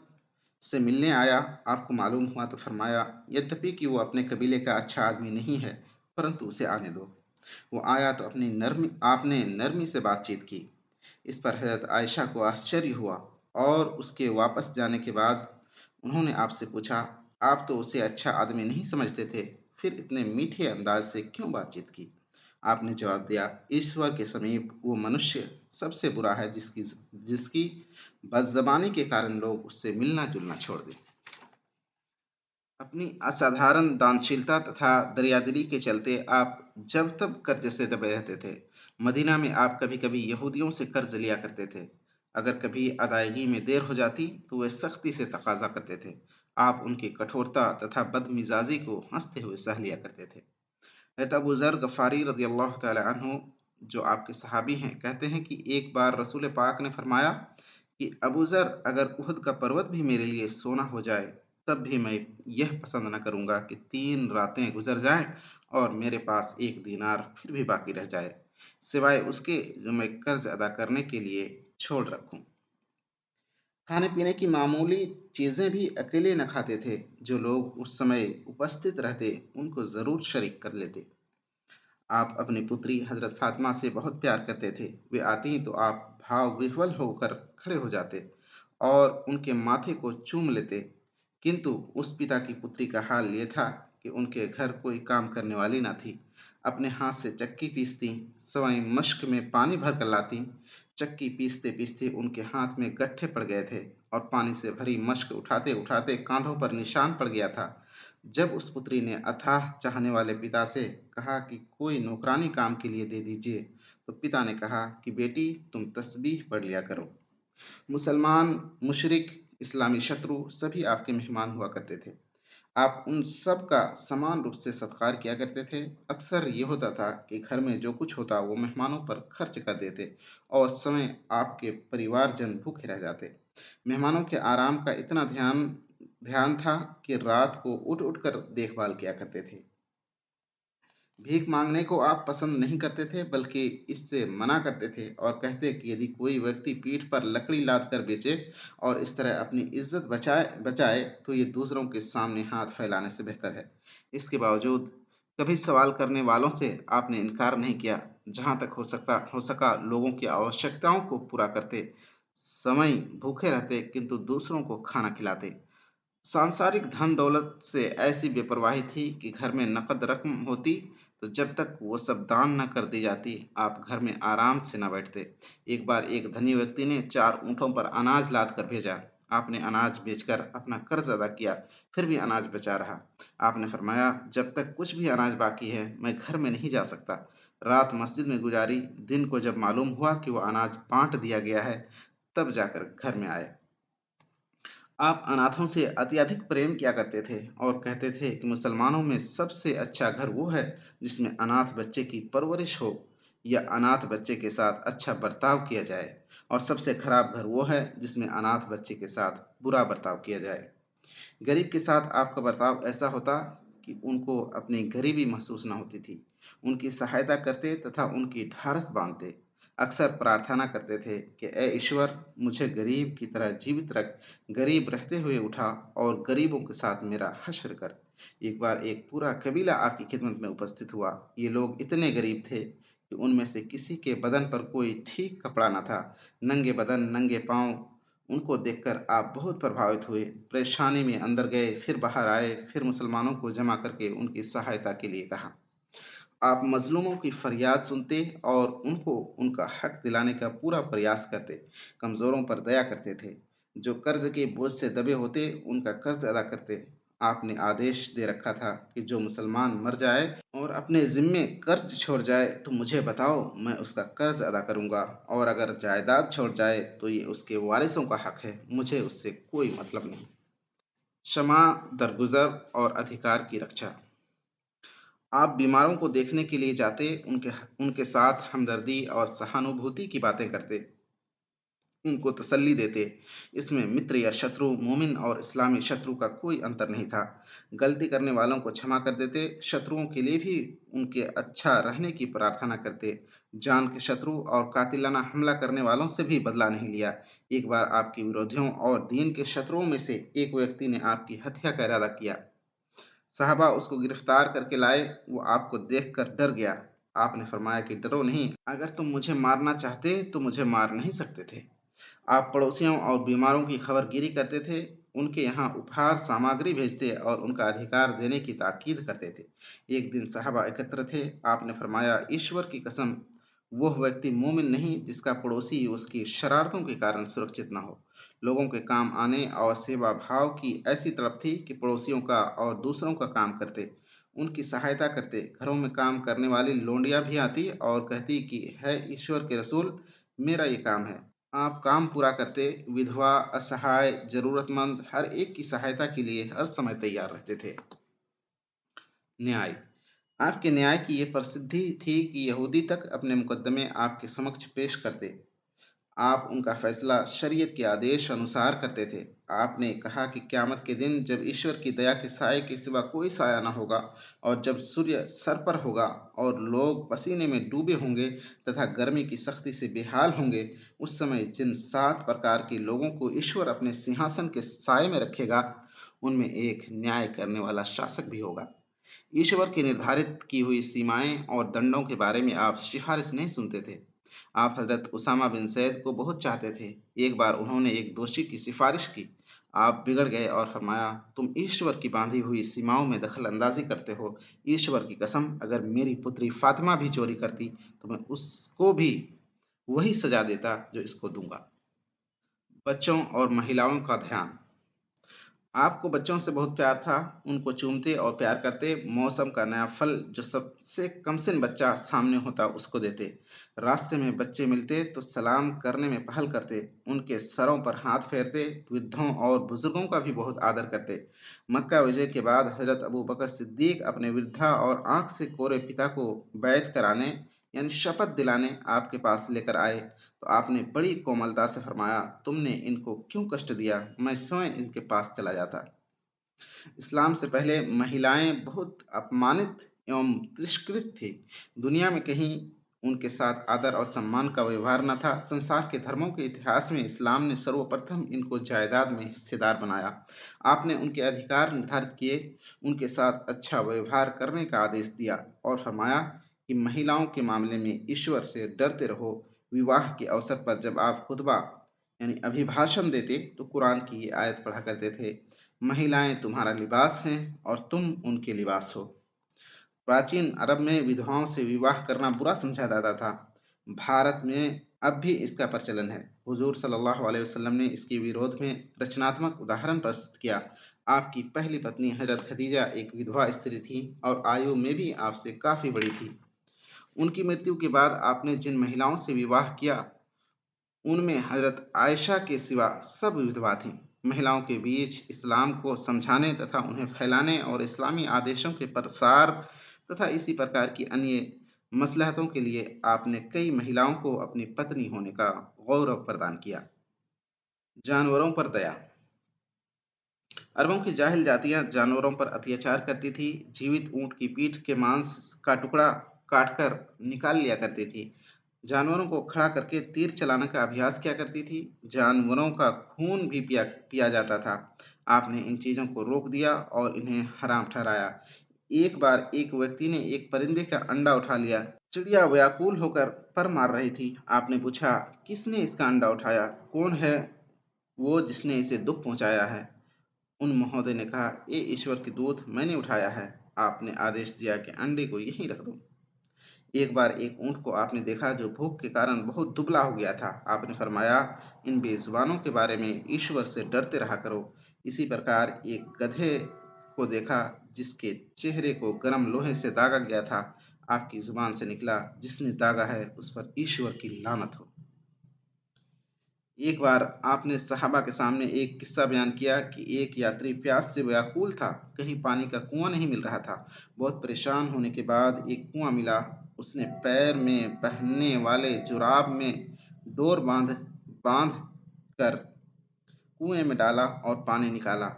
से मिलने आया। आपको मालूम हुआ तो फरमाया, यद्यपि कि वो अपने कबीले का अच्छा आदमी नहीं है, परंतु उसे आने दो। वो आया तो आपने नरमी से बातचीत की। इस पर हजरत आयशा को आश्चर्य हुआ और उसके वापस जाने के बाद उन्होंने आपसे पूछा, आप तो उसे अच्छा आदमी नहीं समझते थे, फिर इतने मीठे अंदाज से क्यों बातचीत की? आपने जवाब दिया, ईश्वर के समीप वो मनुष्य सबसे बुरा है जिसकी जिसकी बदज़बानी के कारण लोग उससे मिलना जुलना छोड़ दें। अपनी असाधारण दानशीलता तथा दरियादिली के चलते आप जब तब कर्ज से दबे रहते थे। मदीना में आप कभी कभी यहूदियों से कर्ज लिया करते थे। अगर कभी अदायगी में देर हो जाती तो वे सख्ती से तकाजा करते थे। आप उनकी कठोरता तथा बदमिजाजी को हंसते हुए सह लिया करते थे। हज़रत अबू ज़र गफ़ारी रज़ियल्लाहु तआला अन्हु, जो आपके सहाबी हैं, कहते हैं कि एक बार रसूल पाक ने फरमाया कि अबू ज़र, अगर उहद का पर्वत भी मेरे लिए सोना हो जाए, तब भी मैं यह पसंद न करूँगा कि 3 रातें गुज़र जाएँ और मेरे पास 1 दीनार फिर भी बाकी रह जाए, सिवाय उसके जो मैं कर्ज़ अदा करने के लिए छोड़ रखूँ। खाने-पीने की मामूली चीज़ें भी अकेले न खाते थे। जो लोग उस समय उपस्थित रहते, उनको ज़रूर शरीक कर लेते। आप अपनी पुत्री हज़रत फ़ातिमा से बहुत प्यार करते थे। वे आती तो आप भाव विह्वल होकर खड़े हो जाते और उनके माथे को चूम लेते। किंतु उस पिता की पुत्री का हाल ये था कि उनके घर कोई काम करने वाली ना थी। अपने हाथ से चक्की पीसती, स्वयं मश्क में पानी भर कर लाती। चक्की पीसते-पीसते उनके हाथ में गट्ठे पड़ गए थे और पानी से भरी मश्क उठाते-उठाते काँधों पर निशान पड़ गया था। जब उस पुत्री ने अथाह चाहने वाले पिता से कहा कि कोई नौकरानी काम के लिए दे दीजिए, तो पिता ने कहा कि बेटी, तुम तस्बीह पढ़ लिया करो। मुसलमान, मुशरिक, इस्लामी शत्रु सभी आपके मेहमान हुआ करते थे। आप उन सब का समान रूप से सत्कार किया करते थे। अक्सर ये होता था कि घर में जो कुछ होता वो मेहमानों पर खर्च कर देते और उस समय आपके परिवारजन भूखे रह जाते। मेहमानों के आराम का इतना ध्यान ध्यान था कि रात को उठ-उठ कर देखभाल किया करते थे। भीख माँगने को आप पसंद नहीं करते थे, बल्कि इससे मना करते थे और कहते कि यदि कोई व्यक्ति पीठ पर लकड़ी लाद कर बेचे और इस तरह अपनी इज़्ज़त बचाए, तो ये दूसरों के सामने हाथ फैलाने से बेहतर है। इसके बावजूद कभी सवाल करने वालों से आपने इनकार नहीं किया। जहाँ तक हो सका लोगों की आवश्यकताओं को पूरा करते, समय भूखे रहते किंतु दूसरों को खाना खिलाते। सांसारिक धन-दौलत से ऐसी बेपरवाही थी कि घर में नकद रकम होती, तो जब तक वो सब दान न कर दी जाती, आप घर में आराम से न बैठते। एक बार एक धनी व्यक्ति ने 4 ऊँटों पर अनाज लाद कर भेजा। आपने अनाज बेचकर अपना कर्ज अदा किया, फिर भी अनाज बचा रहा। आपने फरमाया, जब तक कुछ भी अनाज बाकी है, मैं घर में नहीं जा सकता। रात मस्जिद में गुजारी, दिन को जब मालूम हुआ कि वो अनाज बाँट दिया गया है, तब जाकर घर में आए। आप अनाथों से अत्यधिक प्रेम किया करते थे और कहते थे कि मुसलमानों में सबसे अच्छा घर वो है जिसमें अनाथ बच्चे की परवरिश हो या अनाथ बच्चे के साथ अच्छा बर्ताव किया जाए, और सबसे खराब घर वो है जिसमें अनाथ बच्चे के साथ बुरा बर्ताव किया जाए। गरीब के साथ आपका बर्ताव ऐसा होता कि उनको अपनी गरीबी महसूस न होती थी। उनकी सहायता करते तथा उनकी ढाढ़स बाँधते। अक्सर प्रार्थना करते थे कि ऐ ईश्वर, मुझे गरीब की तरह जीवित रख, गरीब रहते हुए उठा और गरीबों के साथ मेरा हश्र कर। एक बार एक पूरा कबीला आपकी खिदमत में उपस्थित हुआ। ये लोग इतने गरीब थे कि उनमें से किसी के बदन पर कोई ठीक कपड़ा न था। नंगे बदन, नंगे पाँव, उनको देखकर आप बहुत प्रभावित हुए। परेशानी में अंदर गए, फिर बाहर आए, फिर मुसलमानों को जमा करके उनकी सहायता के लिए कहा। आप मज़लूमों की फरियाद सुनते और उनको उनका हक दिलाने का पूरा प्रयास करते। कमज़ोरों पर दया करते थे। जो कर्ज़ के बोझ से दबे होते, उनका कर्ज़ अदा करते आपने आदेश दे रखा था कि जो मुसलमान मर जाए और अपने ज़िम्मे कर्ज छोड़ जाए तो मुझे बताओ, मैं उसका कर्ज अदा करूँगा, और अगर जायदाद छोड़ जाए तो ये उसके वारिसों का हक है, मुझे उससे कोई मतलब नहीं। क्षमा, दरगुजर और अधिकार की रक्षा। आप बीमारों को देखने के लिए जाते, उनके उनके साथ हमदर्दी और सहानुभूति की बातें करते, उनको तसल्ली देते। इसमें मित्र या शत्रु, मोमिन और इस्लामी शत्रु का कोई अंतर नहीं था। गलती करने वालों को क्षमा कर देते, शत्रुओं के लिए भी उनके अच्छा रहने की प्रार्थना करते। जान के शत्रु और कातिलाना हमला करने वालों से भी बदला नहीं लिया। एक बार आपके विरोधियों और दीन के शत्रुओं में से एक व्यक्ति ने आपकी हत्या का इरादा किया। साहबा उसको गिरफ्तार करके लाए, वो आपको देखकर डर गया। आपने फरमाया कि डरो नहीं, अगर तुम मुझे मारना चाहते तो मुझे मार नहीं सकते थे। आप पड़ोसियों और बीमारों की खबरगिरी करते थे, उनके यहाँ उपहार सामग्री भेजते और उनका अधिकार देने की ताकीद करते थे। एक दिन साहबा एकत्र थे, आपने फरमाया, ईश्वर की कसम, वह व्यक्ति मोमिन नहीं जिसका पड़ोसी उसकी शरारतों के कारण सुरक्षित न हो। लोगों के काम आने और सेवा भाव की ऐसी तड़प थी कि पड़ोसियों का और दूसरों का काम करते, उनकी सहायता करते। घरों में काम करने वाली लोंडियां भी आती और कहती कि है ईश्वर के रसूल, मेरा ये काम है। आप काम पूरा करते, विधवा, असहाय, ज़रूरतमंद हर एक की सहायता के लिए हर समय तैयार रहते थे। न्याय। आपके न्याय की ये प्रसिद्धि थी कि यहूदी तक अपने मुकदमे आपके समक्ष पेश करते। आप उनका फैसला शरीयत के आदेश अनुसार करते थे। आपने कहा कि क़यामत के दिन जब ईश्वर की दया के साए के सिवा कोई साया न होगा और जब सूर्य सर पर होगा और लोग पसीने में डूबे होंगे तथा गर्मी की सख्ती से बेहाल होंगे, उस समय जिन 7 प्रकार के लोगों को ईश्वर अपने सिंहासन के साए में रखेगा, उनमें एक न्याय करने वाला शासक भी होगा। ईश्वर की निर्धारित की हुई सीमाएं और दंडों के बारे में आप सिफारिश नहीं सुनते थे। आप हजरत उसामा बिन सैद को बहुत चाहते थे। एक बार उन्होंने एक दोषी की सिफारिश की। आप बिगड़ गए और फरमाया, तुम ईश्वर की बांधी हुई सीमाओं में दखल अंदाजी करते हो। ईश्वर की कसम, अगर मेरी पुत्री फातिमा भी चोरी करती तो मैं उसको भी वही सजा देता जो इसको दूंगा। बच्चों और महिलाओं का ध्यान। आपको बच्चों से बहुत प्यार था, उनको चूमते और प्यार करते, मौसम का नया फल जो सबसे कमसिन बच्चा सामने होता उसको देते। रास्ते में बच्चे मिलते तो सलाम करने में पहल करते, उनके सरों पर हाथ फेरते, वृद्धों और बुजुर्गों का भी बहुत आदर करते। मक्का विजय के बाद हजरत अबू बकर सिद्दीक अपने वृद्धा और आंख से कोरे पिता को बैत कराने यानी शपथ दिलाने आपके पास लेकर आए, तो आपने बड़ी कोमलता से फरमाया, तुमने इनको क्यों कष्ट दिया, मैं स्वयं इनके पास चला जाता। इस्लाम से पहले महिलाएं बहुत अपमानित एवं तिरस्कृत थी। दुनिया में कहीं उनके साथ आदर और सम्मान का व्यवहार न था। संसार के धर्मों के इतिहास में इस्लाम ने सर्वप्रथम इनको जायदाद में हिस्सेदार बनाया। आपने उनके अधिकार निर्धारित किए, उनके साथ अच्छा व्यवहार करने का आदेश दिया और फरमाया कि महिलाओं के मामले में ईश्वर से डरते रहो। विवाह के अवसर पर जब आप खुतबा यानी अभिभाषण देते तो कुरान की ये आयत पढ़ा करते थे, महिलाएं तुम्हारा लिबास हैं और तुम उनके लिबास हो। प्राचीन अरब में विधवाओं से विवाह करना बुरा समझा जाता था। भारत में अब भी इसका प्रचलन है। हुजूर सल्लल्लाहु अलैहि वसल्लम ने इसके विरोध में रचनात्मक उदाहरण प्रस्तुत किया। आपकी पहली पत्नी हजरत खदीजा एक विधवा स्त्री थी और आयु में भी आपसे काफी बड़ी थी। उनकी मृत्यु के बाद आपने जिन महिलाओं से विवाह किया, उनमें हजरत आयशा के सिवा सब विधवा थीं। महिलाओं के बीच इस्लाम को समझाने तथा उन्हें फैलाने और इस्लामी आदेशों के प्रसार तथा इसी प्रकार की अन्य मसलहतों के लिए आपने कई महिलाओं को अपनी पत्नी होने का गौरव प्रदान किया। जानवरों पर दया। अरबों की जाहिल जातियां जानवरों पर अत्याचार करती थी। जीवित ऊंट की पीठ के मांस का टुकड़ा काटकर निकाल लिया करती थी। जानवरों को खड़ा करके तीर चलाने का अभ्यास किया करती थी। जानवरों का खून भी पिया पिया जाता था। आपने इन चीज़ों को रोक दिया और इन्हें हराम ठहराया। एक बार एक व्यक्ति ने एक परिंदे का अंडा उठा लिया। चिड़िया व्याकुल होकर पर मार रही थी। आपने पूछा, किसने इसका अंडा उठाया? कौन है वो जिसने इसे दुख पहुंचाया है? उन महोदय ने कहा, ये ईश्वर के दूत, मैंने उठाया है। आपने आदेश दिया कि अंडे को यहीं रख दो। एक बार एक ऊंट को आपने देखा जो भूख के कारण बहुत दुबला हो गया था। आपने फरमाया, इन बेजुबानों के बारे में ईश्वर से डरते रहा करो। इसी प्रकार एक गधे को देखा जिसके चेहरे को गर्म लोहे से दागा गया था। आपकी जुबान से निकला, जिसने दागा है उस पर ईश्वर की लानत हो। एक बार आपने सहाबा के सामने एक किस्सा बयान किया कि एक यात्री प्यास से व्याकुल था, कहीं पानी का कुआं नहीं मिल रहा था। बहुत परेशान होने के बाद एक कुआं मिला। उसने पैर में पहनने वाले जुराब में डोर बांध बांध कर कुएं में डाला और पानी निकाला।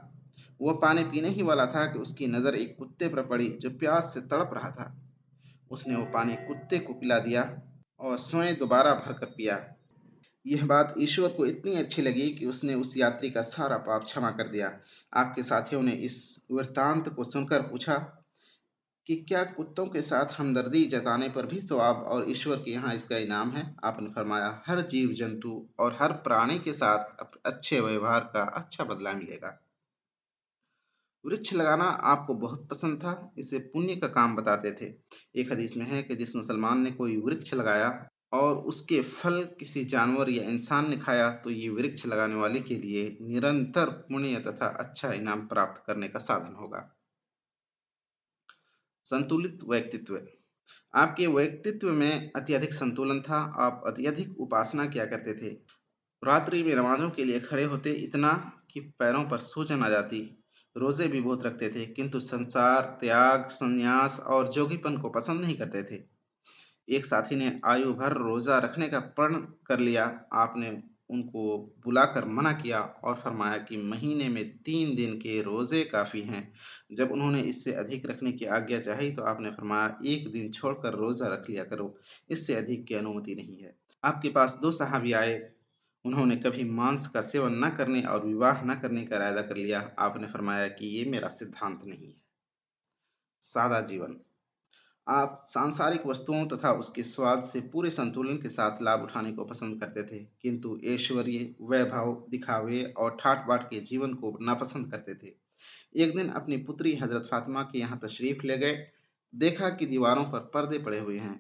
वह पानी पीने ही वाला था कि उसकी नज़र एक कुत्ते पर पड़ी जो प्यास से तड़प रहा था। उसने वो पानी कुत्ते को पिला दिया और स्वयं दोबारा भरकर पिया। यह बात ईश्वर को इतनी अच्छी लगी कि उसने उस यात्री का सारा पाप क्षमा कर दिया। आपके साथियों ने इस वृत्तांत को सुनकर पूछा कि क्या कुत्तों के साथ हमदर्दी जताने पर भी सवाब और ईश्वर के यहाँ इसका इनाम है? आपने फरमाया, हर जीव जंतु और हर प्राणी के साथ अच्छे व्यवहार का अच्छा बदला मिलेगा। वृक्ष लगाना आपको बहुत पसंद था, इसे पुण्य का काम बताते थे। एक हदीस में है कि जिस मुसलमान ने कोई वृक्ष लगाया और उसके फल किसी जानवर या इंसान ने खाया तो ये वृक्ष लगाने वाले के लिए निरंतर पुण्य तथा अच्छा इनाम प्राप्त करने का साधन होगा। संतुलित व्यक्तित्व। आपके व्यक्तित्व में अत्यधिक संतुलन था। आप अत्यधिक उपासना किया करते थे। रात्रि में नमाज़ों के लिए खड़े होते, इतना कि पैरों पर सूजन आ जाती। रोज़े भी बहुत रखते थे, किंतु संसार, त्याग, संन्यास और जोगीपन को पसंद नहीं करते थे। एक साथी ने आयु भर रोज़ा रखने का प्रण कर लिया। आपने उनको बुलाकर मना किया और फरमाया कि महीने में 3 दिन के रोज़े काफ़ी हैं। जब उन्होंने इससे अधिक रखने की आज्ञा चाही तो आपने फरमाया, 1 दिन छोड़कर रोज़ा रख लिया करो, इससे अधिक की अनुमति नहीं है। आपके पास 2 सहाबी आए। उन्होंने कभी मांस का सेवन न करने और विवाह न करने का इरादा कर लिया। आपने फरमाया कि ये मेरा सिद्धांत नहीं है। सादा जीवन। आप सांसारिक वस्तुओं तथा उसके स्वाद से पूरे संतुलन के साथ लाभ उठाने को पसंद करते थे, किंतु ऐश्वर्य, वैभव, दिखावे और ठाट बाट के जीवन को नापसंद करते थे। एक दिन अपनी पुत्री हजरत फातिमा के यहाँ तशरीफ ले गए। देखा कि दीवारों पर पर्दे पड़े हुए हैं।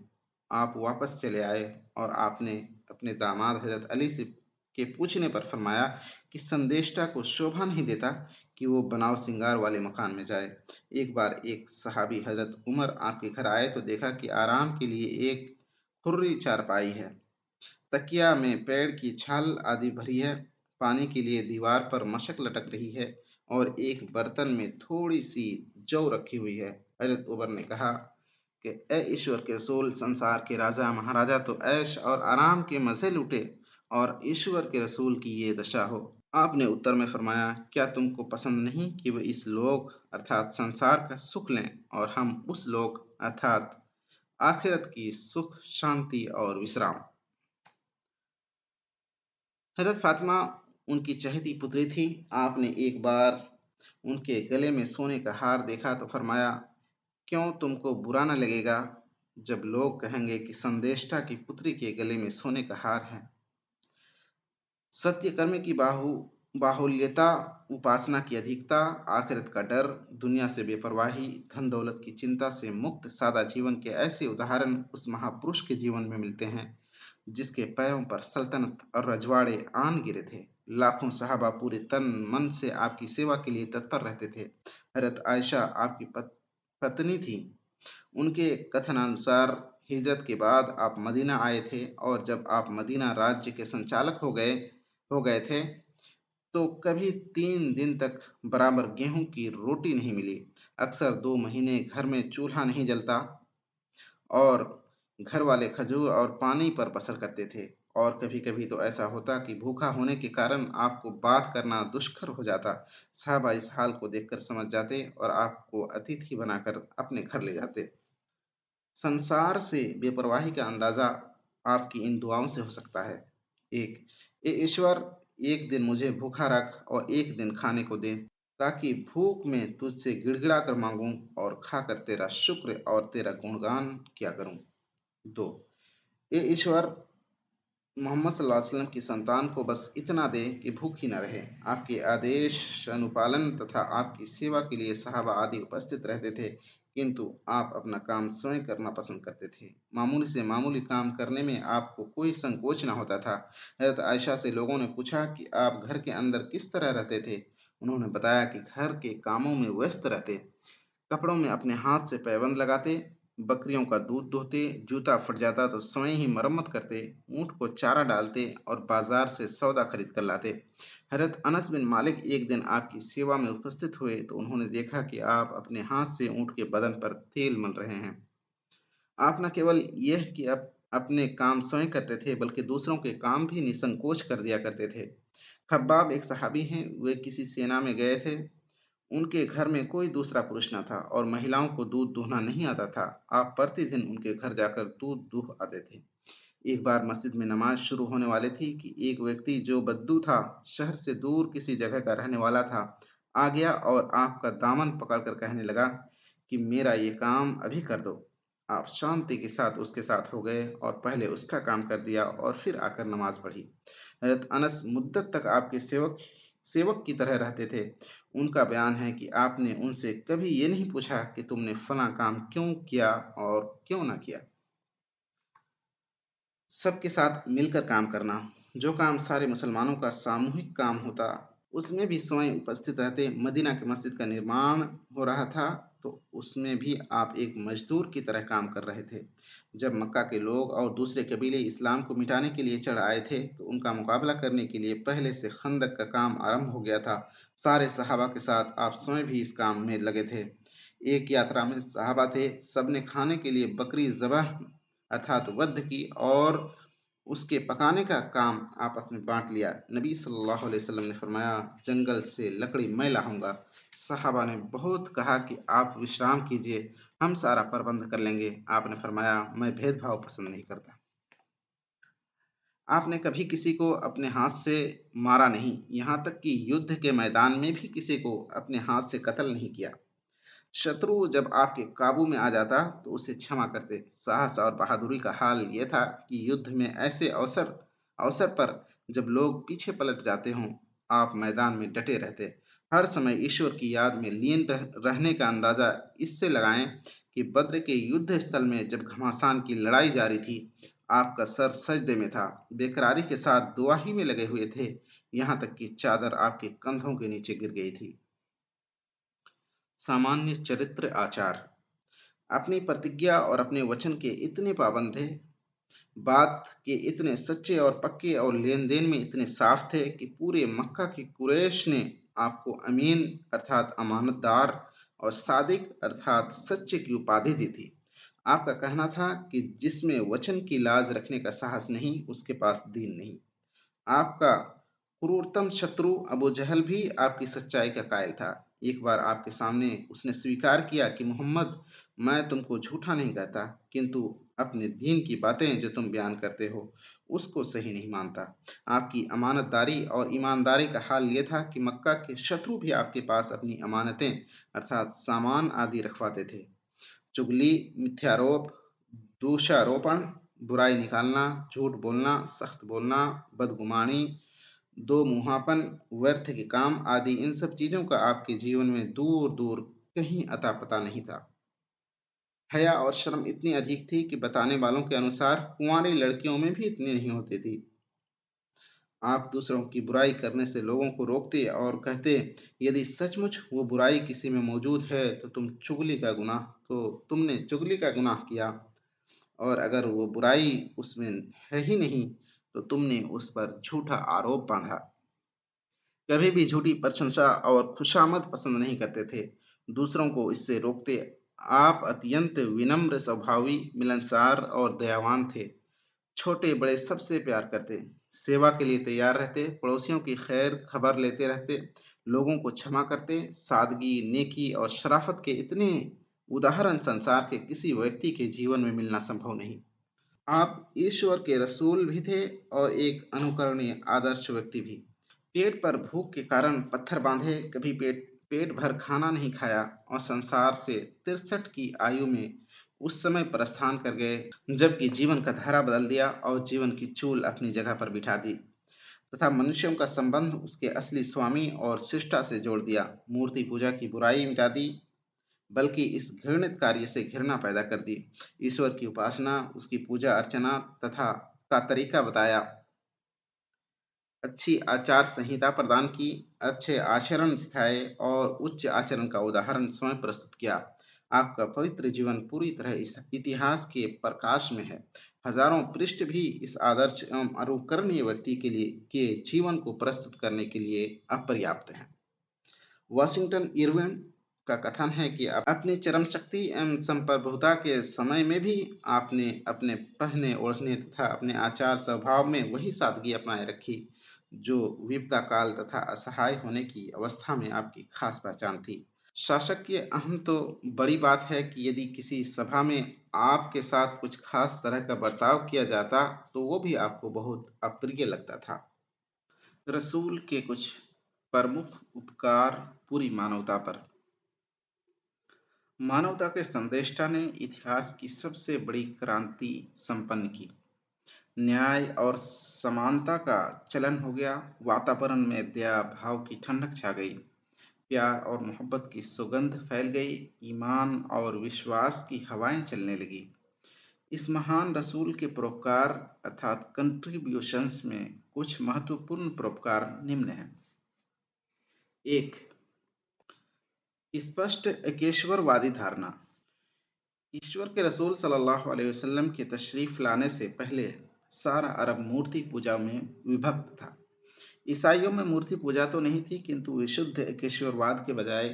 आप वापस चले आए और आपने अपने दामाद हजरत अली से के पूछने पर फरमाया कि संदेष्टा को शोभा नहीं देता कि वो बनाव सिंगार वाले मकान में जाए। एक बार एक सहाबी हजरत उमर आपके घर आए तो देखा कि आराम के लिए एक खुर्री चारपाई है, तकिया में पेड़ की छाल आदि भरी है, पानी के लिए दीवार पर मशक लटक रही है और एक बर्तन में थोड़ी सी जौ रखी हुई है। हजरत उमर ने कहा कि ए ईश्वर के रसूल, संसार के राजा महाराजा तो ऐश और आराम के मजे लूटे और ईश्वर के रसूल की ये दशा हो। आपने उत्तर में फरमाया, क्या तुमको पसंद नहीं कि वे इस लोक अर्थात संसार का सुख लें और हम उस लोक अर्थात आखिरत की सुख, शांति और विश्राम। हज़रत फ़ातिमा उनकी चहेती पुत्री थी। आपने एक बार उनके गले में सोने का हार देखा तो फरमाया, क्यों तुमको बुरा न लगेगा जब लोग कहेंगे कि संदेष्टा की पुत्री के गले में सोने का हार है। सत्यकर्म की बाहुल्यता, उपासना की अधिकता, आखिरत का डर, दुनिया से बेपरवाही, धन दौलत की चिंता से मुक्त सादा जीवन के ऐसे उदाहरण उस महापुरुष के जीवन में मिलते हैं जिसके पैरों पर सल्तनत और रजवाड़े आन गिरे थे। लाखों सहाबा पूरे तन मन से आपकी सेवा के लिए तत्पर रहते थे। हजरत आयशा आपकी पत्नी थी। उनके कथनानुसार हिजरत के बाद आप मदीना आए थे और जब आप मदीना राज्य के संचालक हो गए थे तो कभी 3 दिन तक बराबर गेहूं की रोटी नहीं मिली। अक्सर 2 महीने घर में चूल्हा नहीं जलता और घर वाले खजूर और पानी पर बसर करते थे। और कभी-कभी तो ऐसा होता कि भूखा होने के कारण आपको बात करना दुष्कर हो जाता। साहबा इस हाल को देखकर समझ जाते और आपको अतिथि बनाकर अपने घर ले जाते। संसार से बेपरवाही का अंदाजा आपकी इन दुआओं से हो सकता है। एक, ए ईश्वर, एक दिन मुझे भूखा रख और एक दिन खाने को दे, ताकि भूख में तुझसे गिड़गिड़ा कर मांगूं और खाकर तेरा शुक्र और तेरा गुणगान किया करूं। 2, ए ईश्वर, मोहम्मद सल्लल्लाहु अलैहि वसल्लम की संतान को बस इतना दे कि भूखी न रहे। आपके आदेश अनुपालन तथा आपकी सेवा के लिए सहाबा आदि उपस्थित रहते थे, किंतु आप अपना काम स्वयं करना पसंद करते थे। मामूली से मामूली काम करने में आपको कोई संकोच न होता था। हजरत आयशा से लोगों ने पूछा कि आप घर के अंदर किस तरह रहते थे। उन्होंने बताया कि घर के कामों में व्यस्त रहते, कपड़ों में अपने हाथ से पैबंद लगाते, बकरियों का दूध दोहते, जूता फट जाता तो स्वयं ही मरम्मत करते, ऊँट को चारा डालते और बाजार से सौदा खरीद कर लाते। हज़रत अनस बिन मालिक एक दिन आपकी सेवा में उपस्थित हुए तो उन्होंने देखा कि आप अपने हाथ से ऊँट के बदन पर तेल मल रहे हैं। आप न केवल यह कि अपने काम स्वयं करते थे, बल्कि दूसरों के काम भी निसंकोच कर दिया करते थे। खब्बाब एक सहाबी हैं, वे किसी सेना में गए थे। उनके घर में कोई दूसरा पुरुष न था और महिलाओं को दूध दूहना नहीं आता था। आप प्रतिदिन उनके घर जाकर दूध दूह आते थे। एक बार मस्जिद में नमाज शुरू होने वाली थी कि एक व्यक्ति जो बद्दू था, शहर से दूर किसी जगह का रहने वाला था, आ गया और आपका दामन पकड़कर कहने लगा कि मेरा ये काम अभी कर दो। आप शांति के साथ उसके साथ हो गए और पहले उसका काम कर दिया और फिर आकर नमाज पढ़ी। हज़रत अनस मुद्दत तक आपके सेवक सेवक की तरह रहते थे। उनका बयान है कि आपने उनसे कभी ये नहीं पूछा कि तुमने फलां काम क्यों किया और क्यों ना किया। सबके साथ मिलकर काम करना। जो काम सारे मुसलमानों का सामूहिक काम होता, उसमें भी स्वयं उपस्थित रहते। मदीना की मस्जिद का निर्माण हो रहा था, तो उसमें भी आप एक मजदूर की तरह काम कर रहे थे। जब मक्का के लोग और दूसरे कबीले इस्लाम को मिटाने के लिए चढ़ आए थे, तो उनका मुकाबला करने के लिए पहले से खंदक का काम आरंभ हो गया था। सारे सहाबा के साथ आप स्वयं भी इस काम में लगे थे। एक यात्रा में सहाबा थे, सबने खाने के लिए बकरी ज़बह अर्थात वध की और उसके पकाने का काम आपस में बाँट लिया। नबी सल्लल्लाहु अलैहि वसल्लम ने फरमाया, जंगल से लकड़ी मैं लाऊँगा। सहाबा ने बहुत कहा कि आप विश्राम कीजिए, हम सारा प्रबंध कर लेंगे। आपने फरमाया, मैं भेदभाव पसंद नहीं करता। आपने कभी किसी को अपने हाथ से मारा नहीं, यहाँ तक कि युद्ध के मैदान में भी किसी को अपने हाथ से कत्ल नहीं किया। शत्रु जब आपके काबू में आ जाता तो उसे क्षमा करते। साहस और बहादुरी का हाल यह था कि युद्ध में ऐसे अवसर अवसर पर जब लोग पीछे पलट जाते हों, आप मैदान में डटे रहते। हर समय ईश्वर की याद में लीन रहने का अंदाजा इससे लगाएं कि बद्र के युद्ध स्थल में जब घमासान की लड़ाई जारी थी, आपका सर सजदे में था, बेकरारी के साथ दुआ ही में लगे हुए थे, यहाँ तक कि चादर आपके कंधों के नीचे गिर गई थी। सामान्य चरित्र आचार। अपनी प्रतिज्ञा और अपने वचन के इतने पाबंद थे, बात के इतने सच्चे और पक्के और लेन-देन में इतने साफ थे कि पूरे मक्का की कुरैश ने आपको अमीन अर्थात अमानतदार और सादिक अर्थात सच्चे की उपाधि दी थी। आपका कहना था कि जिसमें वचन की लाज रखने का साहस नहीं, उसके पास दीन नहीं। आपका क्रूरतम शत्रु अबू जहल भी आपकी सच्चाई का कायल था। एक बार आपके सामने उसने स्वीकार किया कि मोहम्मद, मैं तुमको झूठा नहीं कहता, किंतु अपने दीन की बातें जो तुम बयान करते हो, उसको सही नहीं मानता। आपकी अमानतदारी और ईमानदारी का हाल ये था कि मक्का के शत्रु भी आपके पास अपनी अमानतें अर्थात सामान आदि रखवाते थे। चुगली, मिथ्यारोप, दोषारोपण, बुराई निकालना, झूठ बोलना, सख्त बोलना, बदगुमानी, दो मुंहापन, व्यर्थ के काम आदि इन सब चीजों का आपके जीवन में दूर दूर कहीं अता पता नहीं था। हया और शर्म इतनी अधिक थी कि बताने वालों के अनुसार कुंवारी लड़कियों में भी इतनी नहीं होती थी। आप दूसरों की बुराई करने से लोगों को रोकते और कहते, यदि सचमुच वो बुराई किसी में मौजूद है तो तुमने चुगली का गुनाह किया, और अगर वो बुराई उसमें है ही नहीं तो तुमने उस पर झूठा आरोप बांधा। कभी भी झूठी प्रशंसा और खुशामद पसंद नहीं करते थे, दूसरों को इससे रोकते। आप अत्यंत विनम्र स्वभावी, मिलनसार और दयावान थे। छोटे बड़े सबसे प्यार करते, सेवा के लिए तैयार रहते, पड़ोसियों की खैर खबर लेते रहते, लोगों को क्षमा करते। सादगी, नेकी और शराफत के इतने उदाहरण संसार के किसी व्यक्ति के जीवन में मिलना संभव नहीं। आप ईश्वर के रसूल भी थे और एक अनुकरणीय आदर्श व्यक्ति भी। पेट पर भूख के कारण पत्थर बांधे, कभी पेट पेट भर खाना नहीं खाया और संसार से 63 की आयु में उस समय प्रस्थान कर गए जबकि जीवन का धारा बदल दिया और जीवन की चूल अपनी जगह पर बिठा दी, तथा मनुष्यों का संबंध उसके असली स्वामी और शिष्टा से जोड़ दिया। मूर्ति पूजा की बुराई मिटा दी, बल्कि इस घृणित कार्य से घृणा पैदा कर दी। ईश्वर की उपासना, उसकी पूजा अर्चना तथा का तरीका बताया। अच्छी आचार संहिता प्रदान की, अच्छे आचरण सिखाए और उच्च आचरण का उदाहरण स्वयं प्रस्तुत किया। आपका पवित्र जीवन पूरी तरह इस इतिहास के प्रकाश में है। हजारों पृष्ठ भी इस आदर्श एवं अनुकरणीय व्यक्ति के लिए के जीवन को प्रस्तुत करने के लिए अपर्याप्त हैं। वॉशिंगटन इरविन का कथन है कि अपनी चरम शक्ति एवं संप्रभुता के समय में भी आपने अपने पहने ओढ़ने तथा अपने आचार स्वभाव में वही सादगी अपनाए रखी जो विपदा काल तथा असहाय होने की अवस्था में आपकी खास पहचान थी। शासक की अहम तो बड़ी बात है कि यदि किसी सभा में आपके साथ कुछ खास तरह का बर्ताव किया जाता तो वो भी आपको बहुत अप्रिय लगता था। रसूल के कुछ प्रमुख उपकार पूरी मानवता पर। मानवता के संदेष्टा ने इतिहास की सबसे बड़ी क्रांति संपन्न की। न्याय और समानता का चलन हो गया। वातावरण में दया भाव की ठंडक छा गई। प्यार और मोहब्बत की सुगंध फैल गई। ईमान और विश्वास की हवाएं चलने लगी। इस महान रसूल के परोपकार अर्थात कंट्रीब्यूशंस में कुछ महत्वपूर्ण परोपकार निम्न हैं। एक, स्पष्ट एकेश्वरवादी धारणा। ईश्वर के रसूल सल्लल्लाहु अलैहि वसल्लम की तशरीफ लाने से पहले सारा अरब मूर्ति पूजा में विभक्त था। ईसाइयों में मूर्ति पूजा तो नहीं थी, किंतु विशुद्ध एकेश्वरवाद के बजाय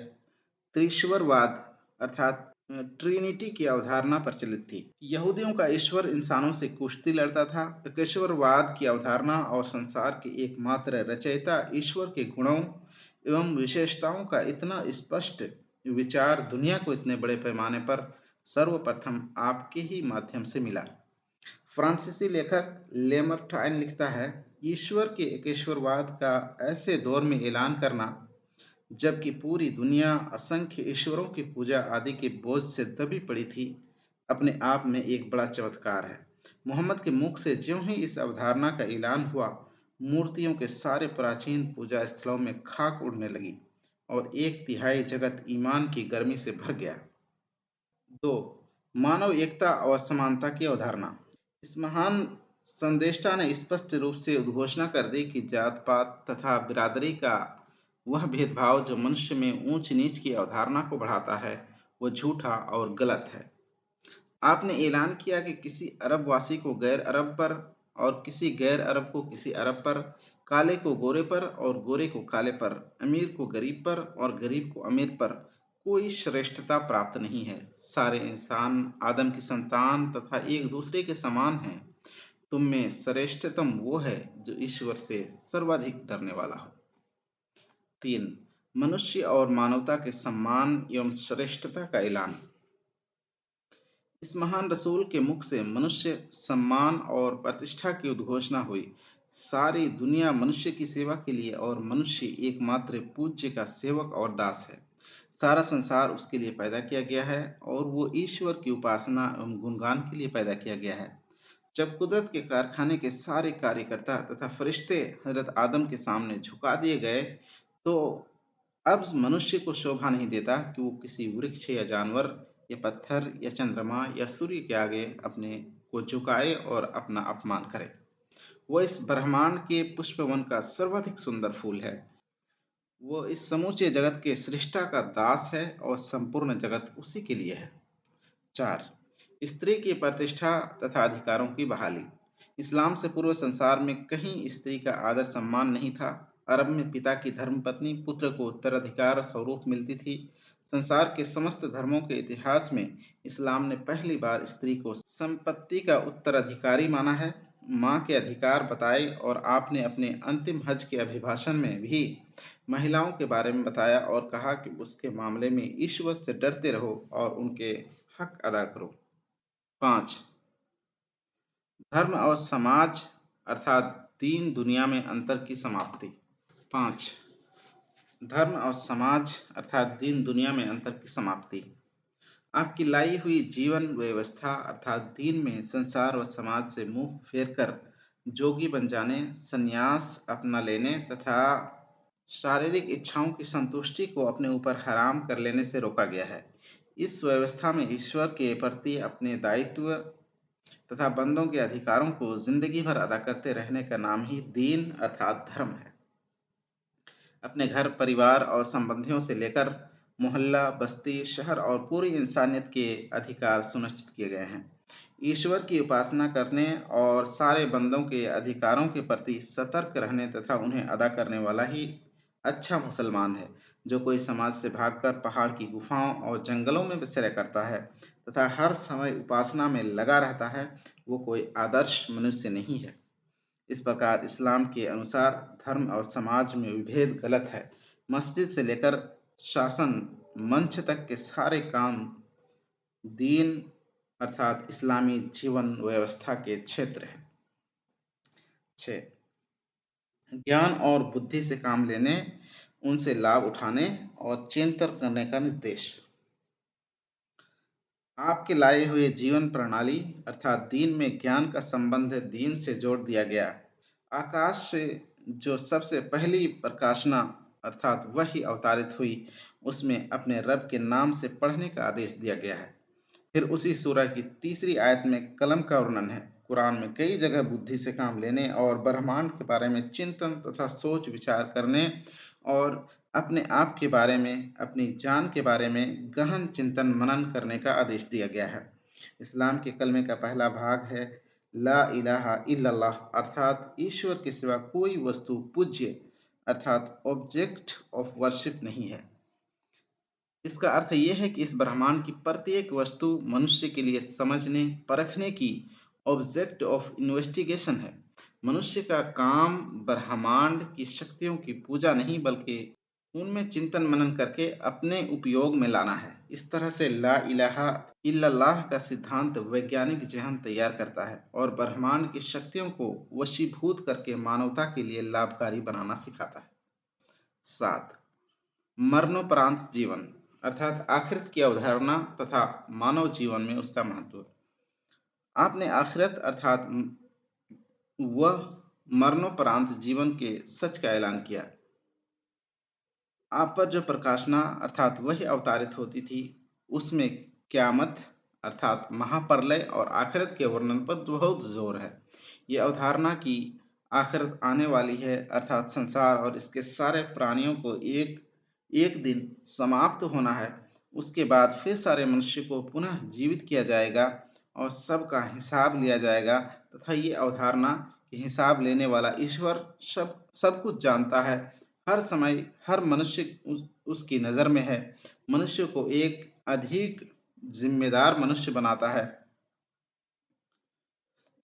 त्रिश्वरवाद अर्थात ट्रिनिटी की अवधारणा प्रचलित थी। यहूदियों का ईश्वर इंसानों से कुश्ती लड़ता था। एकेश्वरवाद की अवधारणा और संसार के एकमात्र रचयिता ईश्वर के गुणों एवं विशेषताओं का इतना स्पष्ट विचार दुनिया को इतने बड़े पैमाने पर सर्वप्रथम आपके ही माध्यम से मिला। फ्रांसीसी लेखक लेमर्टाइन लिखता है, ईश्वर के एकेश्वरवाद का ऐसे दौर में ऐलान करना जबकि पूरी दुनिया असंख्य ईश्वरों की पूजा आदि के बोझ से दबी पड़ी थी, अपने आप में एक बड़ा चमत्कार है। मोहम्मद के मुख से ज्यों ही इस अवधारणा का ऐलान हुआ, मूर्तियों के सारे प्राचीन पूजा स्थलों में खाक उड़ने लगी और एक तिहाई जगत ईमान की गर्मी से भर गया। 2, मानव एकता और समानता की अवधारणा। इस महान संदेष्टा ने स्पष्ट रूप से उद्घोषणा कर दी कि जात पात तथा बिरादरी का वह भेदभाव जो मनुष्य में ऊंच नीच की अवधारणा को बढ़ाता है, वह झूठा और गलत है। आपने ऐलान किया कि किसी अरब वासी को गैर अरब पर और किसी गैर अरब को किसी अरब पर, काले को गोरे पर और गोरे को काले पर, अमीर को गरीब पर और गरीब को अमीर पर कोई श्रेष्ठता प्राप्त नहीं है। सारे इंसान आदम की संतान तथा एक दूसरे के समान हैं। तुम में श्रेष्ठतम वो है जो ईश्वर से सर्वाधिक डरने वाला हो। 3, मनुष्य और मानवता के सम्मान एवं श्रेष्ठता का ऐलान। इस महान रसूल के मुख से मनुष्य सम्मान और प्रतिष्ठा की उद्घोषणा हुई। सारी दुनिया मनुष्य की सेवा के लिए और मनुष्य एकमात्र पूज्य का सेवक और दास है। सारा संसार उसके लिए पैदा किया गया है और वो ईश्वर की उपासना एवं गुणगान के लिए पैदा किया गया है। जब कुदरत के कारखाने के सारे कार्यकर्ता तथा फरिश्ते हजरत आदम के सामने झुका दिए गए, तो अब मनुष्य को शोभा नहीं देता कि वो किसी वृक्ष या जानवर या पत्थर या चंद्रमा या सूर्य के आगे अपने को झुकाए और अपना अपमान करे। वो इस ब्रह्मांड के पुष्पवन का सर्वाधिक सुंदर फूल है। वो इस समूचे जगत के सृष्टा का दास है और संपूर्ण जगत उसी के लिए है। 4, स्त्री की प्रतिष्ठा तथा अधिकारों की बहाली। इस्लाम से पूर्व संसार में कहीं स्त्री का आदर सम्मान नहीं था। अरब में पिता की धर्मपत्नी पुत्र को उत्तराधिकार स्वरूप मिलती थी। संसार के समस्त धर्मों के इतिहास में इस्लाम ने पहली बार स्त्री को संपत्ति का उत्तराधिकारी माना है। माँ के अधिकार बताए और आपने अपने अंतिम हज के अभिभाषण में भी महिलाओं के बारे में बताया और कहा कि उसके मामले में ईश्वर से डरते रहो और उनके हक अदा करो। 5, धर्म और समाज अर्थात दीन दुनिया में अंतर की समाप्ति। 5, धर्म और समाज अर्थात दीन दुनिया में अंतर की समाप्ति। आपकी लाई हुई जीवन व्यवस्था अर्थात दीन में संसार व समाज से मुंह फेर कर जोगी बन जाने, संन्यास अपना लेने तथा शारीरिक इच्छाओं की संतुष्टि को अपने ऊपर हराम कर लेने से रोका गया है। इस व्यवस्था में ईश्वर के प्रति अपने दायित्व तथा बंदों के अधिकारों को जिंदगी भर अदा करते रहने का नाम ही दीन अर्थात धर्म है। अपने घर, परिवार और संबंधियों से लेकर मोहल्ला, बस्ती, शहर और पूरी इंसानियत के अधिकार सुनिश्चित किए गए हैं। ईश्वर की उपासना करने और सारे बंदों के अधिकारों के प्रति सतर्क रहने तथा उन्हें अदा करने वाला ही अच्छा मुसलमान है। जो कोई समाज से भागकर पहाड़ की गुफाओं और जंगलों में बसेरा करता है तथा हर समय उपासना में लगा रहता है, वो कोई आदर्श मनुष्य नहीं है। इस प्रकार इस्लाम के अनुसार धर्म और समाज में विभेद गलत है। मस्जिद से लेकर शासन मंच तक के सारे काम दीन अर्थात इस्लामी जीवन व्यवस्था के क्षेत्र हैं। 6, ज्ञान और बुद्धि से काम लेने, उनसे लाभ उठाने और चिंतन करने का निर्देश। आपके लाए हुए जीवन प्रणाली अर्थात दीन में ज्ञान का संबंध दीन से जोड़ दिया गया। आकाश से जो सबसे पहली प्रकाशना अर्थात वही अवतारित हुई, उसमें अपने रब के नाम से पढ़ने का आदेश दिया गया है। फिर उसी सूरह की तीसरी आयत में कलम का वर्णन है। कुरान में कई जगह बुद्धि से काम लेने और ब्रह्मांड के बारे में चिंतन तथा सोच विचार करने और अपने आप के बारे में, अपनी जान के बारे में गहन चिंतन मनन करने का आदेश दिया गया है। इस्लाम के कलमे का पहला भाग है ला इलाहा इल्लल्लाह अर्थात ईश्वर के सिवा कोई वस्तु पूज्य अर्थात ऑब्जेक्ट ऑफ वर्शिप नहीं है। इसका अर्थ यह है कि इस ब्रह्मांड की प्रत्येक वस्तु मनुष्य के लिए समझने, परखने की ऑब्जेक्ट ऑफ इन्वेस्टिगेशन है। मनुष्य का काम ब्रह्मांड की शक्तियों की पूजा नहीं बल्कि उनमें चिंतन मनन करके अपने उपयोग में लाना है। इस तरह से ला इलाहा इल्लल्लाह का सिद्धांत वैज्ञानिक जहन तैयार करता है और ब्रह्मांड की शक्तियों को वशीभूत करके मानवता के लिए लाभकारी बनाना सिखाता है। 7, मरणोपरांत जीवन अर्थात आखिरत की अवधारणा तथा मानव जीवन में उसका महत्व। आपने आखिरत अर्थात वह मरणोपरांत जीवन के सच का ऐलान किया। आप पर जो प्रकाशना अर्थात वही अवतारित होती थी, उसमें क्यामत अर्थात महाप्रलय और आखिरत के वर्णन पर बहुत जोर है। ये अवधारणा की आखिरत आने वाली है अर्थात संसार और इसके सारे प्राणियों को एक एक दिन समाप्त होना है। उसके बाद फिर सारे मनुष्य को पुनः जीवित किया जाएगा और सबका हिसाब लिया जाएगा तथा ये अवधारणा कि हिसाब लेने वाला ईश्वर सब कुछ जानता है, हर समय हर मनुष्य उसकी नज़र में है, मनुष्य को एक अधिक जिम्मेदार मनुष्य बनाता है।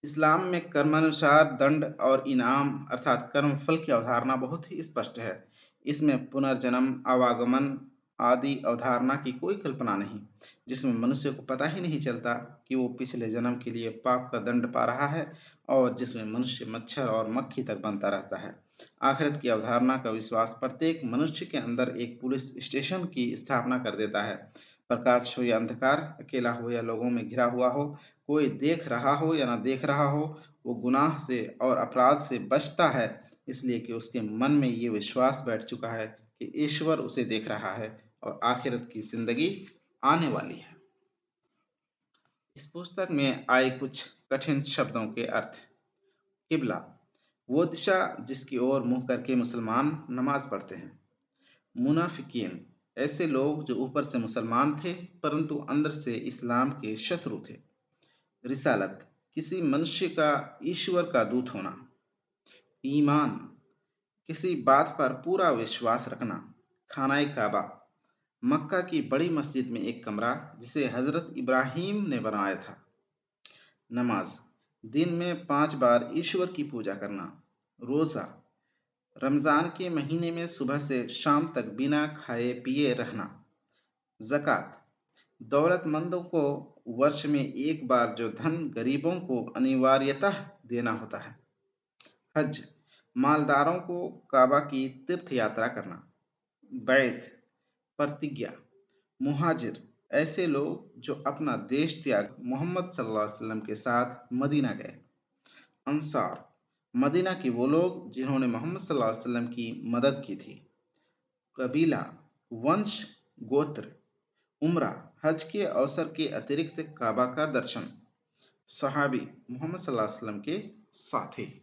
इस्लाम में कर्मानुसार दंड और इनाम अर्थात कर्म फल की अवधारणा बहुत ही स्पष्ट है। इसमें पुनर्जन्म, आवागमन आदि अवधारणा की कोई कल्पना नहीं, जिसमें मनुष्य को पता ही नहीं चलता कि वो पिछले जन्म के लिए पाप का दंड पा रहा है और जिसमें मनुष्य मच्छर और मक्खी तक बनता रहता है। आखिरत की अवधारणा का विश्वास प्रत्येक मनुष्य के अंदर एक पुलिस स्टेशन की स्थापना कर देता है। प्रकाश हो या अंधकार, अकेला हो या लोगों में घिरा हुआ हो, कोई देख रहा हो या ना देख रहा हो, वो गुनाह से और अपराध से बचता है, इसलिए कि उसके मन में ये विश्वास बैठ चुका है कि ईश्वर उसे देख रहा है और आखिरत की जिंदगी आने वाली है। इस पुस्तक में आए कुछ कठिन शब्दों के अर्थ। किबला, वो दिशा जिसकी ओर मुंह करके मुसलमान नमाज पढ़ते हैं। मुनाफिकीन, ऐसे लोग जो ऊपर से मुसलमान थे परंतु अंदर से इस्लाम के शत्रु थे। रिसालत, किसी मनुष्य का ईश्वर का दूत होना। ईमान, किसी बात पर पूरा विश्वास रखना। खानाए काबा, मक्का की बड़ी मस्जिद में एक कमरा जिसे हजरत इब्राहीम ने बनाया था। नमाज, दिन में 5 बार ईश्वर की पूजा करना। रोज़ा, रमज़ान के महीने में सुबह से शाम तक बिना खाए पिए रहना। ज़कात, दौलतमंदों को वर्ष में एक बार जो धन गरीबों को अनिवार्यतः देना होता है। हज, मालदारों को काबा की तीर्थ यात्रा करना। बैत, प्रतिज्ञा। मुहाजिर, ऐसे लोग जो अपना देश त्याग मोहम्मद सल्लल्लाहु अलैहि वसल्लम के साथ मदीना गए। अंसार, मदीना के वो लोग जिन्होंने मोहम्मद सल्लल्लाहु अलैहि वसल्लम की मदद की थी। कबीला, वंश, गोत्र। उम्रा, हज के अवसर के अतिरिक्त काबा का दर्शन। सहाबी मोहम्मद सल्लल्लाहु अलैहि वसल्लम के साथी।